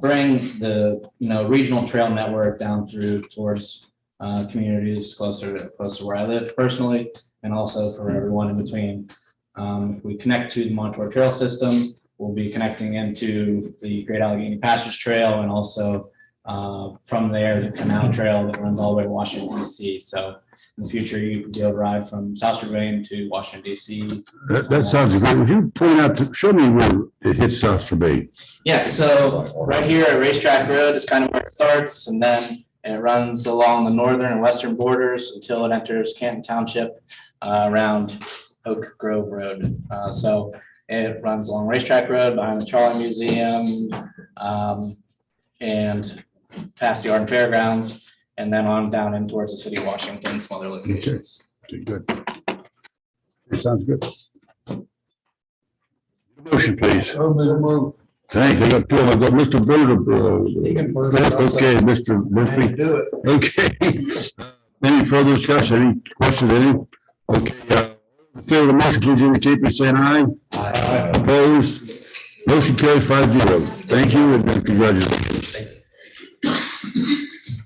bring the regional trail network down through towards communities closer to where I live personally, and also for everyone in between. If we connect to the Montour Trail system, we'll be connecting into the Great Allegheny Passage Trail and also From there, the canal trail that runs all the way to Washington DC. So in the future, you could be able to ride from South Strabane to Washington DC. That sounds great. Would you point out, show me where it hits South Strabane? Yes, so right here at Racetrack Road is kind of where it starts, and then it runs along the northern and western borders until it enters Canton Township around Oak Grove Road. So it runs along Racetrack Road behind the Charlie Museum and past the Art and Fairgrounds, and then on down in towards the city of Washington, some other locations. Okay, good. Sounds good. Motion, please. Thank you. I got two. I got Mr. Byrd. Okay, Mr. Murphy. Do it. Okay. Any further discussion? Any questions? Any? Okay. In favor of the motion, please indicate by saying aye. Aye. Opposed? Motion carried 5-0. Thank you and congratulations.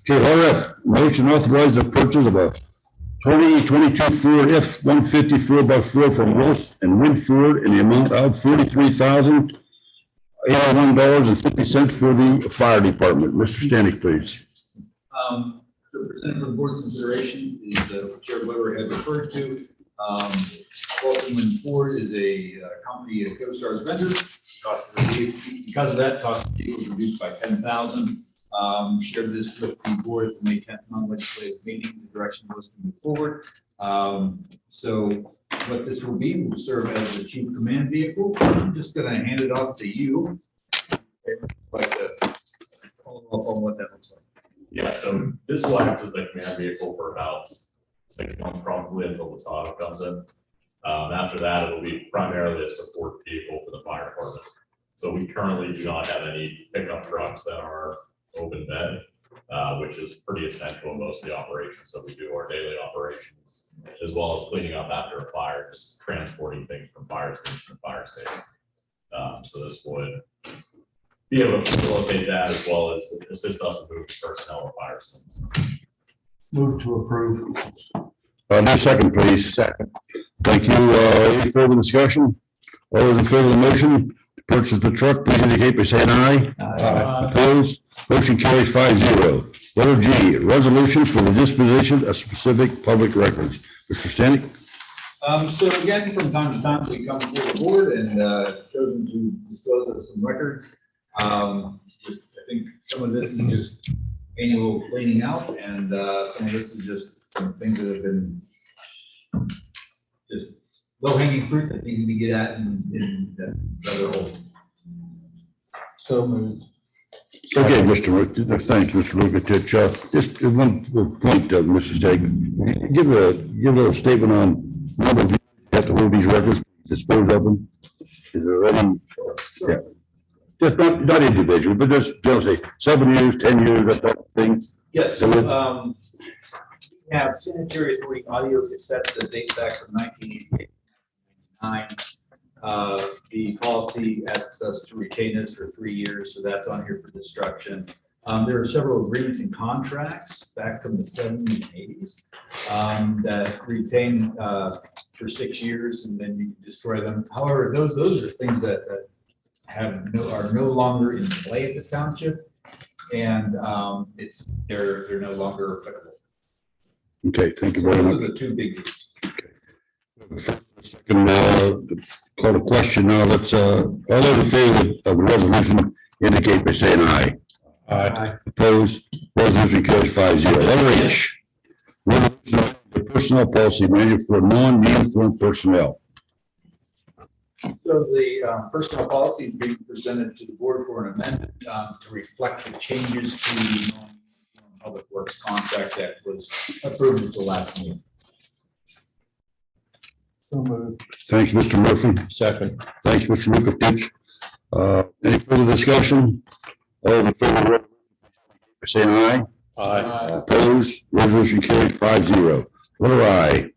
Okay, RF, motion authorized the purchase of a 2022 Ford F-150 4x4 from Willis and Wind Ford in the amount of $43,081.50 for the fire department. Mr. Stanek, please. So presented for the board's consideration is what Chair Weber had referred to. Willis and Ford is a company, a CoStar's vendor. Cost of the because of that, cost of the vehicle was reduced by $10,000. Shared this with the board at the May 10th non-legislative meeting. The direction was to move forward. So what this will be will serve as the chief command vehicle. I'm just going to hand it off to you. Like to follow up on what that looks like. Yeah, so this will act as the command vehicle for about 6 months, probably until the Tahoe comes in. After that, it will be primarily a support vehicle for the fire department. So we currently do not have any pickup trucks that are open bed, which is pretty essential in most of the operations that we do, our daily operations, as well as cleaning up after a fire, just transporting things from fire station to fire station. So this would be able to facilitate that as well as assist us in moving personnel to fire scenes. Move to approve. No second, please. Second. Thank you. Any further discussion? All those in favor of the motion to purchase the truck, please indicate by saying aye. Aye. Opposed? Motion carries 5-0. Letter G, resolution for the disposition of specific public records. Mr. Stanek? So again, from time to time, we come before the board and chosen to dispose of some records. I think some of this is just annual cleaning out, and some of this is just some things that have been just low-hanging fruit that's easy to get at in other holes. So moved. Okay, Mr. Thanks, Mr. Lukatich. Just one point, Mr. Stanek. Give a statement on number of you have to hold these records, dispose of them. Is there any? Yeah. Just not individual, but just say 7 years, 10 years, that type of thing. Yes, so we have sanitary authority audio cassettes that date back from 1989. The policy asks us to retain this for 3 years, so that's on here for destruction. There are several agreements and contracts back from the 70s and 80s that retain for 6 years, and then you can destroy them. However, those are things that are no longer in play at the township, and they're no longer applicable. Okay, thank you very much. Those are the two big ones. Second, call the question now. Let's, all those in favor of the resolution indicate by saying aye. Aye. Opposed? Resolution carries 5-0. Letter H, resolution of the personnel policy manual for non-uniform personnel. So the personnel policy is being presented to the board for an amendment to reflect the changes to the public works contract that was approved at the last meeting. Thanks, Mr. Murphy. Second. Thanks, Mr. Lukatich. Any further discussion? All in favor of the resolution, say aye. Aye. Opposed? Resolution carried 5-0. Letter I.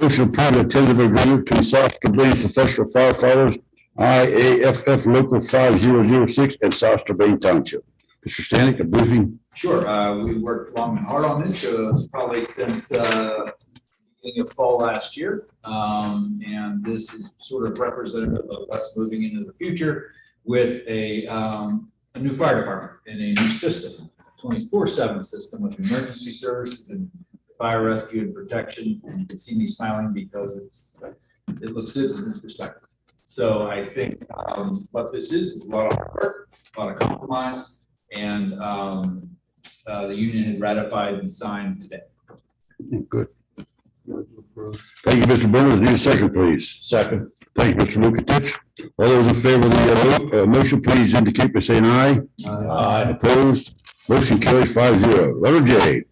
Motion to approve a tentative agreement between South Strabane Professional Firefighters, IAFF Local 5006 and South Strabane Township. Mr. Stanek, a briefing. Sure. We worked long and hard on this, so it's probably since beginning of fall last year. And this is sort of representative of us moving into the future with a new fire department and a new system. 24/7 system with emergency services and fire rescue and protection. And you can see me smiling because it looks good from this perspective. So I think what this is a lot of hard work, a lot of compromise, and the union had ratified and signed today. Good. Thank you, Mr. Burns. Need a second, please. Second. Thank you, Mr. Lukatich. All those in favor of the motion, please indicate by saying aye. Aye. Opposed? Motion carries 5-0. Letter J,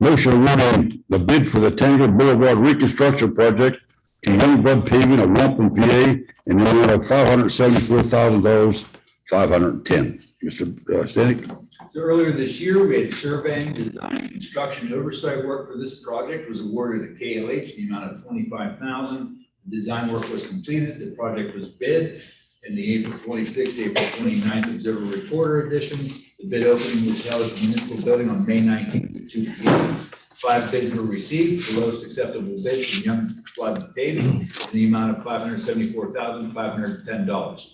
motion awarding the bid for the Tanger Boulevard reconstruction project to Youngblood Paving of Wampum, PA, in the amount of $574,000, 510. Mr. Stanek? So earlier this year, we had surveying, design, and construction oversight work for this project was awarded to KLH in the amount of $25,000. The design work was completed, the project was bid in the April 26th, April 29th Observer Reporter edition. The bid opening was held at the municipal building on May 19th at 2 p.m. 5 bids were received. The lowest acceptable bid from Youngblood Paving in the amount of $574,510.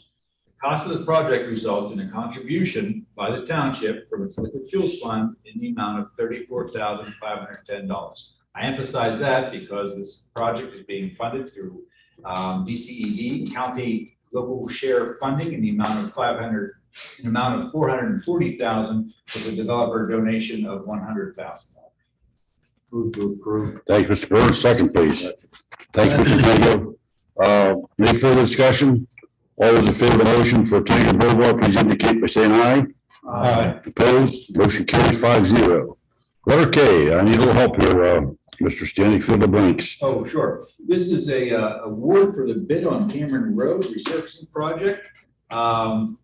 Cost of the project results in a contribution by the township from its liquid fuels fund in the amount of $34,510. I emphasize that because this project is being funded through DCED, county local share funding in the amount of $440,000 with a developer donation of $100,000. Move to approve. Thank you, Mr. Burns. Second, please. Thank you, Mr. Mango. Any further discussion? All those in favor of the motion for Tanger Boulevard, please indicate by saying aye. Aye. Opposed? Motion carries 5-0. Letter K, I need a little help here, Mr. Stanek, fill the blanks. Oh, sure. This is a award for the bid on Cameron Road resurfacing project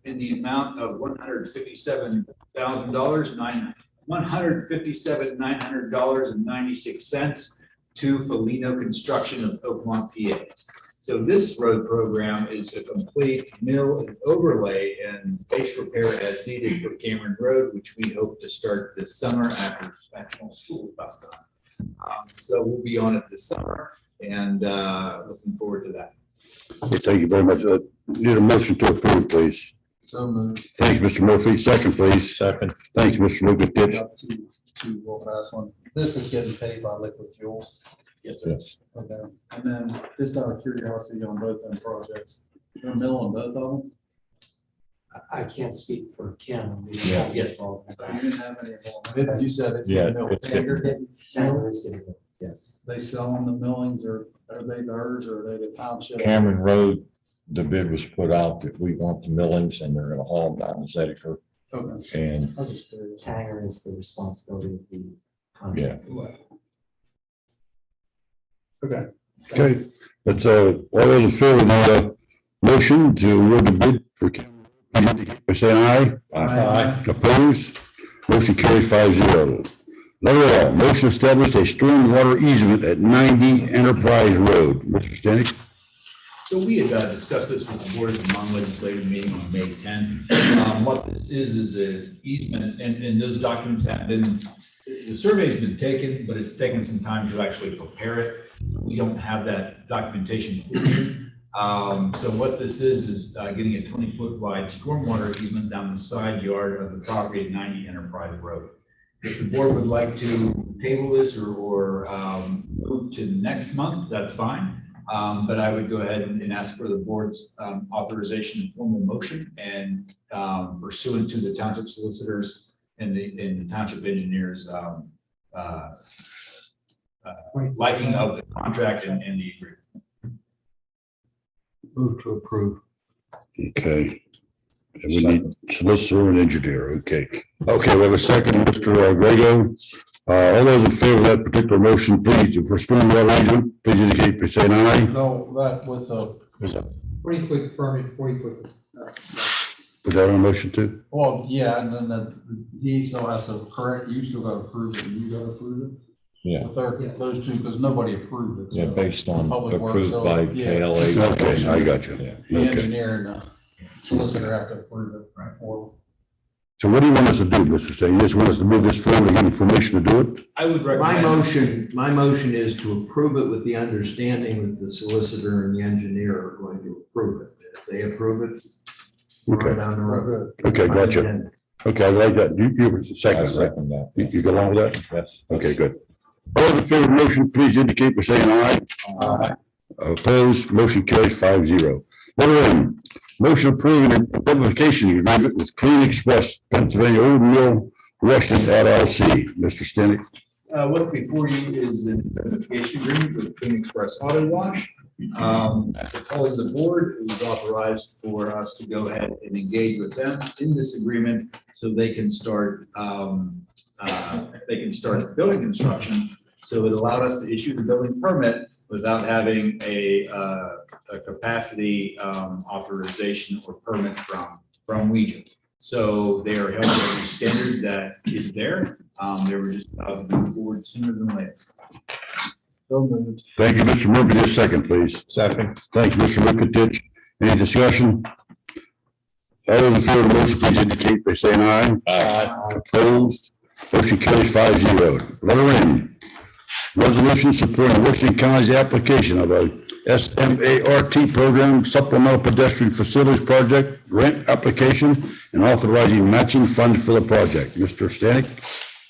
in the amount of $157,900.96 to Felino Construction of Oakmont, PA. So this road program is a complete mill and overlay and base repair as needed for Cameron Road, which we hope to start this summer after school is about done. So we'll be on it this summer and looking forward to that. Okay, thank you very much. Need a motion to approve, please. So moved. Thanks, Mr. Murphy. Second, please. Second. Thanks, Mr. Lukatich. Got two real fast one. This is getting paid by Liquid Fuels. Yes, sir. Okay, and then just out of curiosity on both them projects, they're milling both of them? I can't speak for Kim. We Yeah. don't get involved in You that. didn't have any involvement. You said it's Yeah, getting milled. it's You're getting- Tanger is getting it, yes. They selling the millings or are they theirs or are they the township? Cameron Road, the bid was put out that we want the millings and they're gonna haul them down to Zedekar. Okay. And I was just curious. Tanger is the responsibility of the contract. Okay. Okay, let's, all those in favor of the motion to award the bid for Cameron Road, please indicate by saying aye. Aye. Opposed? Motion carries 5-0. Letter L, motion to establish a stormwater easement at 90 Enterprise Road. Mr. Stanek? So we had discussed this with the board at the non-legislative meeting on May 10. What this is an easement, and those documents have been, the survey's been taken, but it's taken some time to actually prepare it. We don't have that documentation for you. So what this is getting a 20-foot wide stormwater easement down the side yard of the property at 90 Enterprise Road. If the board would like to table this or move to next month, that's fine. But I would go ahead and ask for the board's authorization and formal motion and pursuant to the township solicitors and the township engineers liking of the contract and the agreement. Move to approve. Okay. And we need solicitor and engineer. Okay. Okay, we have a second, Mr. Grego. All those in favor of that particular motion, please, for stormwater easement, please indicate by saying aye. No, that with the, Pretty quick permit, 40 foot. Put that on a motion too? well, yeah, and then he still has to correct, you still gotta approve it, and you gotta approve it. Yeah. But they're, those two, because nobody approved it. yeah, so based on Public Works, approved so, by yeah. KLA. Okay, I got you. Yeah. The Okay. engineer and the solicitor have to approve it, right? Or So what do you want us to do, Mr. Stain? You just want us to move this forward and give him permission to do it? I would My recommend. motion is to approve it with the understanding that the solicitor and the engineer are going to approve it. If they approve it, we're Okay. down the road. Okay, gotcha. Okay, I like that. You were second, I right? second that. You go along with that? Yes. Okay, good. All those in favor of the motion, please indicate by saying aye. Aye. Opposed, motion carries 5-0. Letter M, motion approving an indemnification agreement with Clean Express Pennsylvania Old Mill Washington LLC. Mr. Stenick. What's before you is an indemnification agreement with Clean Express Auto Wash. After calling the board, it was authorized for us to go ahead and engage with them in this agreement so they can start building construction. So it allowed us to issue the building permit without having a capacity authorization or permit from Region. So they are held to every standard that is there. They were just about to move forward sooner than later. Thank you, Mr. Murphy. Just a second, please. Second. Thank you, Mr. Lukatich. Any discussion? All those in favor of the motion, please indicate by saying aye. Aye. Opposed? Motion carries 5-0. Letter N, resolution supporting Washington County's application of a SMART program supplemental pedestrian facilities project grant application and authorizing matching funds for the project. Mr. Stanek.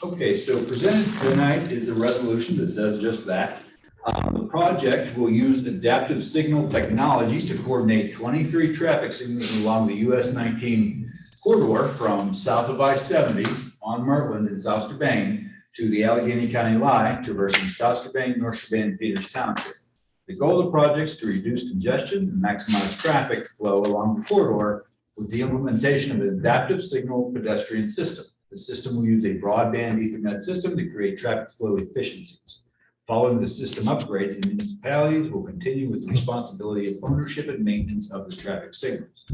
Okay, so presented tonight is a resolution that does just that. The project will use adaptive signal technology to coordinate 23 traffic signals along the US 19 corridor from south of I-70 on Mertland in South Strabane to the Allegheny County line, traversing South Strabane, North Strabane, and Peters Township. The goal of the project is to reduce congestion and maximize traffic flow along the corridor with the implementation of an adaptive signal pedestrian system. The system will use a broadband Ethernet system to create traffic flow efficiencies. Following the system upgrades, the municipalities will continue with the responsibility of ownership and maintenance of the traffic signals.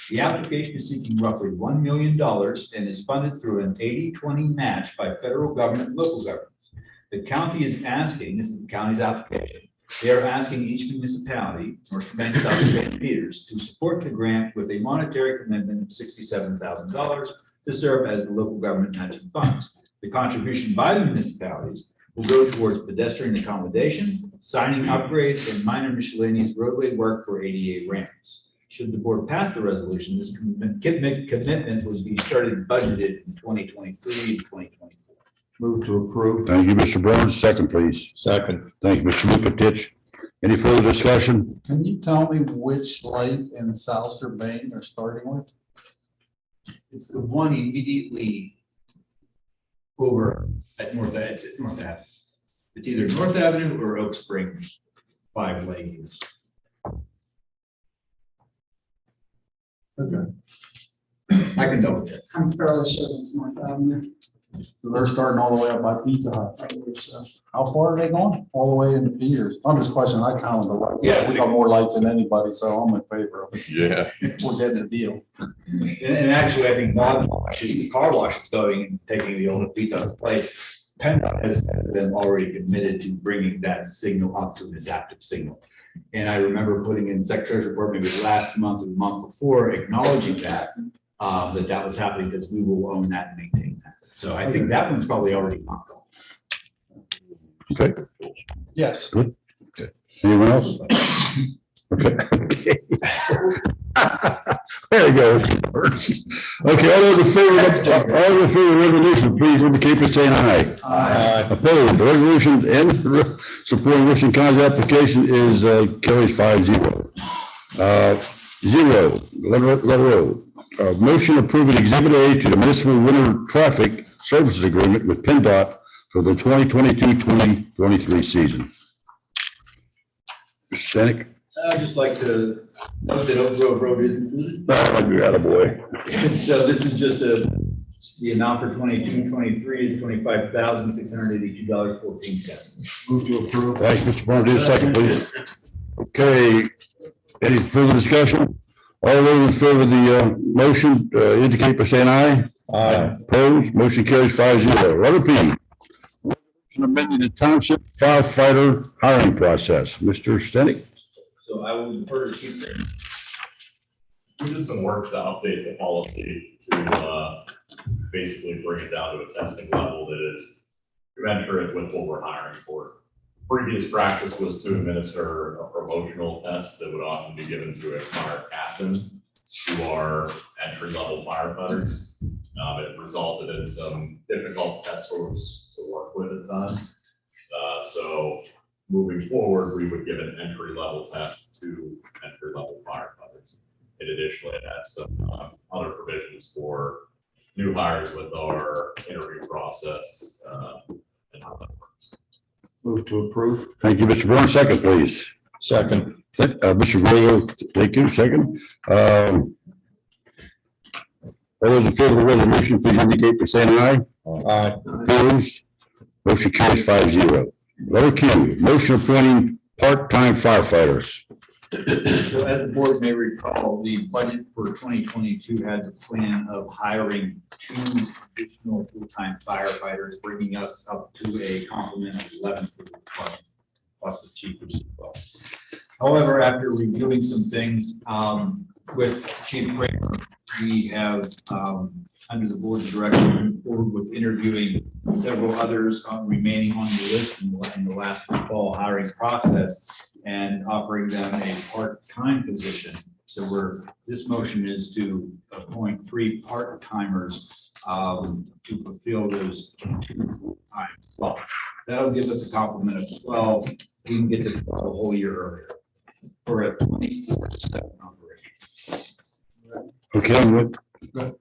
The application is seeking roughly $1 million and is funded through an 80-20 match by federal government and local governments. The county is asking, this is the county's application, they are asking each municipality, North Strabane, South Strabane, and Peters, to support the grant with a monetary commitment of $67,000 to serve as the local government matching funds. The contribution by the municipalities will go towards pedestrian accommodation, signing upgrades, and minor miscellaneous roadway work for ADA ramps. Should the board pass the resolution, this commitment would be started budgeted in 2023 and 2024. Move to approve. Thank you, Mr. Burns. Second, please. Second. Thank you, Mr. Lukatich. Any further discussion? Can you tell me which light in South Strabane they're starting with? It's the one immediately over at North Avenue. It's either North Avenue or Oak Spring 5 lanes. Okay. I can double check. I'm fairly sure it's North Avenue. They're starting all the way up by Pizza Hut. How far are they going? All the way into Peters? I'm just questioning, I counted the lights. Yeah. We got more lights than anybody, so I'm in favor of it. Yeah. We're getting a deal. And actually, I think Bob, actually, the car wash is going and taking the old Pizza Hut place. PennDOT has been already committed to bringing that signal up to an adaptive signal. And I remember putting in Secretary's report maybe last month or the month before, acknowledging that that was happening because we will own that and maintain that. So I think that one's probably already knocked off. Okay. Yes. Good. Okay. Anyone else? Okay. There you go. Okay, all those in favor of the resolution, please indicate by saying aye. Aye. Opposed, the resolution and supporting Washington County's application is carries 5-0. Letter O. Motion approving Exhibit A to the municipal winter traffic services agreement with PennDOT for the 2022-2023 season. Mr. Stanek? I'd just like to note that Oak Grove Road is included. You're out of boy. So this is just the amount for 22-23 is $25,682.14. Move to approve. Thanks, Mr. Barnes. Do a second, please. Okay, any further discussion? All those in favor of the motion indicate by saying aye. Aye. Opposed, motion carries 5-0. Letter P. Resolution amending the township firefighter hiring process. Mr. Stenick? So I will defer to Chief. We did some work to update the policy to basically bring it down to a testing level that is commensurate with what we're hiring for. Previous practice was to administer a promotional test that would often be given to a fire captain who are entry-level firefighters. It resulted in some difficult test scores to work with at times. So moving forward, we would give an entry-level test to entry-level firefighters. In addition, it has some other provisions for new hires with our interview process and how that works. Move to approve. Thank you, Mr. Burns. Second, please. Second. Mr. Grillo, thank you. Second. All those in favor of the resolution, please indicate by saying aye. Aye. Opposed? Motion carries 5-0. Letter Q, motion appointing part-time firefighters. So as the board may recall, the budget for 2022 had the plan of hiring 2 additional full-time firefighters, bringing us up to a complement of 11 for the department, plus the chief as well. However, after reviewing some things with Chief Kramer, we have, under the board's direction, moved forward with interviewing several others remaining on the list in the last fall hiring process and offering them a part-time position. So this motion is to appoint 3 part-timers to fulfill those 2 full-time slots. That'll give us a complement of 12. We can get to 12 a whole year earlier for a 24/7 operation. Okay, what?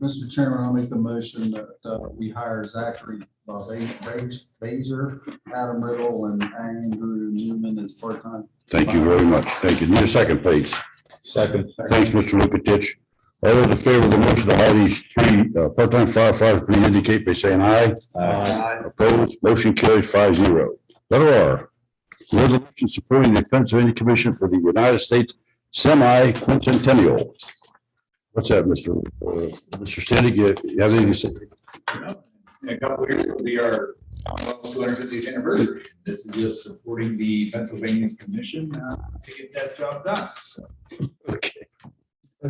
Mr. Chairman, I'll make the motion that we hire Zachary Baser, Adam Riddle, and Andrew Newman as part-time. Thank you very much. Thank you. Need a second, please. Second. Thanks, Mr. Lukatich. All those in favor of the motion to hire these 3 part-time firefighters, please indicate by saying aye. Aye. Opposed? Motion carries 5-0. Letter R, resolution supporting the Pennsylvania Commission for the United States Semi-Quincentennial. What's that, Mr. Standig? You have anything to say? In a couple of years, it'll be our 250th anniversary. This is just supporting the Pennsylvania's commission to get that job done. So. Okay. I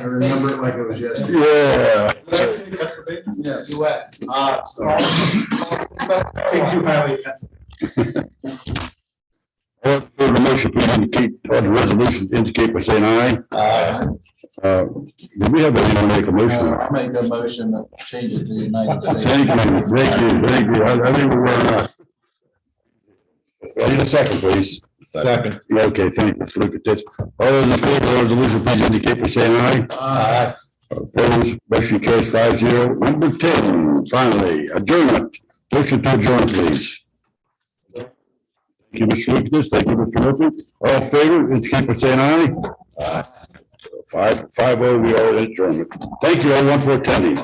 remember it like it was yesterday. Yeah. Yes. US. Sorry. Think too highly. All in favor of the motion, please indicate, or the resolution indicate by saying aye. Aye. Do we have anyone make a motion? I'll make the motion to change it to the United States. Thank you. I think we're enough. I need a second, please. Second. Okay, thank you, Mr. Lukatich. All those in favor of the resolution, please indicate by saying aye. Aye. Opposed, motion carries 5-0. Number 10, finally, adjournment. Motion to adjourn, please. Thank you, Mr. Lukatich. Thank you, Mr. Murphy. All in favor, indicate by saying aye. 5-0, we are in adjournment. Thank you, everyone, for attending.